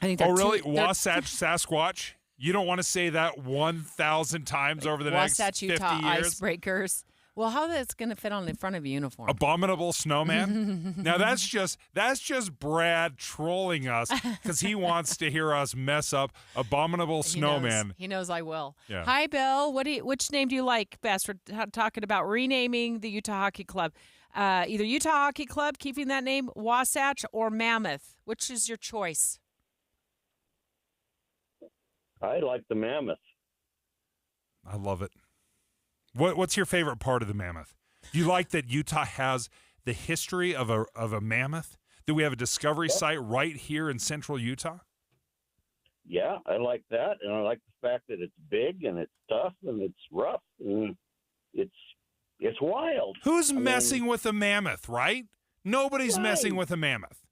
S2: I think
S23: Oh, really? Wasatch Sasquatch? You don't want to say that 1,000 times over the next 50
S2: Utah
S23: years?
S2: Icebreakers. Well, how that's going to fit on the front of a uniform?
S23: Abominable Snowman? Now, that's just Brad trolling us because he wants to hear us mess up Abominable Snowman.
S2: He knows I will.
S23: Yeah.
S2: Hi, Bill. Which name do you like best? We're talking about renaming the Utah Hockey Club. Either Utah Hockey Club, keeping that name, Wasatch, or Mammoth. Which is your choice?
S6: I like the Mammoth.
S23: I love it. What's your favorite part of the Mammoth? Do you like that Utah has the history of a mammoth? Do we have a discovery site right here in central Utah?
S6: Yeah, I like that, and I like the fact that it's big and it's tough and it's rough and it's wild.
S23: Who's messing with a mammoth, right? Nobody's messing with a mammoth.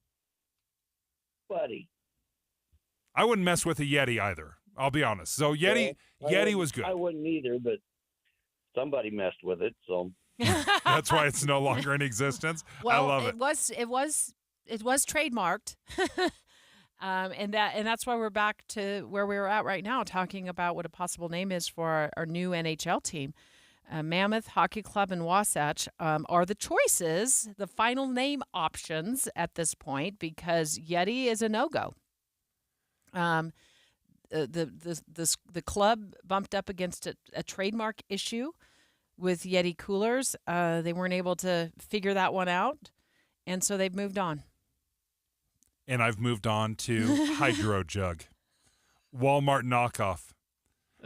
S6: Buddy.
S23: I wouldn't mess with a Yeti either. I'll be honest. So Yeti was good.
S6: I wouldn't either, but somebody messed with it, so
S23: that's why it's no longer in existence.
S2: Well,
S23: I love it.
S2: It was trademarked, and that's why we're back to where we were at right now, talking about what a possible name is for our new NHL team. Mammoth Hockey Club and Wasatch are the choices, the final name options at this point, because Yeti is a no-go. The club bumped up against a trademark issue with Yeti coolers. They weren't able to figure that one out, and so they've moved on.
S23: And I've moved on to Hydro Jug, Walmart knockoff,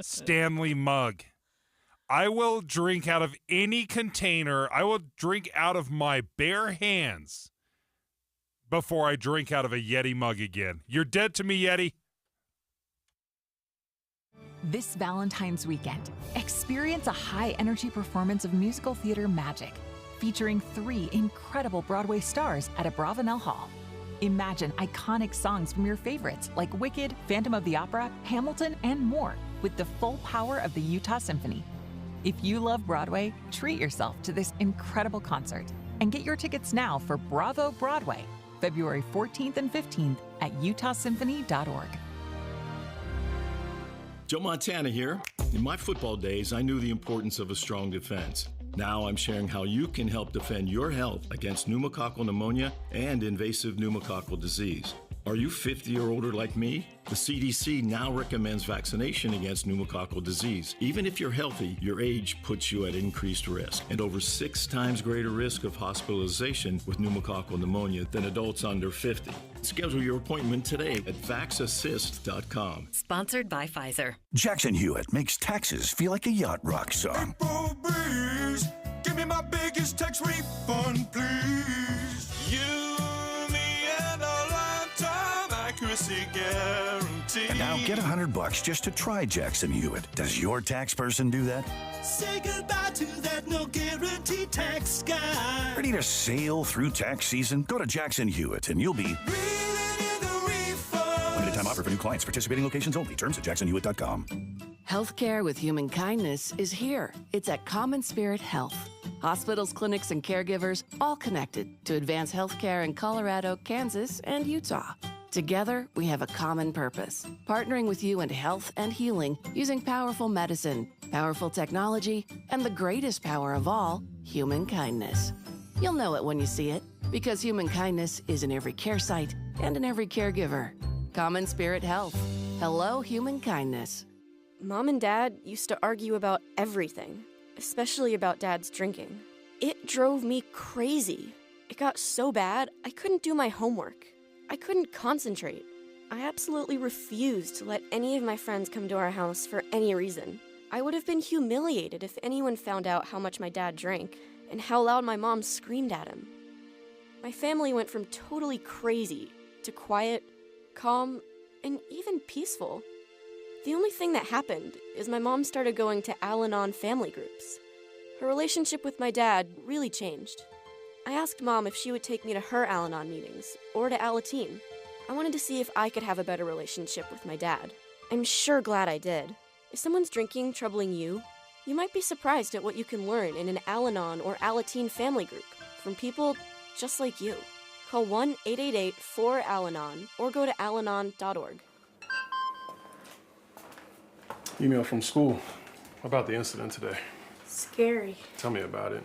S23: Stanley mug. I will drink out of any container. I will drink out of my bare hands before I drink out of a Yeti mug again. You're dead to me, Yeti.
S16: This Valentine's weekend, experience a high-energy performance of musical theater magic, featuring 3 incredible Broadway stars at Abravanel Hall. Imagine iconic songs from your favorites like Wicked, Phantom of the Opera, Hamilton, and more, with the full power of the Utah Symphony. If you love Broadway, treat yourself to this incredible concert and get your tickets now for Bravo Broadway, February 14th and 15th at utahsymphony.org.
S17: Joe Montana here. In my football days, I knew the importance of a strong defense. Now I'm sharing how you can help defend your health against pneumococcal pneumonia and invasive pneumococcal disease. Are you 50 or older like me? The CDC now recommends vaccination against pneumococcal disease. Even if you're healthy, your age puts you at increased risk and over 6 times greater risk of hospitalization with pneumococcal pneumonia than adults under 50. Schedule your appointment today at vaxassist.com.
S18: Sponsored by Pfizer.
S19: Jackson Hewitt makes taxes feel like a yacht rock song.
S10: April breeze, give me my biggest tax refund, please. You, me, and a lifetime accuracy guarantee.
S19: And now get $100 just to try Jackson Hewitt. Does your tax person do that?
S10: Say goodbye to that no guarantee tax guy.
S19: Ready to sail through tax season? Go to Jackson Hewitt and you'll be limited time offer for new clients. Participating locations only. Terms at jacksonhewitt.com.
S21: Healthcare with human kindness is here. It's at Common Spirit Health. Hospitals, clinics, and caregivers all connected to advance healthcare in Colorado, Kansas, and Utah. Together, we have a common purpose, partnering with you in health and healing using powerful medicine, powerful technology, and the greatest power of all, human kindness. You'll know it when you see it, because human kindness is in every care site and in every caregiver. Common Spirit Health. Hello, human kindness.
S22: Mom and Dad used to argue about everything, especially about Dad's drinking. It drove me crazy. It got so bad, I couldn't do my homework. I couldn't concentrate. I absolutely refused to let any of my friends come to our house for any reason. I would have been humiliated if anyone found out how much my dad drank and how loud my mom screamed at him. My family went from totally crazy to quiet, calm, and even peaceful. The only thing that happened is my mom started going to Al-Anon family groups. Her relationship with my dad really changed. I asked Mom if she would take me to her Al-Anon meetings or to Alateen. I wanted to see if I could have a better relationship with my dad. I'm sure glad I did. Is someone's drinking troubling you? You might be surprised at what you can learn in an Al-Anon or Alateen family group from people just like you. Call 1-888-4-ALANON or go to alanon.org.
S4: Email from school about the incident today.
S11: Scary.
S4: Tell me about it.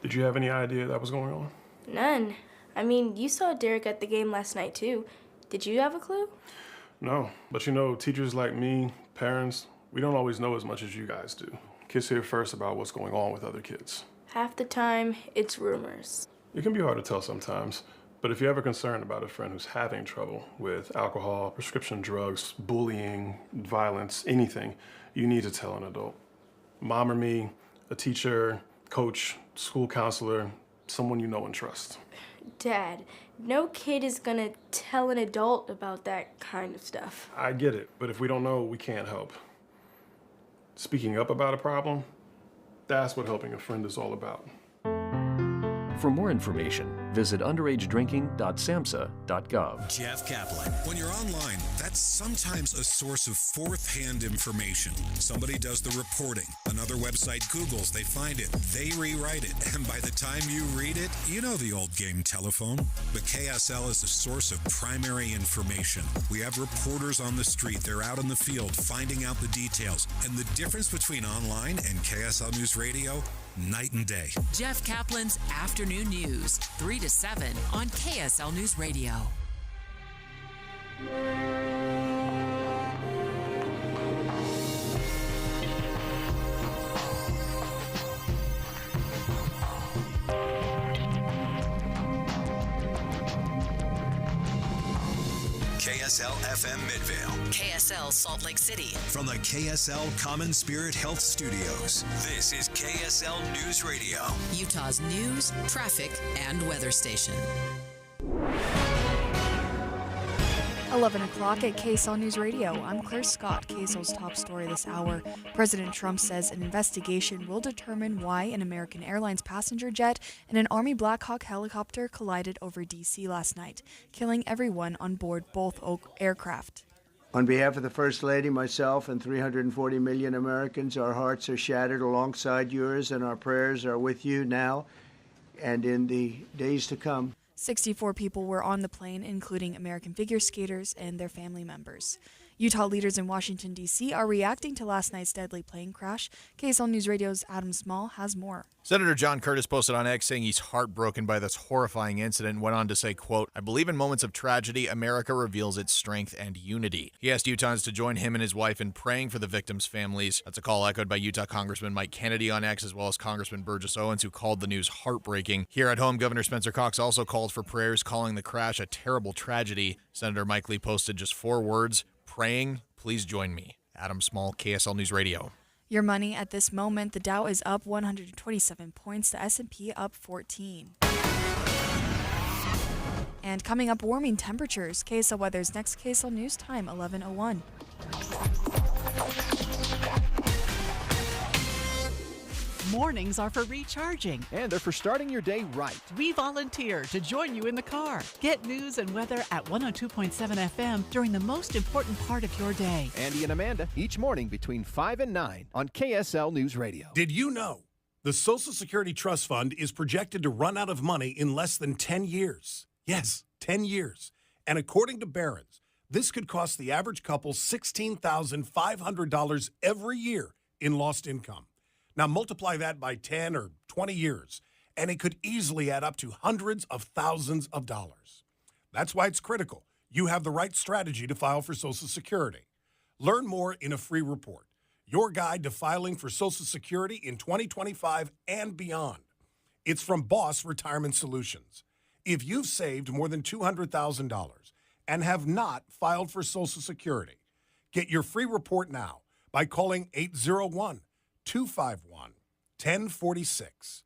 S4: Did you have any idea that was going on?
S11: None. I mean, you saw Derek at the game last night, too. Did you have a clue?
S4: No, but you know, teachers like me, parents, we don't always know as much as you guys do. Kids hear first about what's going on with other kids.
S11: Half the time, it's rumors.
S4: It can be hard to tell sometimes, but if you're ever concerned about a friend who's having trouble with alcohol, prescription drugs, bullying, violence, anything, you need to tell an adult. Mom or me, a teacher, coach, school counselor, someone you know and trust.
S11: Dad, no kid is gonna tell an adult about that kind of stuff.
S4: I get it, but if we don't know, we can't help. Speaking up about a problem, that's what helping a friend is all about.
S18: For more information, visit underagedrinking.samhsa.gov.
S3: Jeff Kaplan. When you're online, that's sometimes a source of fourth-hand information. Somebody does the reporting. Another website Googles, they find it, they rewrite it, and by the time you read it, you know the old game telephone. But KSL is a source of primary information. We have reporters on the street. They're out in the field finding out the details. And the difference between online and KSL News Radio, night and day.
S20: Jeff Kaplan's Afternoon News, 3 to 7 on KSL News Radio.
S3: KSL FM Midvale.
S20: KSL Salt Lake City.
S3: From the KSL Common Spirit Health Studios, this is KSL News Radio.
S20: Utah's news, traffic, and weather station.
S24: 11 o'clock at KSL News Radio. I'm Claire Scott. KSL's top story this hour. President Trump says an investigation will determine why an American Airlines passenger jet and an Army Black Hawk helicopter collided over D.C. last night, killing everyone on board both aircraft.
S25: On behalf of the First Lady, myself, and 340 million Americans, our hearts are shattered alongside yours, and our prayers are with you now and in the days to come.
S24: 64 people were on the plane, including American figure skaters and their family members. Utah leaders in Washington, D.C. are reacting to last night's deadly plane crash. KSL News Radio's Adam Small has more.
S26: Senator John Curtis posted on X saying he's heartbroken by this horrifying incident and went on to say, quote, "I believe in moments of tragedy, America reveals its strength and unity." He asked Utahns to join him and his wife in praying for the victims' families. That's a call echoed by Utah Congressman Mike Kennedy on X, as well as Congressman Burgess Owens, who called the news heartbreaking. Here at home, Governor Spencer Cox also called for prayers, calling the crash a terrible tragedy. Senator Mike Lee posted just 4 words, praying, please join me. Adam Small, KSL News Radio.
S24: Your money at this moment, the Dow is up 127 points, the S&P up 14. And coming up, warming temperatures. KSL Weather's next KSL News Time, 11:01.
S27: Mornings are for recharging.
S28: And they're for starting your day right.
S27: We volunteer to join you in the car. Get news and weather at 102.7 FM during the most important part of your day.
S28: Andy and Amanda, each morning between 5 and 9 on KSL News Radio.
S29: Did you know the Social Security Trust Fund is projected to run out of money in less than 10 years? Yes, 10 years. And according to Barron's, this could cost the average couple $16,500 every year in lost income. Now multiply that by 10 or 20 years, and it could easily add up to hundreds of thousands of dollars. That's why it's critical you have the right strategy to file for Social Security. Learn more in a free report, your guide to filing for Social Security in 2025 and beyond. It's from Boss Retirement Solutions. If you've saved more than $200,000 and have not filed for Social Security, get your free report now by calling 801-251-1046.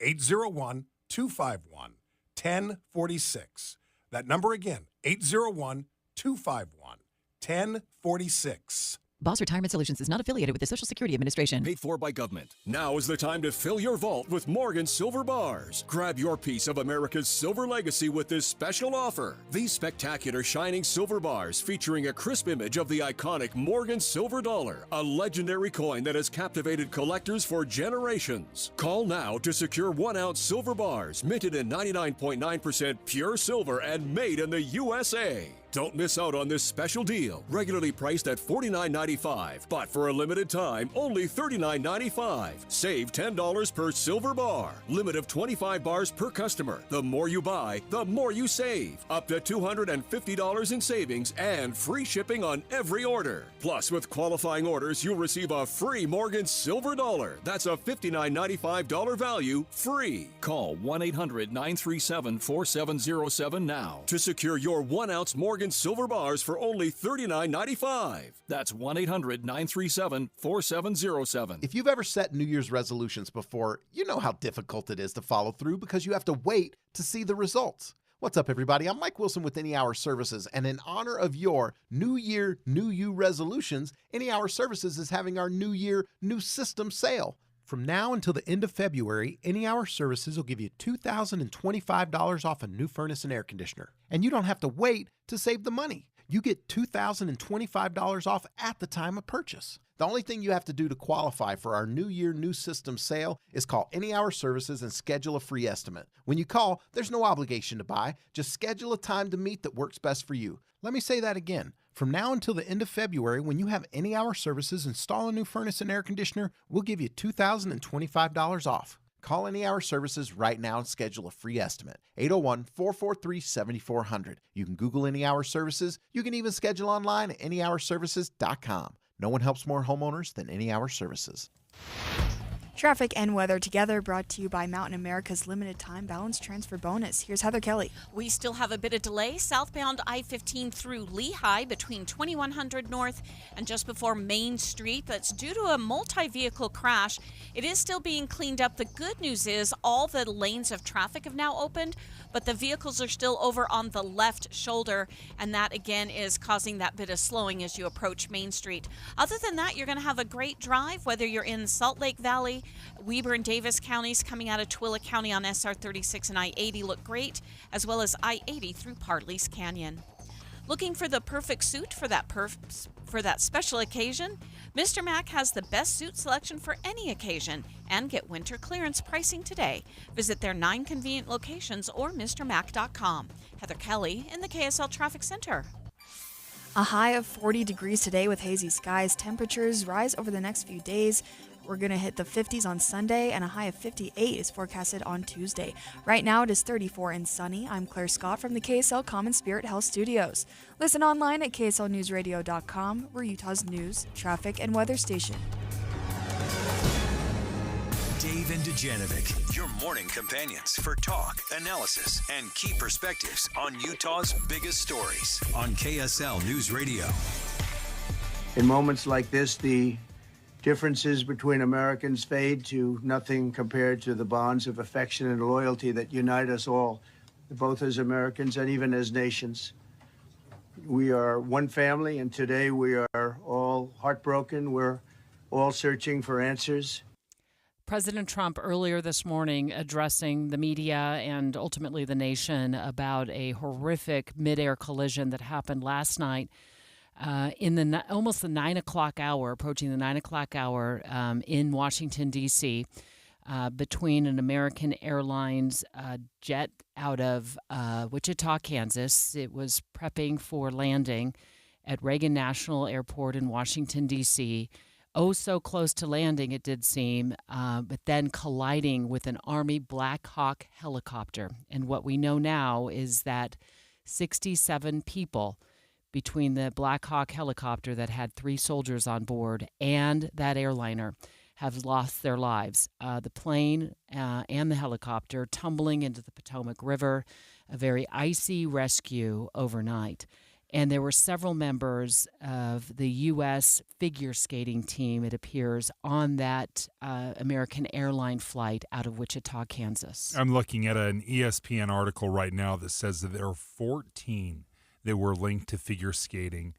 S29: 801-251-1046. That number again, 801-251-1046.
S1: Boss Retirement Solutions is not affiliated with the Social Security Administration.
S5: Paid for by government. Now is the time to fill your vault with Morgan Silver Bars. Grab your piece of America's silver legacy with this special offer. These spectacular shining silver bars featuring a crisp image of the iconic Morgan Silver Dollar, a legendary coin that has captivated collectors for generations. Call now to secure 1-ounce silver bars minted in 99.9% pure silver and made in the USA. Don't miss out on this special deal, regularly priced at $49.95, but for a limited time, only $39.95. Save $10 per silver bar. Limit of 25 bars per customer. The more you buy, the more you save. Up to $250 in savings and free shipping on every order. Plus, with qualifying orders, you'll receive a free Morgan Silver Dollar. That's a $59.95 value, free. Call 1-800-937-4707 now to secure your 1-ounce Morgan Silver Bars for only $39.95. That's 1-800-937-4707.
S7: If you've ever set New Year's resolutions before, you know how difficult it is to follow through because you have to wait to see the results. What's up, everybody? I'm Mike Wilson with Any Hour Services, and in honor of your New Year, New You resolutions, Any Hour Services is having our New Year, New System sale. From now until the end of February, Any Hour Services will give you $2,025 off a new furnace and air conditioner. And you don't have to wait to save the money. You get $2,025 off at the time of purchase. The only thing you have to do to qualify for our New Year, New System sale is call Any Hour Services and schedule a free estimate. When you call, there's no obligation to buy. Just schedule a time to meet that works best for you. Let me say that again. From now until the end of February, when you have Any Hour Services install a new furnace and air conditioner, we'll give you $2,025 off. Call Any Hour Services right now and schedule a free estimate. 801-443-7400. You can Google Any Hour Services. You can even schedule online at anyhourservices.com. No one helps more homeowners than Any Hour Services.
S24: Traffic and weather together, brought to you by Mountain America's limited time balance transfer bonus. Here's Heather Kelly.
S8: We still have a bit of delay southbound I-15 through Lehigh between 2100 North and just before Main Street. That's due to a multi-vehicle crash. It is still being cleaned up. The good news is all the lanes of traffic have now opened, but the vehicles are still over on the left shoulder, and that again is causing that bit of slowing as you approach Main Street. Other than that, you're going to have a great drive, whether you're in Salt Lake Valley, Weber and Davis counties coming out of Twilla County on SR 36 and I-80 look great, as well as I-80 through Partley's Canyon. Looking for the perfect suit for that special occasion? Mr. Mac has the best suit selection for any occasion, and get winter clearance pricing today. Visit their 9 convenient locations or MrMac.com. Heather Kelly in the KSL Traffic Center.
S24: A high of 40 degrees today with hazy skies. Temperatures rise over the next few days. We're going to hit the 50s on Sunday, and a high of 58 is forecasted on Tuesday. Right now, it is 34 and sunny. I'm Claire Scott from the KSL Common Spirit Health Studios. Listen online at kslnewsradio.com. We're Utah's news, traffic, and weather station.
S9: Dave and Dujanovic, your morning companions for talk, analysis, and key perspectives on Utah's biggest stories on KSL News Radio.
S25: In moments like this, the differences between Americans fade to nothing compared to the bonds of affection and loyalty that unite us all, both as Americans and even as nations. We are one family, and today we are all heartbroken. We're all searching for answers.
S2: President Trump earlier this morning addressing the media and ultimately the nation about a horrific midair collision that happened last night in the almost the 9 o'clock hour, approaching the 9 o'clock hour in Washington, D.C., between an American Airlines jet out of Wichita, Kansas. It was prepping for landing at Reagan National Airport in Washington, D.C., oh so close to landing, it did seem, but then colliding with an Army Black Hawk helicopter. And what we know now is that 67 people between the Black Hawk helicopter that had 3 soldiers on board and that airliner have lost their lives. The plane and the helicopter tumbling into the Potomac River, a very icy rescue overnight. And there were several members of the U.S. figure skating team, it appears, on that American airline flight out of Wichita, Kansas.
S23: I'm looking at an ESPN article right now that says that there are 14 that were linked to figure skating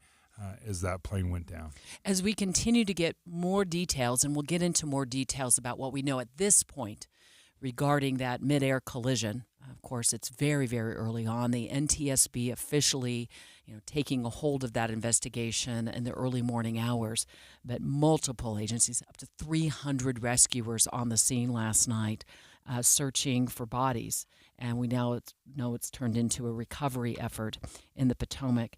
S23: as that plane went down.
S2: As we continue to get more details, and we'll get into more details about what we know at this point regarding that midair collision. Of course, it's very, very early on. The NTSB officially, taking a hold of that investigation in the early morning hours, but multiple agencies, up to 300 rescuers on the scene last night, searching for bodies. And we now know it's turned into a recovery effort in the Potomac.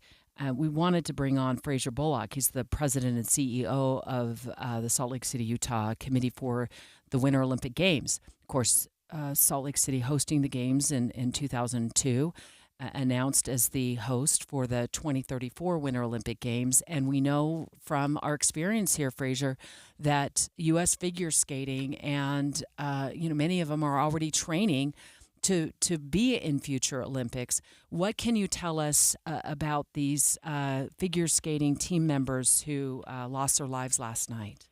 S2: We wanted to bring on Fraser Bullock. He's the president and CEO of the Salt Lake City, Utah Committee for the Winter Olympic Games. Of course, Salt Lake City hosting the Games in 2002, announced as the host for the 2034 Winter Olympic Games. And we know from our experience here, Fraser, that U.S. figure skating and, many of them are already training to be in future Olympics. What can you tell us about these figure skating team members who lost their lives last night?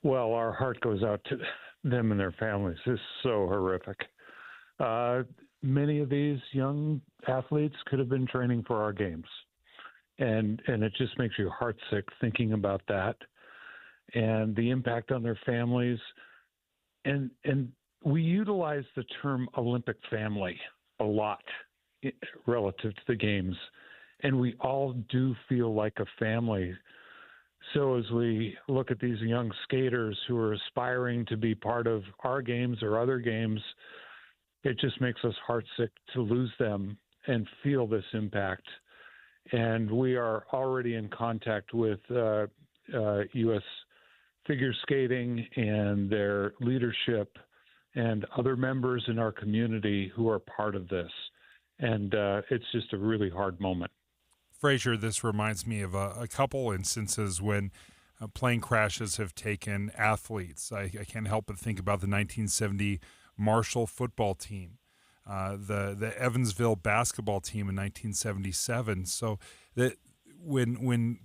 S6: Well, our heart goes out to them and their families. This is so horrific. Many of these young athletes could have been training for our games. And it just makes you heartsick thinking about that and the impact on their families. And we utilize the term Olympic family a lot relative to the games, and we all do feel like a family. So as we look at these young skaters who are aspiring to be part of our games or other games, it just makes us heartsick to lose them and feel this impact. And we are already in contact with U.S. figure skating and their leadership and other members in our community who are part of this. And it's just a really hard moment.
S23: Fraser, this reminds me of a couple instances when plane crashes have taken athletes. I can't help but think about the 1970 Marshall football team, the Evansville basketball team in 1977. So that when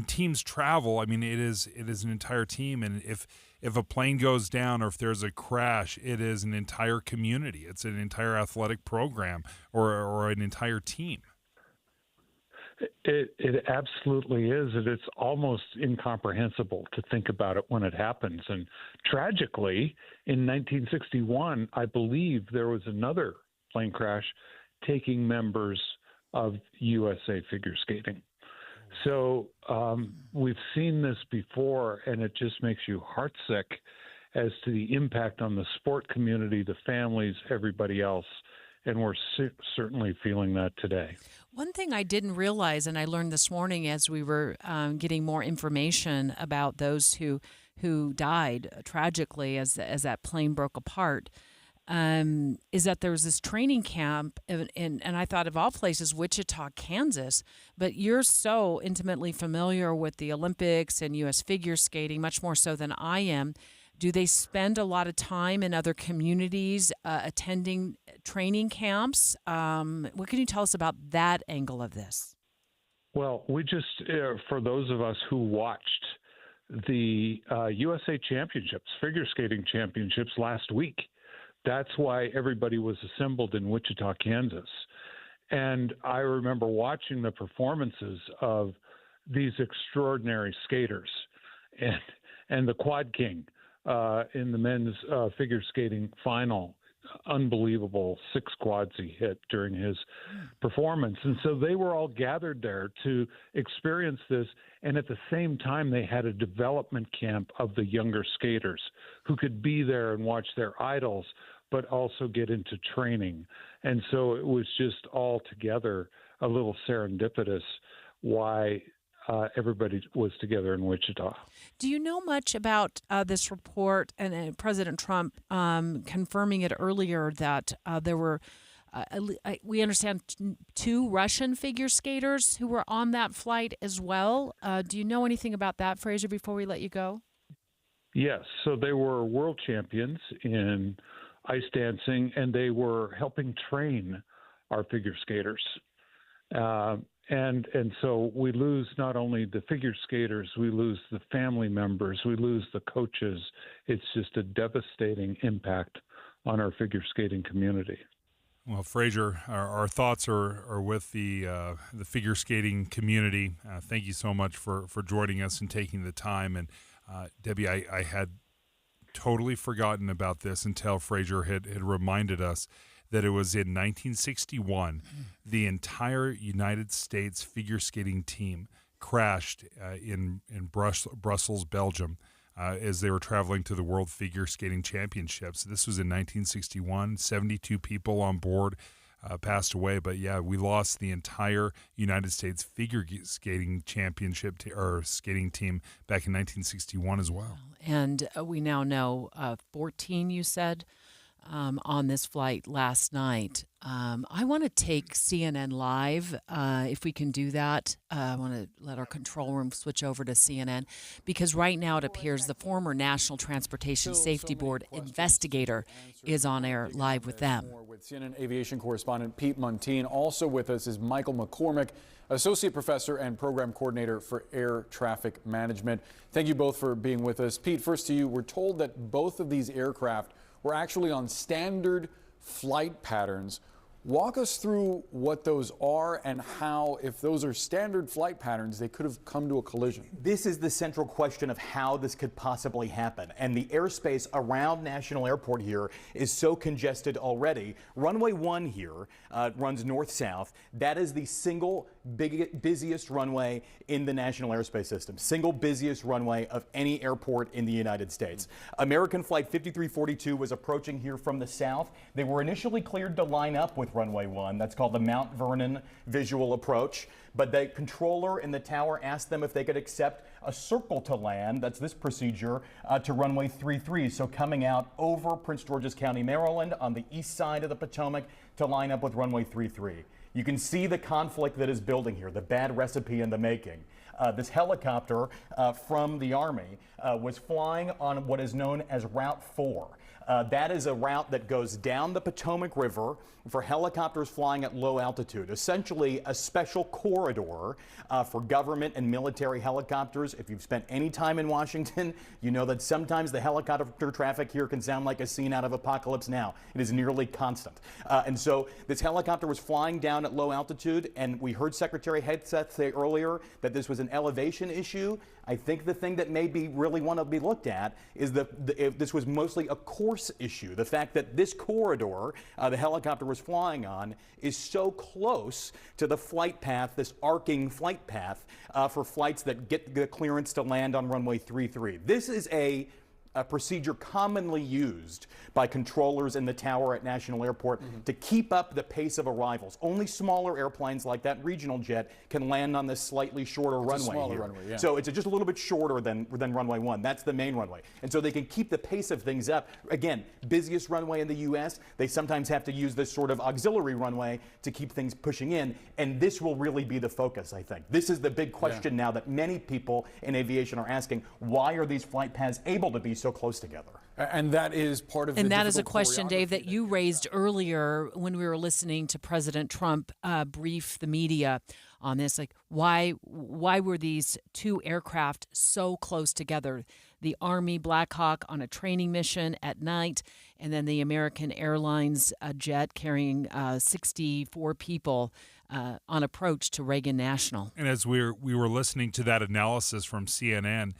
S23: teams travel, I mean, it is an entire team, and if a plane goes down or if there's a crash, it is an entire community. It's an entire athletic program or an entire team.
S6: It absolutely is, and it's almost incomprehensible to think about it when it happens. And tragically, in 1961, I believe there was another plane crash taking members of USA figure skating. So we've seen this before, and it just makes you heartsick as to the impact on the sport community, the families, everybody else. And we're certainly feeling that today.
S2: One thing I didn't realize, and I learned this morning as we were getting more information about those who died tragically as that plane broke apart, is that there was this training camp, and I thought of all places, Wichita, Kansas, but you're so intimately familiar with the Olympics and U.S. figure skating, much more so than I am. Do they spend a lot of time in other communities attending training camps? What can you tell us about that angle of this?
S6: Well, we just, for those of us who watched the USA Championships, figure skating championships last week, that's why everybody was assembled in Wichita, Kansas. And I remember watching the performances of these extraordinary skaters and the Quad King in the men's figure skating final. Unbelievable 6 quads he hit during his performance. And so they were all gathered there to experience this. And at the same time, they had a development camp of the younger skaters who could be there and watch their idols, but also get into training. And so it was just all together a little serendipitous why everybody was together in Wichita.
S2: Do you know much about this report and President Trump confirming it earlier that there were, we understand, 2 Russian figure skaters who were on that flight as well? Do you know anything about that, Fraser, before we let you go?
S6: Yes. So they were world champions in ice dancing, and they were helping train our figure skaters. And so we lose not only the figure skaters, we lose the family members, we lose the coaches. It's just a devastating impact on our figure skating community.
S23: Well, Fraser, our thoughts are with the figure skating community. Thank you so much for joining us and taking the time. And Debbie, I had totally forgotten about this until Fraser had reminded us that it was in 1961 the entire United States figure skating team crashed in Brussels, Belgium, as they were traveling to the World Figure Skating Championships. This was in 1961. 72 people on board passed away. But yeah, we lost the entire United States figure skating championship or skating team back in 1961 as well.
S2: And we now know 14, you said, on this flight last night. I want to take CNN Live, if we can do that. I want to let our control room switch over to CNN, because right now it appears the former National Transportation Safety Board investigator is on air live with them.
S10: With CNN aviation correspondent Pete Muntean. Also with us is Michael McCormick, Associate Professor and Program Coordinator for Air Traffic Management. Thank you both for being with us. Pete, first to you. We're told that both of these aircraft were actually on standard flight patterns. Walk us through what those are and how, if those are standard flight patterns, they could have come to a collision.
S12: This is the central question of how this could possibly happen. And the airspace around National Airport here is so congested already. Runway 1 here runs north-south. That is the single busiest runway in the National Airspace System. Single busiest runway of any airport in the United States. American Flight 5342 was approaching here from the south. They were initially cleared to line up with runway 1. That's called the Mount Vernon visual approach. But the controller in the tower asked them if they could accept a circle to land, that's this procedure, to runway 33. So coming out over Prince George's County, Maryland, on the east side of the Potomac to line up with runway 33. You can see the conflict that is building here, the bad recipe in the making. This helicopter from the Army was flying on what is known as Route 4. That is a route that goes down the Potomac River for helicopters flying at low altitude, essentially a special corridor for government and military helicopters. If you've spent any time in Washington, you know that sometimes the helicopter traffic here can sound like a scene out of Apocalypse Now. It is nearly constant. And so this helicopter was flying down at low altitude, and we heard Secretary Hegseth say earlier that this was an elevation issue. I think the thing that may be really want to be looked at is if this was mostly a course issue. The fact that this corridor the helicopter was flying on is so close to the flight path, this arcing flight path for flights that get the clearance to land on runway 33. This is a procedure commonly used by controllers in the tower at National Airport to keep up the pace of arrivals. Only smaller airplanes like that regional jet can land on this slightly shorter runway here.
S10: Runway, yeah.
S12: So it's just a little bit shorter than runway 1. That's the main runway. And so they can keep the pace of things up. Again, busiest runway in the U.S. They sometimes have to use this sort of auxiliary runway to keep things pushing in. And this will really be the focus, I think. This is the big question now that many people in aviation are asking. Why are these flight paths able to be so close together?
S10: And that is part of
S2: and that is a question, Dave, that you raised earlier when we were listening to President Trump brief the media on this. Like, why were these two aircraft so close together? The Army Black Hawk on a training mission at night, and then the American Airlines jet carrying 64 people on approach to Reagan National.
S23: And as we were listening to that analysis from CNN,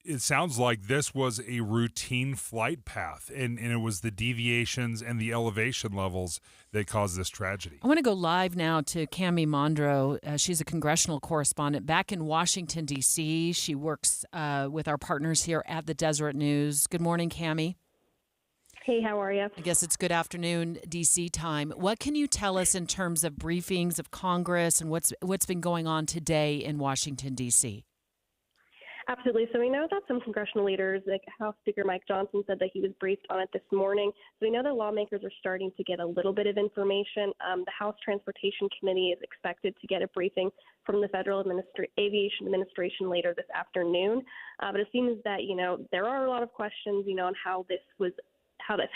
S23: it sounds like this was a routine flight path, and it was the deviations and the elevation levels that caused this tragedy.
S2: I want to go live now to Cami Mondro. She's a congressional correspondent back in Washington, D.C. She works with our partners here at the Deseret News. Good morning, Cami.
S13: Hey, how are you?
S2: I guess it's good afternoon, D.C. time. What can you tell us in terms of briefings of Congress and what's been going on today in Washington, D.C.?
S13: Absolutely. So we know that some congressional leaders, like House Speaker Mike Johnson, said that he was briefed on it this morning. So we know that lawmakers are starting to get a little bit of information. The House Transportation Committee is expected to get a briefing from the Federal Aviation Administration later this afternoon. But it seems that, there are a lot of questions, on how this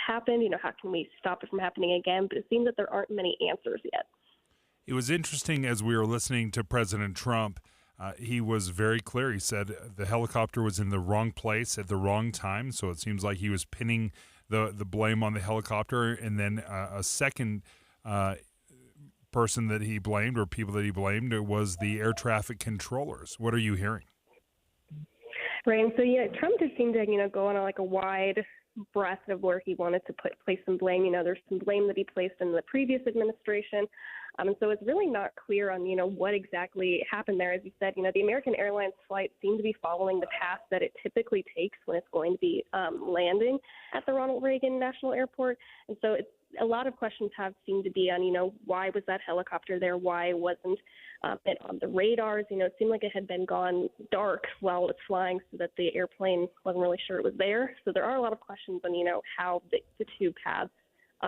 S13: happened, how can we stop it from happening again? But it seems that there aren't many answers yet.
S23: It was interesting as we were listening to President Trump. He was very clear. He said the helicopter was in the wrong place at the wrong time. So it seems like he was pinning the blame on the helicopter. And then a second person that he blamed or people that he blamed was the air traffic controllers. What are you hearing?
S13: Right. And so, Trump just seemed to, go on a wide breadth of where he wanted to place some blame. There's some blame that he placed in the previous administration. And so it's really not clear on, what exactly happened there. As you said, the American Airlines flights seem to be following the path that it typically takes when it's going to be landing at the Ronald Reagan National Airport. And so a lot of questions have seemed to be on, why was that helicopter there? Why wasn't it on the radars? It seemed like it had been gone dark while it was flying so that the airplane wasn't really sure it was there. So there are a lot of questions on, how the two paths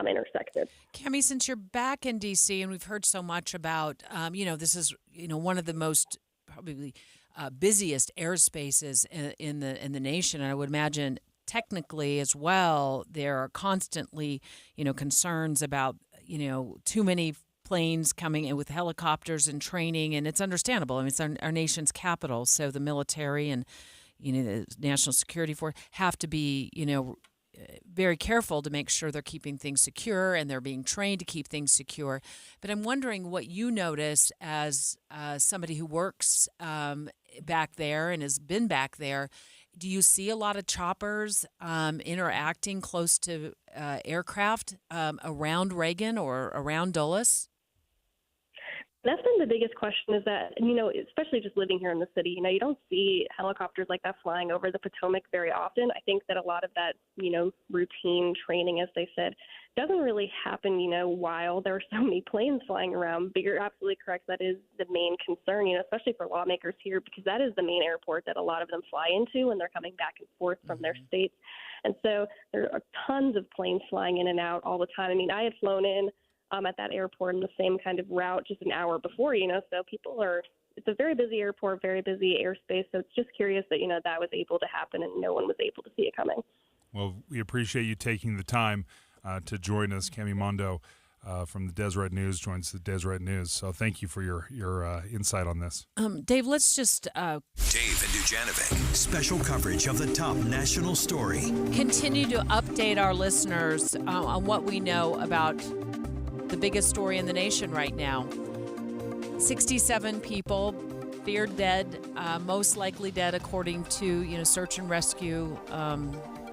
S13: intersected.
S2: Cami, since you're back in D.C. and we've heard so much about, this is, one of the most probably busiest airspaces in the nation. And I would imagine technically as well, there are constantly, concerns about, too many planes coming in with helicopters and training, and it's understandable. I mean, it's our nation's capital, so the military and, the national security force have to be, very careful to make sure they're keeping things secure and they're being trained to keep things secure. But I'm wondering what you notice as somebody who works back there and has been back there. Do you see a lot of choppers interacting close to aircraft around Reagan or around Dulles?
S13: That's been the biggest question is that, especially just living here in the city, you don't see helicopters like that flying over the Potomac very often. I think that a lot of that, routine training, as they said, doesn't really happen, while there are so many planes flying around. But you're absolutely correct. That is the main concern, especially for lawmakers here, because that is the main airport that a lot of them fly into when they're coming back and forth from their states. And so there are tons of planes flying in and out all the time. I mean, I had flown in at that airport in the same kind of route just an hour before, so it's a very busy airport, very busy airspace. So it's just curious that, that was able to happen and no one was able to see it coming.
S23: Well, we appreciate you taking the time to join us. Cami Mondo from the Deseret News joins the Deseret News. So thank you for your insight on this.
S2: Dave, let's just...
S9: Dave and Dujanovic, special coverage of the top national story.
S2: Continue to update our listeners on what we know about the biggest story in the nation right now. 67 people feared dead, most likely dead according to search and rescue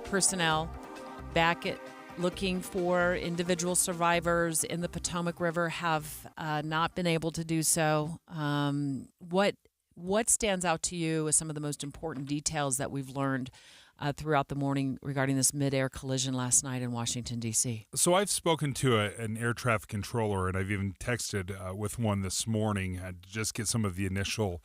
S2: personnel back at looking for individual survivors in the Potomac River have not been able to do so. What stands out to you as some of the most important details that we've learned throughout the morning regarding this mid-air collision last night in Washington, D.C.?
S23: So I've spoken to an air traffic controller, and I've even texted with one this morning to just get some of the initial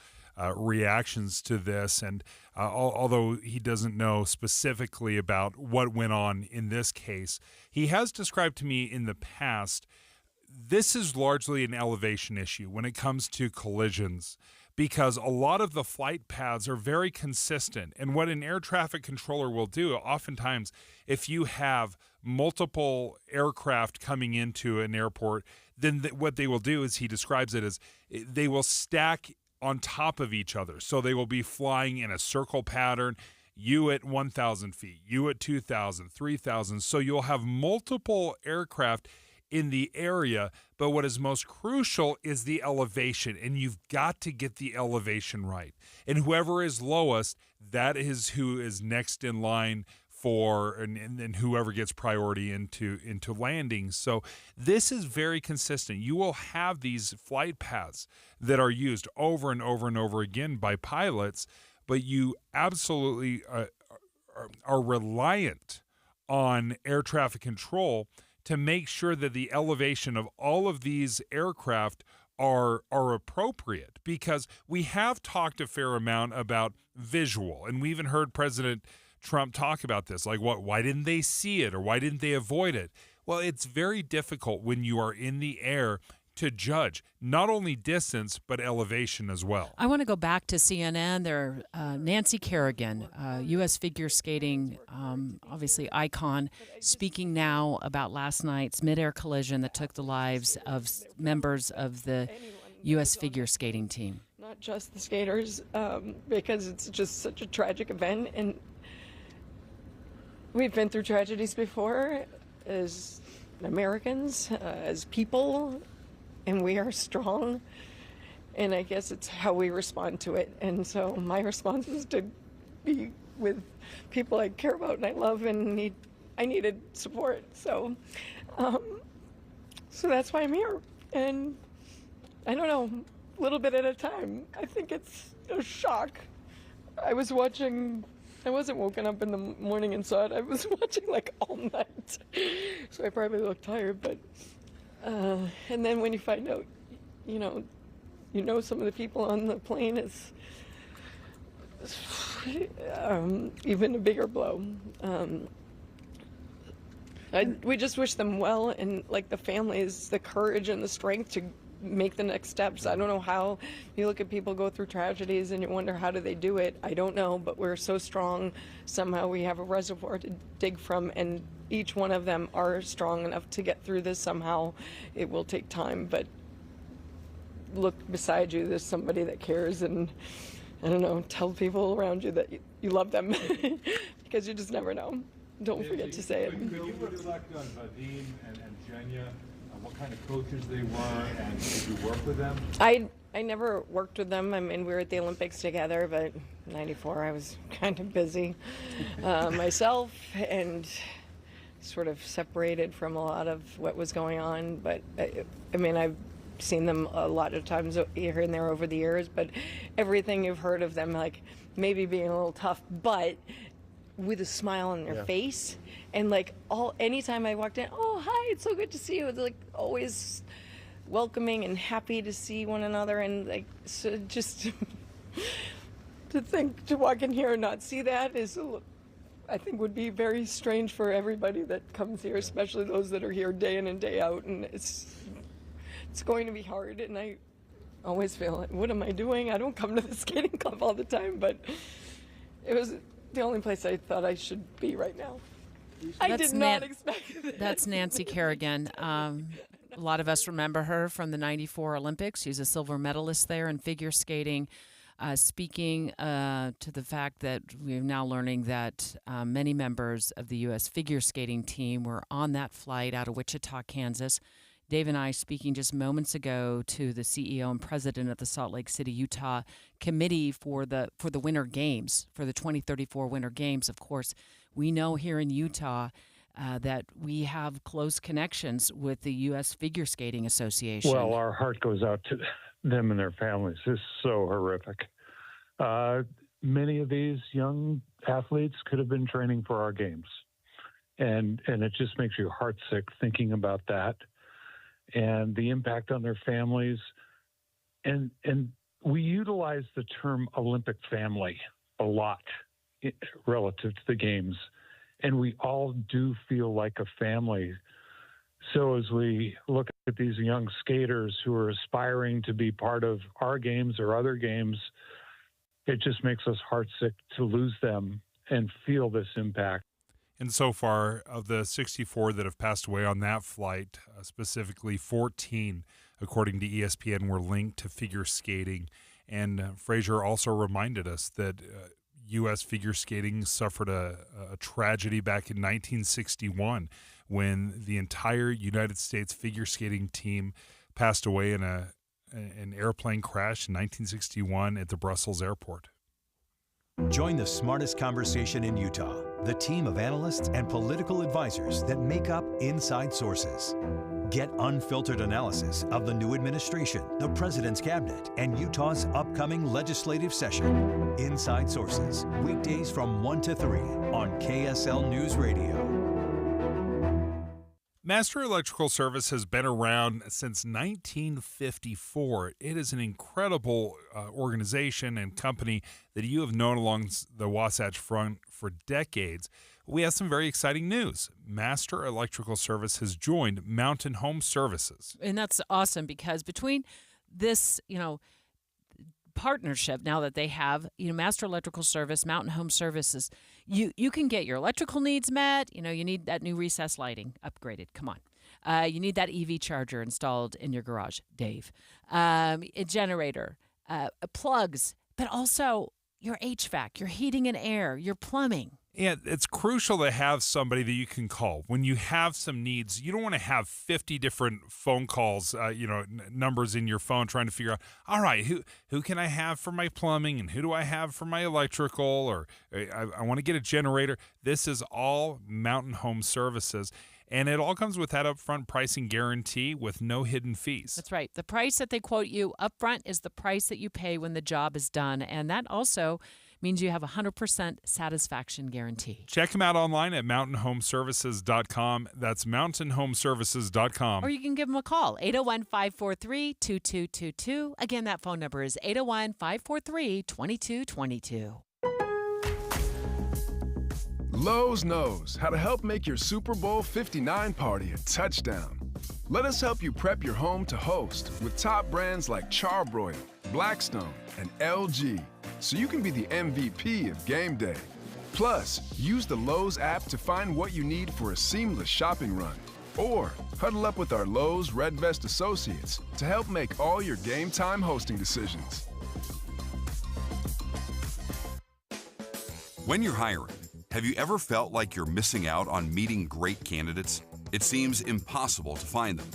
S23: reactions to this. And although he doesn't know specifically about what went on in this case, he has described to me in the past this is largely an elevation issue when it comes to collisions, because a lot of the flight paths are very consistent. And what an air traffic controller will do, oftentimes, if you have multiple aircraft coming into an airport, then what they will do is, he describes it as, they will stack on top of each other. So they will be flying in a circle pattern, you at 1,000 feet, you at 2,000, 3,000. So you'll have multiple aircraft in the area, but what is most crucial is the elevation, and you've got to get the elevation right. And whoever is lowest, that is who is next in line for, and whoever gets priority into landing. So this is very consistent. You will have these flight paths that are used over and over and over again by pilots, but you absolutely are reliant on air traffic control to make sure that the elevation of all of these aircraft are appropriate, because we have talked a fair amount about visual, and we even heard President Trump talk about this, like why didn't they see it or why didn't they avoid it? Well, it's very difficult when you are in the air to judge not only distance but elevation as well.
S2: I want to go back to CNN. There, Nancy Kerrigan, U.S. figure skating, obviously icon, speaking now about last night's mid-air collision that took the lives of members of the U.S. figure skating team.
S4: Not just the skaters, because it's just such a tragic event, and we've been through tragedies before. As Americans as people, and we are strong. And I guess it's how we respond to it. And so my response was to be with people I care about and I love and I needed support. So, so that's why I'm here. And I don't know, a little bit at a time. I think it's a shock. I wasn't woken up in the morning and saw it. I was watching like all night. So I probably look tired, but, and then when you find out, you know some of the people on the plane is even a bigger blow. We just wish them well, and like the families, the courage and the strength to make the next steps. I don't know how. You look at people go through tragedies and you wonder, how do they do it? I don't know, but we're so strong. Somehow we have a reservoir to dig from, and each one of them are strong enough to get through this somehow. It will take time, but look beside you, there's somebody that cares, and I don't know, tell people around you that you love them because you just never know. Don't forget to say it.
S11: Could you reflect on Vadim and Jenya, what kind of coaches they were, and did you work with them?
S4: I never worked with them. I mean, we were at the Olympics together, but '94 I was kind of busy myself and sort of separated from a lot of what was going on. But I mean, I've seen them a lot of times here and there over the years, but everything you've heard of them, like maybe being a little tough, but with a smile on their face, and like anytime I walked in, oh hi, it's so good to see you. It's like always welcoming and happy to see one another, and like so just to walk in here and not see that is, I think, would be very strange for everybody that comes here, especially those that are here day in and day out, and it's going to be hard. And I always feel like, what am I doing? I don't come to the skating club all the time, but it was the only place I thought I should be right now. I did not expect this.
S2: That's Nancy Kerrigan. A lot of us remember her from the '94 Olympics. She's a silver medalist there in figure skating. Speaking to the fact that we're now learning that many members of the U.S. figure skating team were on that flight out of Wichita, Kansas. Dave and I speaking just moments ago to the CEO and president of the Salt Lake City, Utah committee for the Winter Games, for the 2034 Winter Games. Of course, we know here in Utah that we have close connections with the U.S. Figure Skating Association.
S6: Well, our heart goes out to them and their families. This is so horrific. Many of these young athletes could have been training for our games. And it just makes you heartsick thinking about that and the impact on their families. And we utilize the term Olympic family a lot relative to the games, and we all do feel like a family. So as we look at these young skaters who are aspiring to be part of our games or other games, it just makes us heartsick to lose them and feel this impact.
S23: And so far, of the 64 that have passed away on that flight, specifically 14, according to ESPN, were linked to figure skating. And Fraser also reminded us that U.S. figure skating suffered a tragedy back in 1961 when the entire United States figure skating team passed away in an airplane crash in 1961 at the Brussels airport.
S9: Join the smartest conversation in Utah, the team of analysts and political advisors that make up Inside Sources. Get unfiltered analysis of the new administration, the president's cabinet, and Utah's upcoming legislative session. Inside Sources, weekdays from 1 to 3 on KSL News Radio.
S23: Master Electrical Service has been around since 1954. It is an incredible organization and company that you have known along the Wasatch Front for decades. We have some very exciting news. Master Electrical Service has joined Mountain Home Services.
S2: And that's awesome because between this, partnership now that they have, Master Electrical Service, Mountain Home Services, you can get your electrical needs met. You need that new recessed lighting upgraded. Come on. You need that EV charger installed in your garage, Dave. A generator, plugs, but also your HVAC, your heating and air, your plumbing.
S23: Yeah, it's crucial to have somebody that you can call when you have some needs. You don't want to have 50 different phone calls, numbers in your phone trying to figure out, all right, who can I have for my plumbing and who do I have for my electrical, or I want to get a generator. This is all Mountain Home Services. And it all comes with that upfront pricing guarantee with no hidden fees.
S2: That's right. The price that they quote you upfront is the price that you pay when the job is done. And that also means you have a 100% satisfaction guarantee.
S23: Check them out online at mountainhomeservices.com. That's mountainhomeservices.com.
S2: Or you can give them a call, 801-543-2222. Again, that phone number is 801-543-2222.
S3: Lowe's knows how to help make your Super Bowl 59 party a touchdown. Let us help you prep your home to host with top brands like Charbroil, Blackstone, and LG, so you can be the MVP of game day. Plus, use the Lowe's app to find what you need for a seamless shopping run. Or huddle up with our Lowe's Red Vest associates to help make all your game time hosting decisions.
S14: When you're hiring, have you ever felt like you're missing out on meeting great candidates? It seems impossible to find them.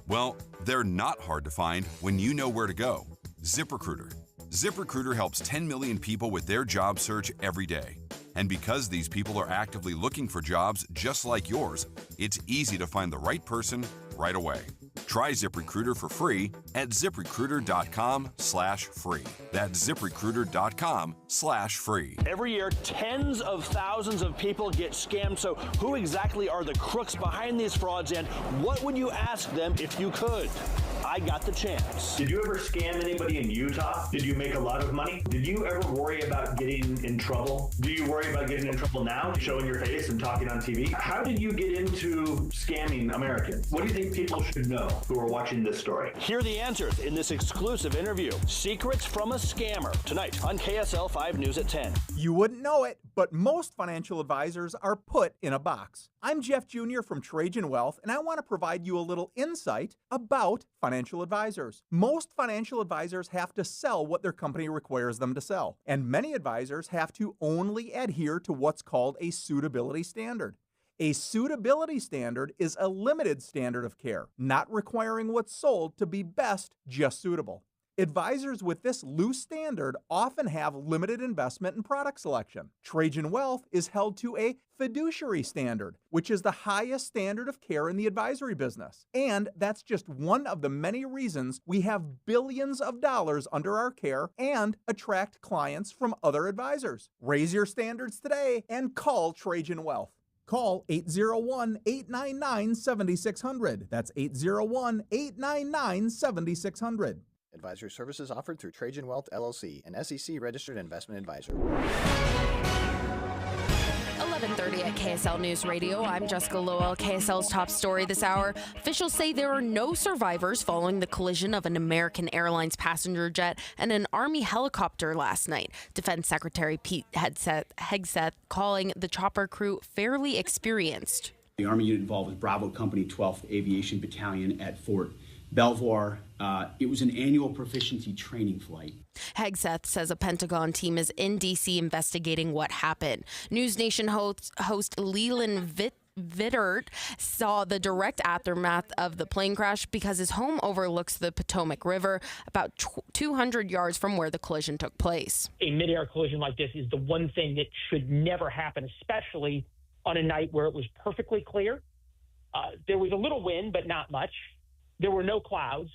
S14: Well, they're not hard to find when you know where to go. ZipRecruiter. ZipRecruiter helps 10 million people with their job search every day. And because these people are actively looking for jobs just like yours, it's easy to find the right person right away. Try ZipRecruiter for free at ZipRecruiter.com/free. That's ZipRecruiter.com/free.
S15: Every year, tens of thousands of people get scammed. So who exactly are the crooks behind these frauds, and what would you ask them if you could? I got the chance.
S16: Did you ever scam anybody in Utah? Did you make a lot of money? Did you ever worry about getting in trouble? Do you worry about getting in trouble now, showing your face and talking on TV? How did you get into scamming Americans? What do you think people should know who are watching this story?
S15: Hear the answers in this exclusive interview. Secrets from a Scammer, tonight on KSL 5 News at 10.
S17: You wouldn't know it, but most financial advisors are put in a box. I'm Jeff Jr. from Trajan Wealth, and I want to provide you a little insight about financial advisors. Most financial advisors have to sell what their company requires them to sell, and many advisors have to only adhere to what's called a suitability standard. A suitability standard is a limited standard of care, not requiring what's sold to be best just suitable. Advisors with this loose standard often have limited investment and product selection. Trajan Wealth is held to a fiduciary standard, which is the highest standard of care in the advisory business. And that's just one of the many reasons we have billions of dollars under our care and attract clients from other advisors. Raise your standards today and call Trajan Wealth. Call 801-899-7600. That's 801-899-7600.
S28: Advisory services offered through Trajan Wealth, LLC, an SEC-registered investment advisor.
S18: 11:30 at KSL News Radio. I'm Jessica Lowell. KSL's top story this hour. Officials say there are no survivors following the collision of an American Airlines passenger jet and an Army helicopter last night. Defense Secretary Pete Hegseth calling the chopper crew fairly experienced.
S19: The Army unit involved was Bravo Company 12th Aviation Battalion at Fort Belvoir. It was an annual proficiency training flight.
S18: Hegseth says a Pentagon team is in D.C. investigating what happened. News Nation host Leland Vittert saw the direct aftermath of the plane crash because his home overlooks the Potomac River, about 200 yards from where the collision took place.
S21: A mid-air collision like this is the one thing that should never happen, especially on a night where it was perfectly clear. There was a little wind, but not much. There were no clouds.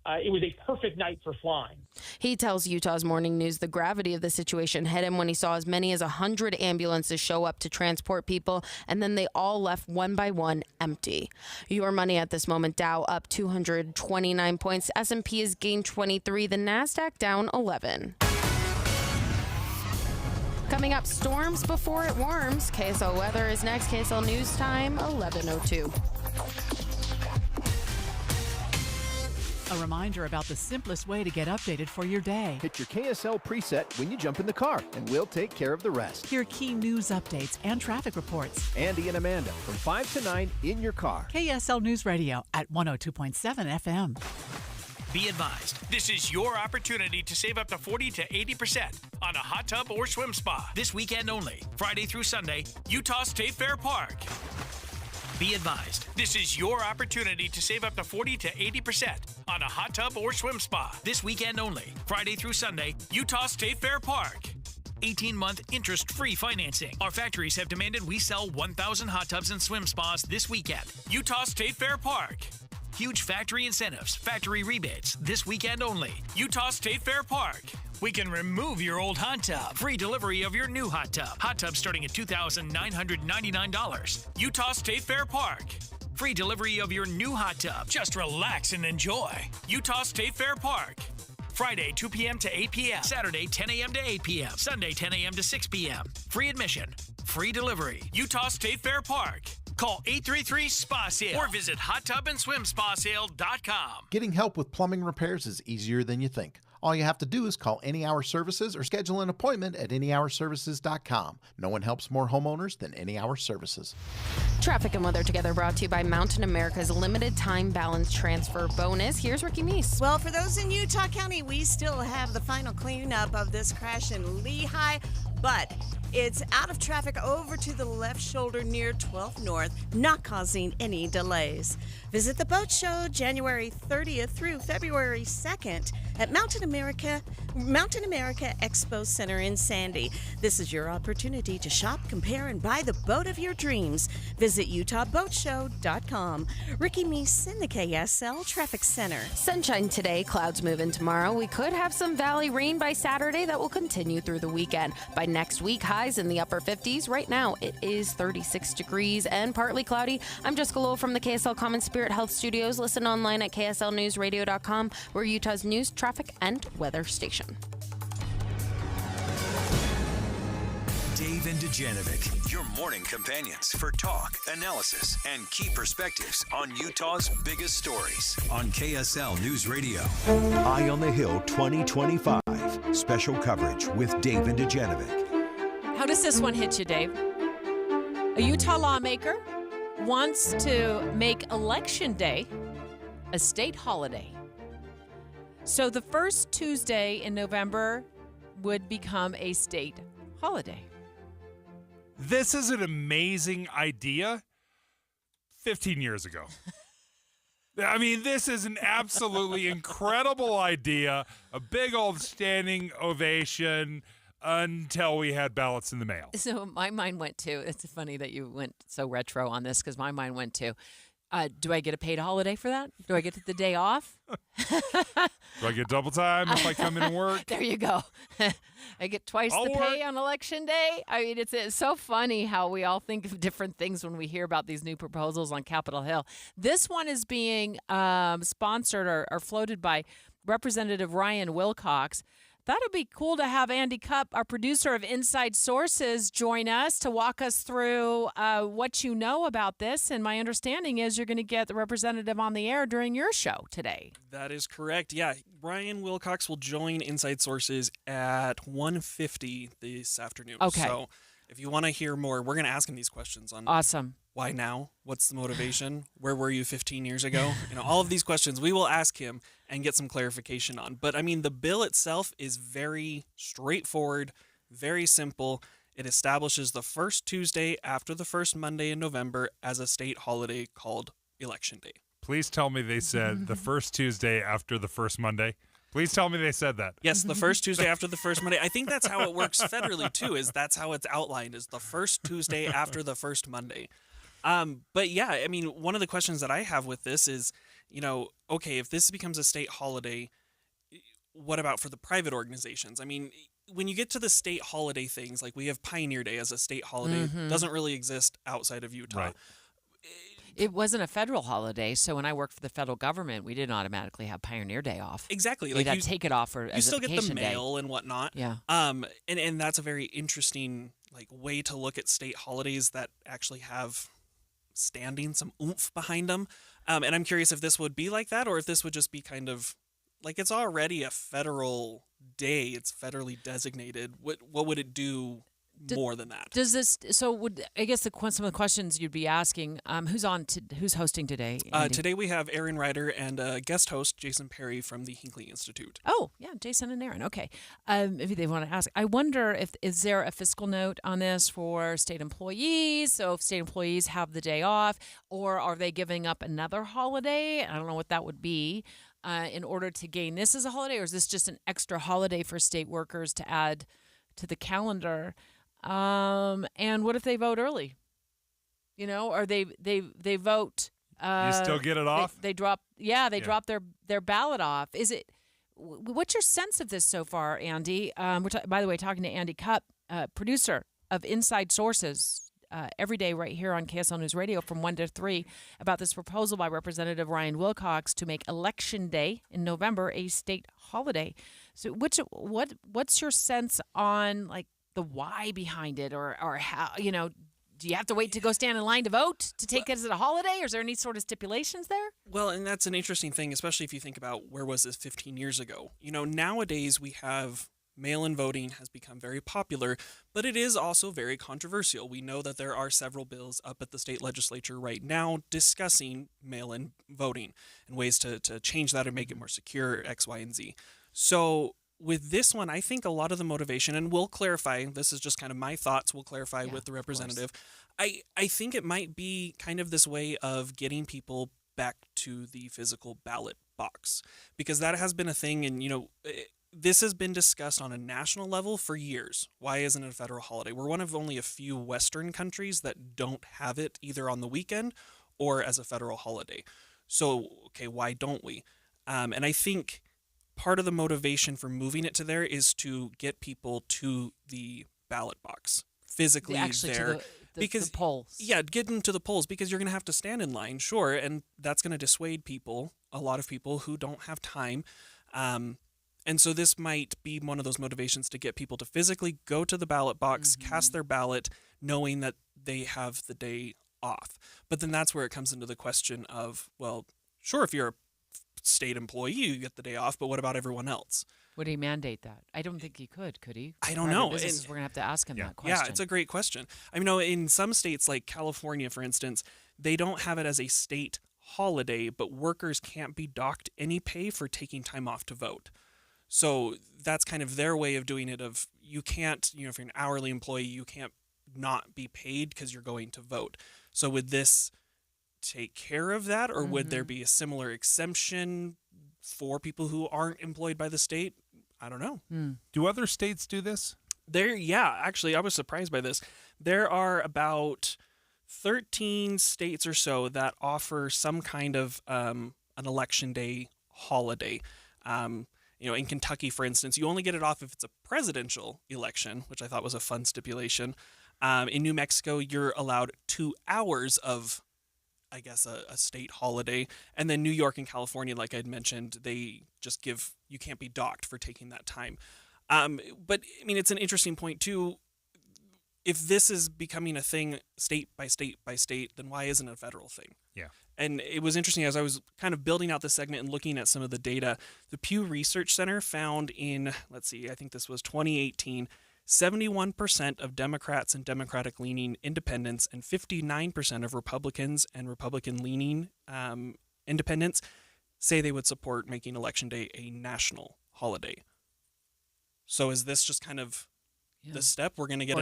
S21: It was a perfect night for flying.
S18: He tells Utah's Morning News the gravity of the situation hit him when he saw as many as 100 ambulances show up to transport people, and then they all left one by one empty. Your money at this moment: Dow up 229 points, S&P has gained 23, the NASDAQ down 11. Coming up, storms before it warms. KSL weather is next. KSL News Time, 11:02.
S27: A reminder about the simplest way to get updated for your day.
S28: Hit your KSL preset when you jump in the car, and we'll take care of the rest.
S27: Hear key news updates and traffic reports.
S28: Andy and Amanda from 5 to 9 in your car.
S27: KSL News Radio at 102.7 FM.
S1: Be advised, this is your opportunity to save up to 40 to 80% on a hot tub or swim spa. This weekend only, Friday through Sunday, Utah State Fair Park. Be advised, this is your opportunity to save up to 40 to 80% on a hot tub or swim spa. This weekend only, Friday through Sunday, Utah State Fair Park. 18-month interest-free financing. Our factories have demanded we sell 1,000 hot tubs and swim spas this weekend. Utah State Fair Park. Huge factory incentives, factory rebates, this weekend only. Utah State Fair Park. We can remove your old hot tub. Free delivery of your new hot tub. Hot tub starting at $2,999. Utah State Fair Park. Free delivery of your new hot tub. Just relax and enjoy. Utah State Fair Park. Friday, 2 p.m. to 8 p.m. Saturday, 10 a.m. to 8 p.m. Sunday, 10 a.m. to 6 p.m. Free admission. Free delivery. Utah State Fair Park. Call 833-SPA-SALE or visit hottubandSwimSpaSale.com.
S5: Getting help with plumbing repairs is easier than you think. All you have to do is call Any Hour Services or schedule an appointment at anyhourservices.com. No one helps more homeowners than Any Hour Services.
S18: Traffic and weather together brought to you by Mountain America's limited time balance transfer bonus. Here's Ricky Meese.
S7: Well, for those in Utah County, we still have the final cleanup of this crash in Lehigh, but it's out of traffic over to the left shoulder near 12th North, not causing any delays. Visit the boat show January 30th through February 2nd at Mountain America Expo Center in Sandy. This is your opportunity to shop, compare, and buy the boat of your dreams. Visit UtahBoatShow.com. Ricky Meese in the KSL Traffic Center.
S18: Sunshine today, clouds move in tomorrow. We could have some valley rain by Saturday that will continue through the weekend. By next week, highs in the upper 50s. Right now, it is 36 degrees and partly cloudy. I'm Jessica Lowell from the KSL Common Spirit Health Studios. Listen online at KSLNewsRadio.com. We're Utah's news, traffic, and weather station.
S9: Dave and Dujanovic, your morning companions for talk, analysis, and key perspectives on Utah's biggest stories on KSL News Radio. Eye on the Hill 2025. Special coverage with Dave and Dujanovic.
S2: How does this one hit you, Dave? A Utah lawmaker wants to make Election Day a state holiday. So the first Tuesday in November would become a state holiday.
S23: This is an amazing idea 15 years ago. I mean, this is an absolutely incredible idea. A big old standing ovation until we had ballots in the mail.
S2: So my mind went to, it's funny that you went so retro on this because my mind went to, do I get a paid holiday for that? Do I get the day off?
S23: Do I get double time if I come in and work?
S2: There you go. I get twice the pay on Election Day. I mean, it's so funny how we all think of different things when we hear about these new proposals on Capitol Hill. This one is being sponsored or floated by Representative Ryan Wilcox. Thought it'd be cool to have Andy Cupp, our producer of Inside Sources, join us to walk us through what you know about this. And my understanding is you're going to get the representative on the air during your show today.
S8: That is correct. Yeah, Ryan Wilcox will join Inside Sources at 1:50 this afternoon.
S2: Okay.
S8: So if you want to hear more, we're going to ask him these questions on
S2: awesome.
S8: Why now? What's the motivation? Where were you 15 years ago? All of these questions we will ask him and get some clarification on. But I mean, the bill itself is very straightforward, very simple. It establishes the first Tuesday after the first Monday in November as a state holiday called Election Day.
S23: Please tell me they said the first Tuesday after the first Monday. Please tell me they said that.
S8: Yes, the first Tuesday after the first Monday. I think that's how it works federally, too, is that's how it's outlined, is the first Tuesday after the first Monday. But yeah, I mean, one of the questions that I have with this is, okay, if this becomes a state holiday, what about for the private organizations? I mean, when you get to the state holiday things, like we have Pioneer Day as a state holiday, doesn't really exist outside of Utah.
S23: Right.
S2: It wasn't a federal holiday, so when I worked for the federal government, we didn't automatically have Pioneer Day off.
S8: Exactly.
S2: We'd have to take it off for
S8: you
S2: as
S8: still
S2: a
S8: get the
S2: vacation
S8: mail
S2: day.
S8: and whatnot.
S2: Yeah.
S8: And that's a very interesting way to look at state holidays that actually have standing, some oomph behind them. And I'm curious if this would be like that, or if this would just be kind of like it's already a federal day. It's federally designated. What would it do? more than that.
S2: Does this? So would I guess some of the questions you'd be asking? Who's hosting today? Andy?
S8: Today we have Aaron Ryder and guest host Jason Perry from the Hinckley Institute.
S2: Oh yeah, Jason and Aaron. Okay, if they want to ask, I wonder is there a fiscal note on this for state employees? So if state employees have the day off, or are they giving up another holiday? I don't know what that would be. In order to gain this as a holiday, or is this just an extra holiday for state workers to add to the calendar? And what if they vote early? Or they vote.
S23: You still get it off?
S2: They drop. Yeah, they drop their ballot off. Is it? What's your sense of this so far, Andy? By the way, talking to Andy Cupp, producer of Inside Sources. Every day right here on KSL News Radio from 1 to 3 about this proposal by Representative Ryan Wilcox to make Election Day in November a state holiday. So what's your sense on like the why behind it, or how, do you have to wait to go stand in line to vote to take it as a holiday, or is there any sort of stipulations there?
S8: Well, and that's an interesting thing, especially if you think about where was this 15 years ago. Nowadays we have mail-in voting has become very popular, but it is also very controversial. We know that there are several bills up at the state legislature right now discussing mail-in voting and ways to change that and make it more secure, X, Y, and Z. So with this one, I think a lot of the motivation, and we'll clarify, this is just kind of my thoughts, we'll clarify with the representative. I think it might be kind of this way of getting people back to the physical ballot box, because that has been a thing, and this has been discussed on a national level for years. Why isn't it a federal holiday? We're one of only a few Western countries that don't have it either on the weekend or as a federal holiday. So, okay, why don't we? And I think part of the motivation for moving it to there is to get people to the ballot box physically there.
S2: Because the polls.
S8: Yeah, get them to the polls, because you're going to have to stand in line, sure, and that's going to dissuade people, a lot of people who don't have time. And so this might be one of those motivations to get people to physically go to the ballot box, cast their ballot, knowing that they have the day off. But then that's where it comes into the question of, well, sure, if you're a state employee, you get the day off, but what about everyone else?
S2: Would he mandate that? I don't think he could he?
S8: I don't know.
S2: We're going to have to ask him that question.
S8: Yeah, it's a great question. I mean, in some states like California, for instance, they don't have it as a state holiday, but workers can't be docked any pay for taking time off to vote. So that's kind of their way of doing it, of you can't, if you're an hourly employee, you can't not be paid because you're going to vote. So would this take care of that, or would there be a similar exemption for people who aren't employed by the state? I don't know.
S23: Do other states do this?
S8: Actually, I was surprised by this. There are about 13 states or so that offer some kind of an election day holiday. In Kentucky, for instance, you only get it off if it's a presidential election, which I thought was a fun stipulation. In New Mexico, you're allowed 2 hours of, I guess, a state holiday. And then New York and California, like I'd mentioned, they just you can't be docked for taking that time. But, I mean, it's an interesting point, too. If this is becoming a thing state by state by state, then why isn't it a federal thing?
S23: Yeah.
S8: And it was interesting, as I was kind of building out this segment and looking at some of the data, the Pew Research Center found in, I think this was 2018, 71% of Democrats and Democratic-leaning independents and 59% of Republicans and Republican-leaning independents say they would support making Election Day a national holiday. So is this just kind of the step? We're going to get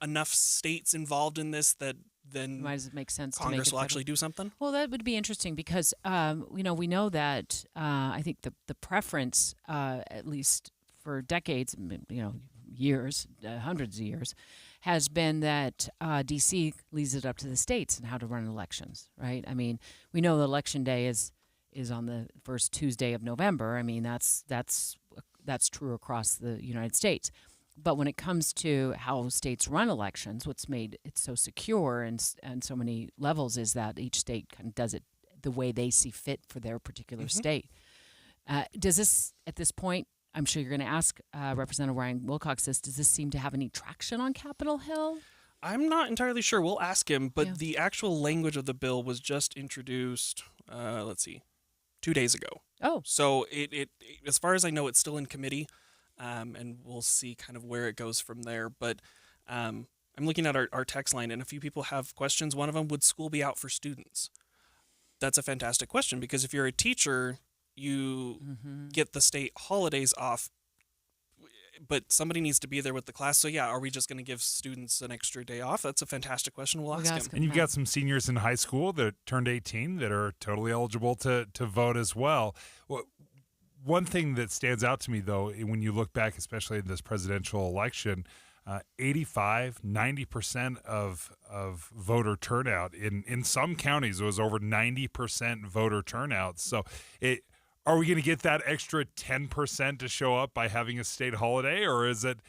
S8: enough states involved in this that then
S2: might it make sense
S8: Congress
S2: to make
S8: will actually do something?
S2: Well, that would be interesting because, we know that I think the preference, at least for decades, years, hundreds of years, has been that D.C. leaves it up to the states and how to run elections, right? I mean, we know that Election Day is on the first Tuesday of November. I mean, that's true across the United States. But when it comes to how states run elections, what's made it so secure and so many levels is that each state kind of does it the way they see fit for their particular state. Does this, at this point, I'm sure you're going to ask Representative Ryan Wilcox this, does this seem to have any traction on Capitol Hill?
S8: I'm not entirely sure. We'll ask him, but the actual language of the bill was just introduced, 2 days ago.
S2: Oh.
S8: So it as far as I know, it's still in committee. And we'll see kind of where it goes from there. But I'm looking at our text line, and a few people have questions. One of them, would school be out for students? That's a fantastic question, because if you're a teacher, you get the state holidays off, but somebody needs to be there with the class. So yeah, are we just going to give students an extra day off? That's a fantastic question. We'll ask him.
S23: And you've got some seniors in high school that turned 18 that are totally eligible to vote as well. One thing that stands out to me, though, when you look back, especially in this presidential election, 85-90% of voter turnout. In some counties, it was over 90% voter turnout. So are we going to get that extra 10% to show up by having a state holiday, or is it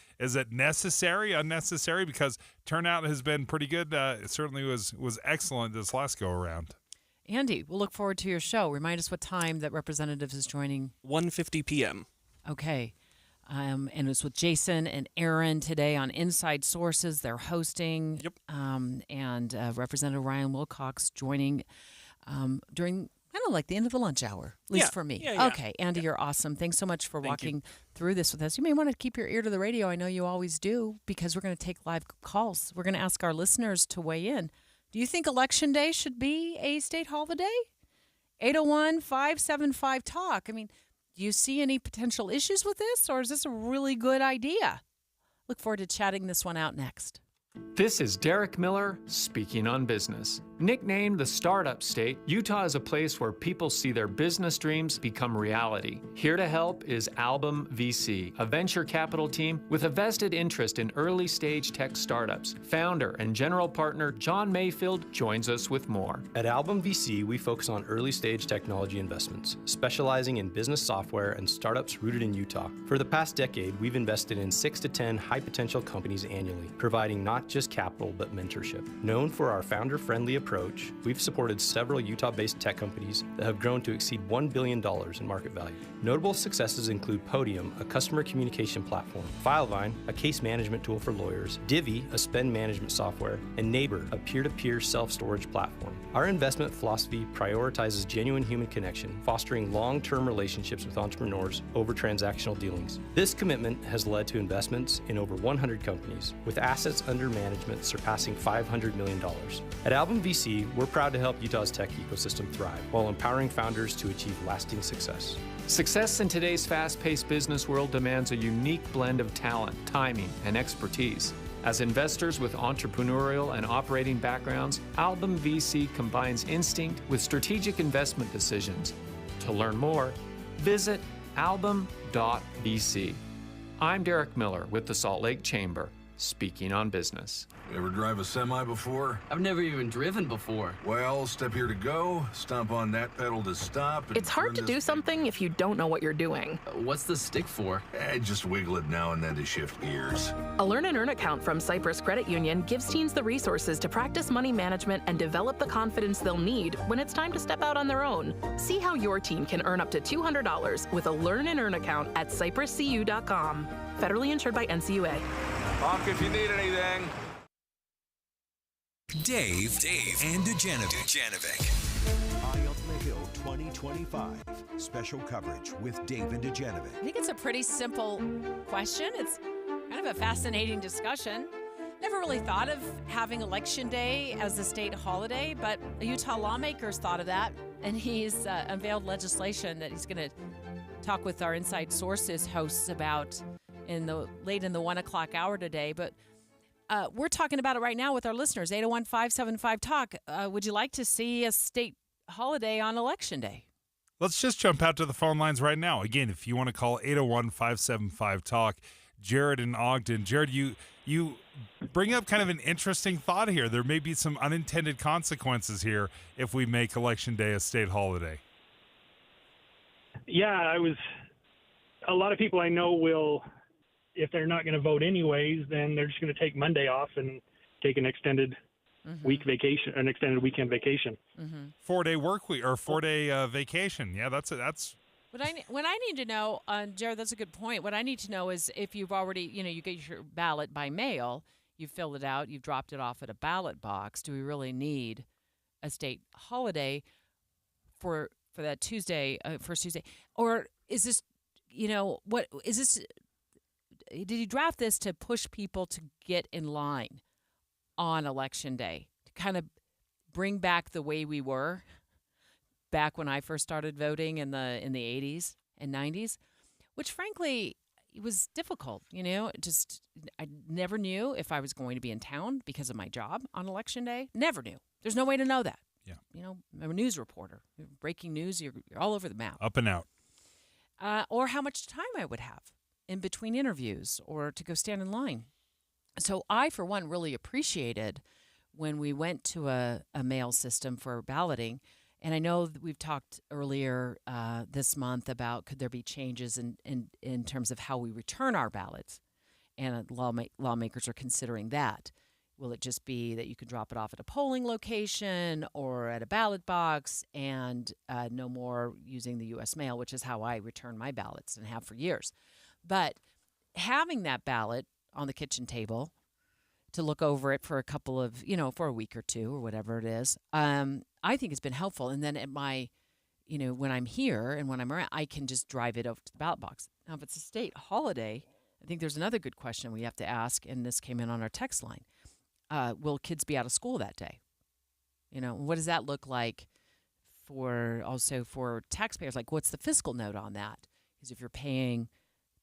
S23: necessary, unnecessary? Because turnout has been pretty good. It certainly was excellent this last go around.
S2: Andy, we'll look forward to your show. Remind us what time that Representatives is joining.
S8: 1:50 p.m.
S2: Okay. And it's with Jason and Aaron today on Inside Sources. They're hosting.
S8: Yep.
S2: And Representative Ryan Wilcox joining during kind of like the end of the lunch hour, at least for me.
S8: Yeah.
S2: Okay, Andy, you're awesome. Thanks so much for
S8: Thank
S2: walking
S8: you.
S2: through this with us. You may want to keep your ear to the radio. I know you always do, because we're going to take live calls. We're going to ask our listeners to weigh in. Do you think Election Day should be a state holiday? 801-575-TALK. I mean, do you see any potential issues with this, or is this a really good idea? Look forward to chatting this one out next.
S10: This is Derek Miller speaking on business. Nicknamed the Startup State, Utah is a place where people see their business dreams become reality. Here to help is Album VC, a venture capital team with a vested interest in early stage tech startups. Founder and general partner John Mayfield joins us with more.
S12: At Album VC, we focus on early stage technology investments, specializing in business software and startups rooted in Utah. For the past decade, we've invested in 6 to 10 high potential companies annually, providing not just capital but mentorship. Known for our founder-friendly approach, we've supported several Utah-based tech companies that have grown to exceed $1 billion in market value. Notable successes include Podium, a customer communication platform, Filevine, a case management tool for lawyers, Divvy, a spend management software, and Neighbor, a peer-to-peer self-storage platform. Our investment philosophy prioritizes genuine human connection, fostering long-term relationships with entrepreneurs over transactional dealings. This commitment has led to investments in over 100 companies, with assets under management surpassing $500 million. At Album VC, we're proud to help Utah's tech ecosystem thrive while empowering founders to achieve lasting success.
S10: Success in today's fast-paced business world demands a unique blend of talent, timing, and expertise. As investors with entrepreneurial and operating backgrounds, Album VC combines instinct with strategic investment decisions. To learn more, visit album.vc. I'm Derek Miller with the Salt Lake Chamber, speaking on business.
S13: You ever drive a semi before?
S20: I've never even driven before.
S13: Well, step here to go, stomp on that pedal to stop.
S22: It's hard to do something if you don't know what you're doing.
S20: What's the stick for?
S13: Just wiggle it now and then to shift gears.
S22: A Learn and Earn account from Cypress Credit Union gives teens the resources to practice money management and develop the confidence they'll need when it's time to step out on their own. See how your teen can earn up to $200 with a Learn and Earn account at cypresscu.com. Federally insured by NCUA.
S13: Honk if you need anything.
S9: Dave, and Dujanovic. Eye on the Hill 2025. Special coverage with Dave and Dujanovic.
S2: I think it's a pretty simple question. It's kind of a fascinating discussion. Never really thought of having Election Day as a state holiday, but a Utah lawmaker's thought of that, and he's unveiled legislation that he's going to talk with our Inside Sources hosts about late in the 1 o'clock hour today. But we're talking about it right now with our listeners. 801-575-TALK. Would you like to see a state holiday on Election Day?
S23: Let's just jump out to the phone lines right now. Again, if you want to call 801-575-TALK, Jared in Ogden. Jared, you bring up kind of an interesting thought here. There may be some unintended consequences here if we make Election Day a state holiday.
S21: Yeah, a lot of people I know will, if they're not going to vote anyways, then they're just going to take Monday off and take an extended week vacation, an extended weekend vacation.
S23: 4-day work week or 4-day vacation. Yeah, that's.
S2: What I need to know, Jared, that's a good point. What I need to know is if you've already, you get your ballot by mail, you've filled it out, you've dropped it off at a ballot box. Do we really need a state holiday for that Tuesday, first Tuesday, or is this, what is this? he draft this to push people to get in line on Election Day, to kind of bring back the way we were back when I first started voting in the 80s and 90s, which frankly it was difficult. Just I never knew if I was going to be in town because of my job on Election Day. Never knew. There's no way to know that.
S23: Yeah.
S2: I'm a news reporter. Breaking news, you're all over the map.
S23: Up and out.
S2: Or how much time I would have in between interviews or to go stand in line. So I, for one, really appreciated when we went to a mail system for balloting. And I know that we've talked earlier this month about could there be changes in terms of how we return our ballots. And lawmakers are considering that. Will it just be that you can drop it off at a polling location or at a ballot box and no more using the U.S. mail, which is how I return my ballots and have for years. But having that ballot on the kitchen table to look over it for a couple of, for a week or two or whatever it is, I think it's been helpful. And then at my, when I'm here and when I'm around, I can just drive it over to the ballot box. Now, if it's a state holiday, I think there's another good question we have to ask, and this came in on our text line. Will kids be out of school that day? What does that look like for taxpayers? Like, what's the fiscal note on that? Because if you're paying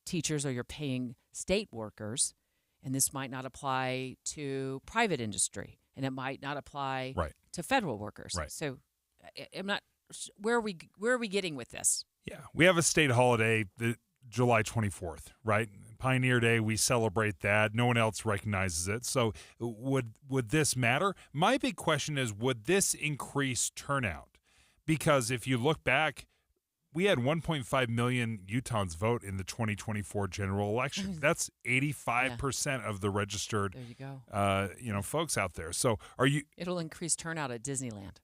S2: teachers or you're paying state workers, and this might not apply to private industry, and it might not apply to federal workers.
S23: Right.
S2: So I'm not. Where are we getting with this?
S23: Yeah, we have a state holiday, the July 24th, right? Pioneer Day, we celebrate that. No one else recognizes it. So would this matter? My big question is, would this increase turnout? Because if you look back, we had 1.5 million Utahns vote in the 2024 general election. That's 85% of the registered
S2: there you go.
S23: Folks out there. So
S2: It'll increase turnout at Disneyland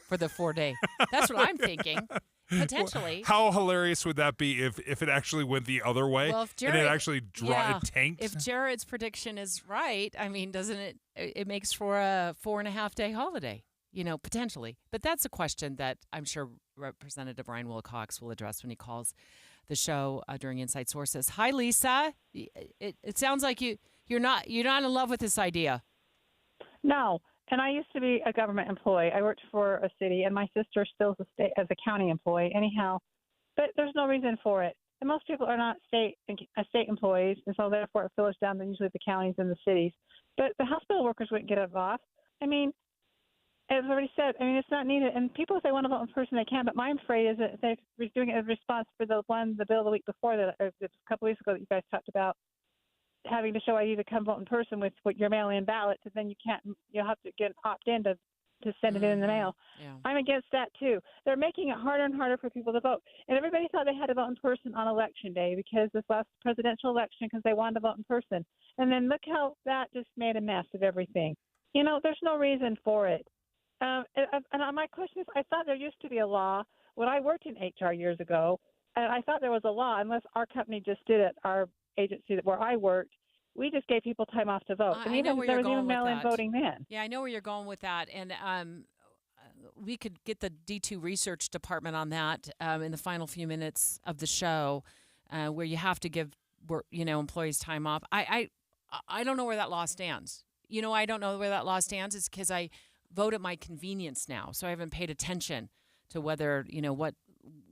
S2: for the 4-day. That's what I'm thinking. Potentially.
S23: How hilarious would that be if it actually went the other way
S2: and
S23: it actually it tanked?
S2: If Jared's prediction is right, I mean, doesn't it makes for a 4.5-day holiday, potentially. But that's a question that I'm sure Representative Ryan Wilcox will address when he calls the show during Inside Sources. Hi, Lisa. It sounds like you're not in love with this idea.
S3: No. And I used to be a government employee. I worked for a city, and my sister still is as a county employee. Anyhow, but there's no reason for it. And most people are not state employees, and so therefore it filters down to usually the counties and the cities. But the hospital workers wouldn't get it off. I mean, as I already said, it's not needed. And people, if they want to vote in person, they can. But my afraid is that they're doing it in response for the bill the week before that, or a couple weeks ago that you guys talked about, having to show ID to come vote in person with your mail-in ballot, and then you'll have to opt in to send it in the mail.
S2: Yeah.
S3: I'm against that too. They're making it harder and harder for people to vote. And everybody thought they had to vote in person on Election Day because this last presidential election, because they wanted to vote in person. And then look how that just made a mess of everything. There's no reason for it. And my question is, I thought there used to be a law when I worked in HR years ago, and I thought there was a law, unless our company just did it, our agency where I worked, we just gave people time off to vote. And there was even mail-in voting then.
S2: Yeah, I know where you're going with that. And we could get the D2 research department on that in the final few minutes of the show, where you have to give employees time off. I don't know where that law stands. I don't know where that law stands. It's because I vote at my convenience now, so I haven't paid attention to whether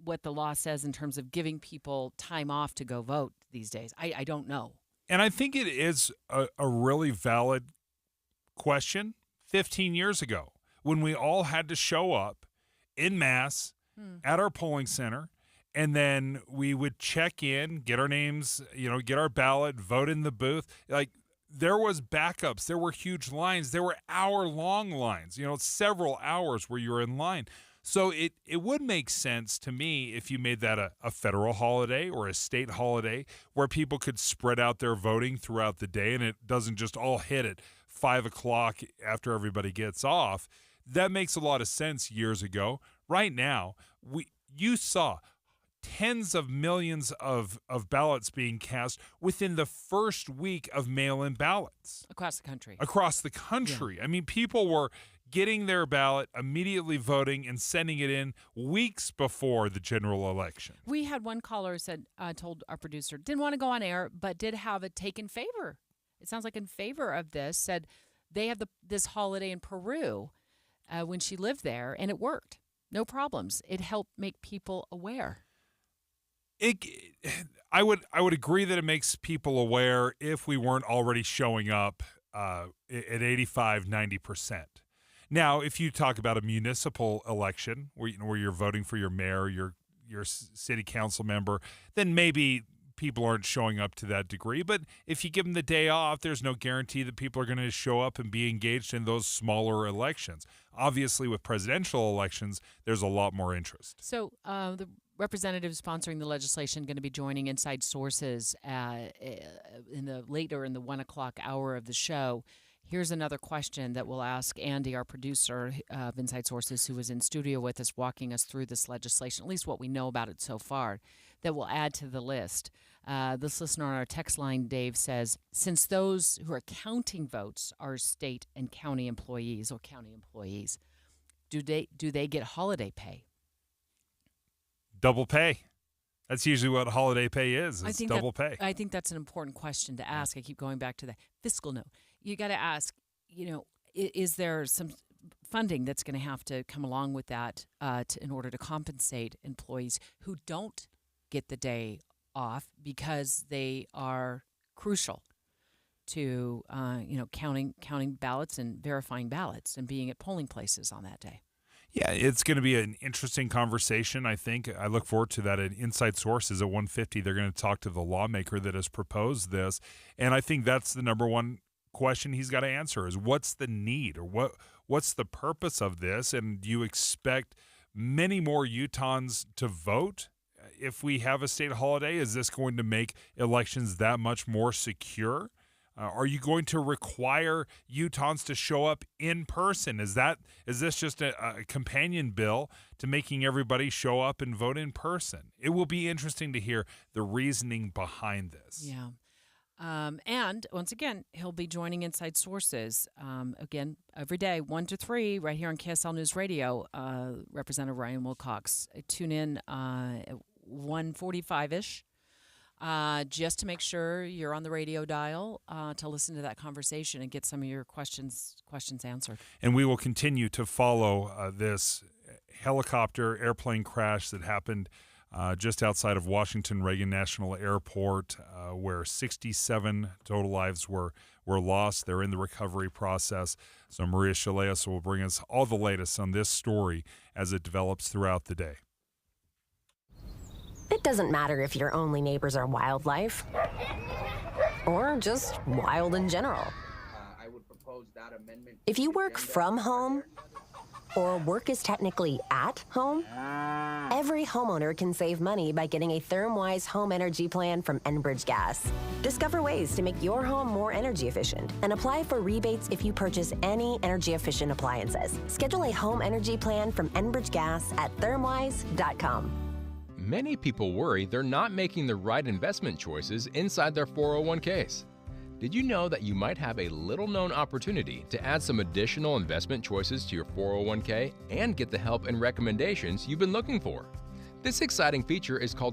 S2: what the law says in terms of giving people time off to go vote these days. I don't know.
S23: And I think it is a really valid question 15 years ago when we all had to show up en masse at our polling center, and then we would check in, get our names, get our ballot, vote in the booth. Like, there was backups. There were huge lines. There were hour-long lines, several hours where you were in line. So it would make sense to me if you made that a federal holiday or a state holiday where people could spread out their voting throughout the day and it doesn't just all hit at 5 o'clock after everybody gets off. That makes a lot of sense years ago. Right now, you saw tens of millions of ballots being cast within the first week of mail-in ballots.
S2: Across the country.
S23: Yeah. I mean, people were getting their ballot, immediately voting, and sending it in weeks before the general election.
S2: We had one caller said, told our producer, didn't want to go on air, but did have a take in favor. It sounds like in favor of this, said they have this holiday in Peru when she lived there, and it worked. No problems. It helped make people aware.
S23: I would agree that it makes people aware if we weren't already showing up at 85, 90%. Now, if you talk about a municipal election where you're voting for your mayor, your city council member, then maybe people aren't showing up to that degree. But if you give them the day off, there's no guarantee that people are going to show up and be engaged in those smaller elections. Obviously, with presidential elections, there's a lot more interest.
S2: So the representative sponsoring the legislation going to be joining Inside Sources later in the 1 o'clock hour of the show. Here's another question that we'll ask Andy, our producer of Inside Sources, who was in studio with us walking us through this legislation, at least what we know about it so far, that we'll add to the list. This listener on our text line, Dave, says, since those who are counting votes are state and county employees, do they get holiday pay?
S23: Double pay. That's usually what holiday pay is. It's double pay.
S2: I think that's an important question to ask. I keep going back to the fiscal note. You got to ask, is there some funding that's going to have to come along with that in order to compensate employees who don't get the day off because they are crucial to counting ballots and verifying ballots and being at polling places on that day.
S23: Yeah, it's going to be an interesting conversation, I think. I look forward to that at Inside Sources at 1:50. They're going to talk to the lawmaker that has proposed this. And I think that's the number one question he's got to answer is what's the need or what's the purpose of this? And do you expect many more Utahns to vote if we have a state holiday? Is this going to make elections that much more secure? Are you going to require Utahns to show up in person? Is this just a companion bill to making everybody show up and vote in person? It will be interesting to hear the reasoning behind this.
S2: Yeah. And once again, he'll be joining Inside Sources again every day, 1 to 3, right here on KSL News Radio. Representative Ryan Wilcox. Tune in at 1:45-ish. Just to make sure you're on the radio dial to listen to that conversation and get some of your questions answered.
S23: And we will continue to follow this airplane crash that happened just outside of Washington Reagan National Airport, where 67 total lives were lost. They're in the recovery process. So Maria Chaleos will bring us all the latest on this story as it develops throughout the day.
S4: It doesn't matter if your only neighbors are wildlife or just wild in general.
S6: I would propose that amendment.
S4: If you work from home or work is technically at home, every homeowner can save money by getting a ThermWise home energy plan from Enbridge Gas. Discover ways to make your home more energy efficient and apply for rebates if you purchase any energy efficient appliances. Schedule a home energy plan from Enbridge Gas at thermwise.com.
S11: Many people worry they're not making the right investment choices inside their 401ks. Did you know that you might have a little-known opportunity to add some additional investment choices to your 401k and get the help and recommendations you've been looking for? This exciting feature is called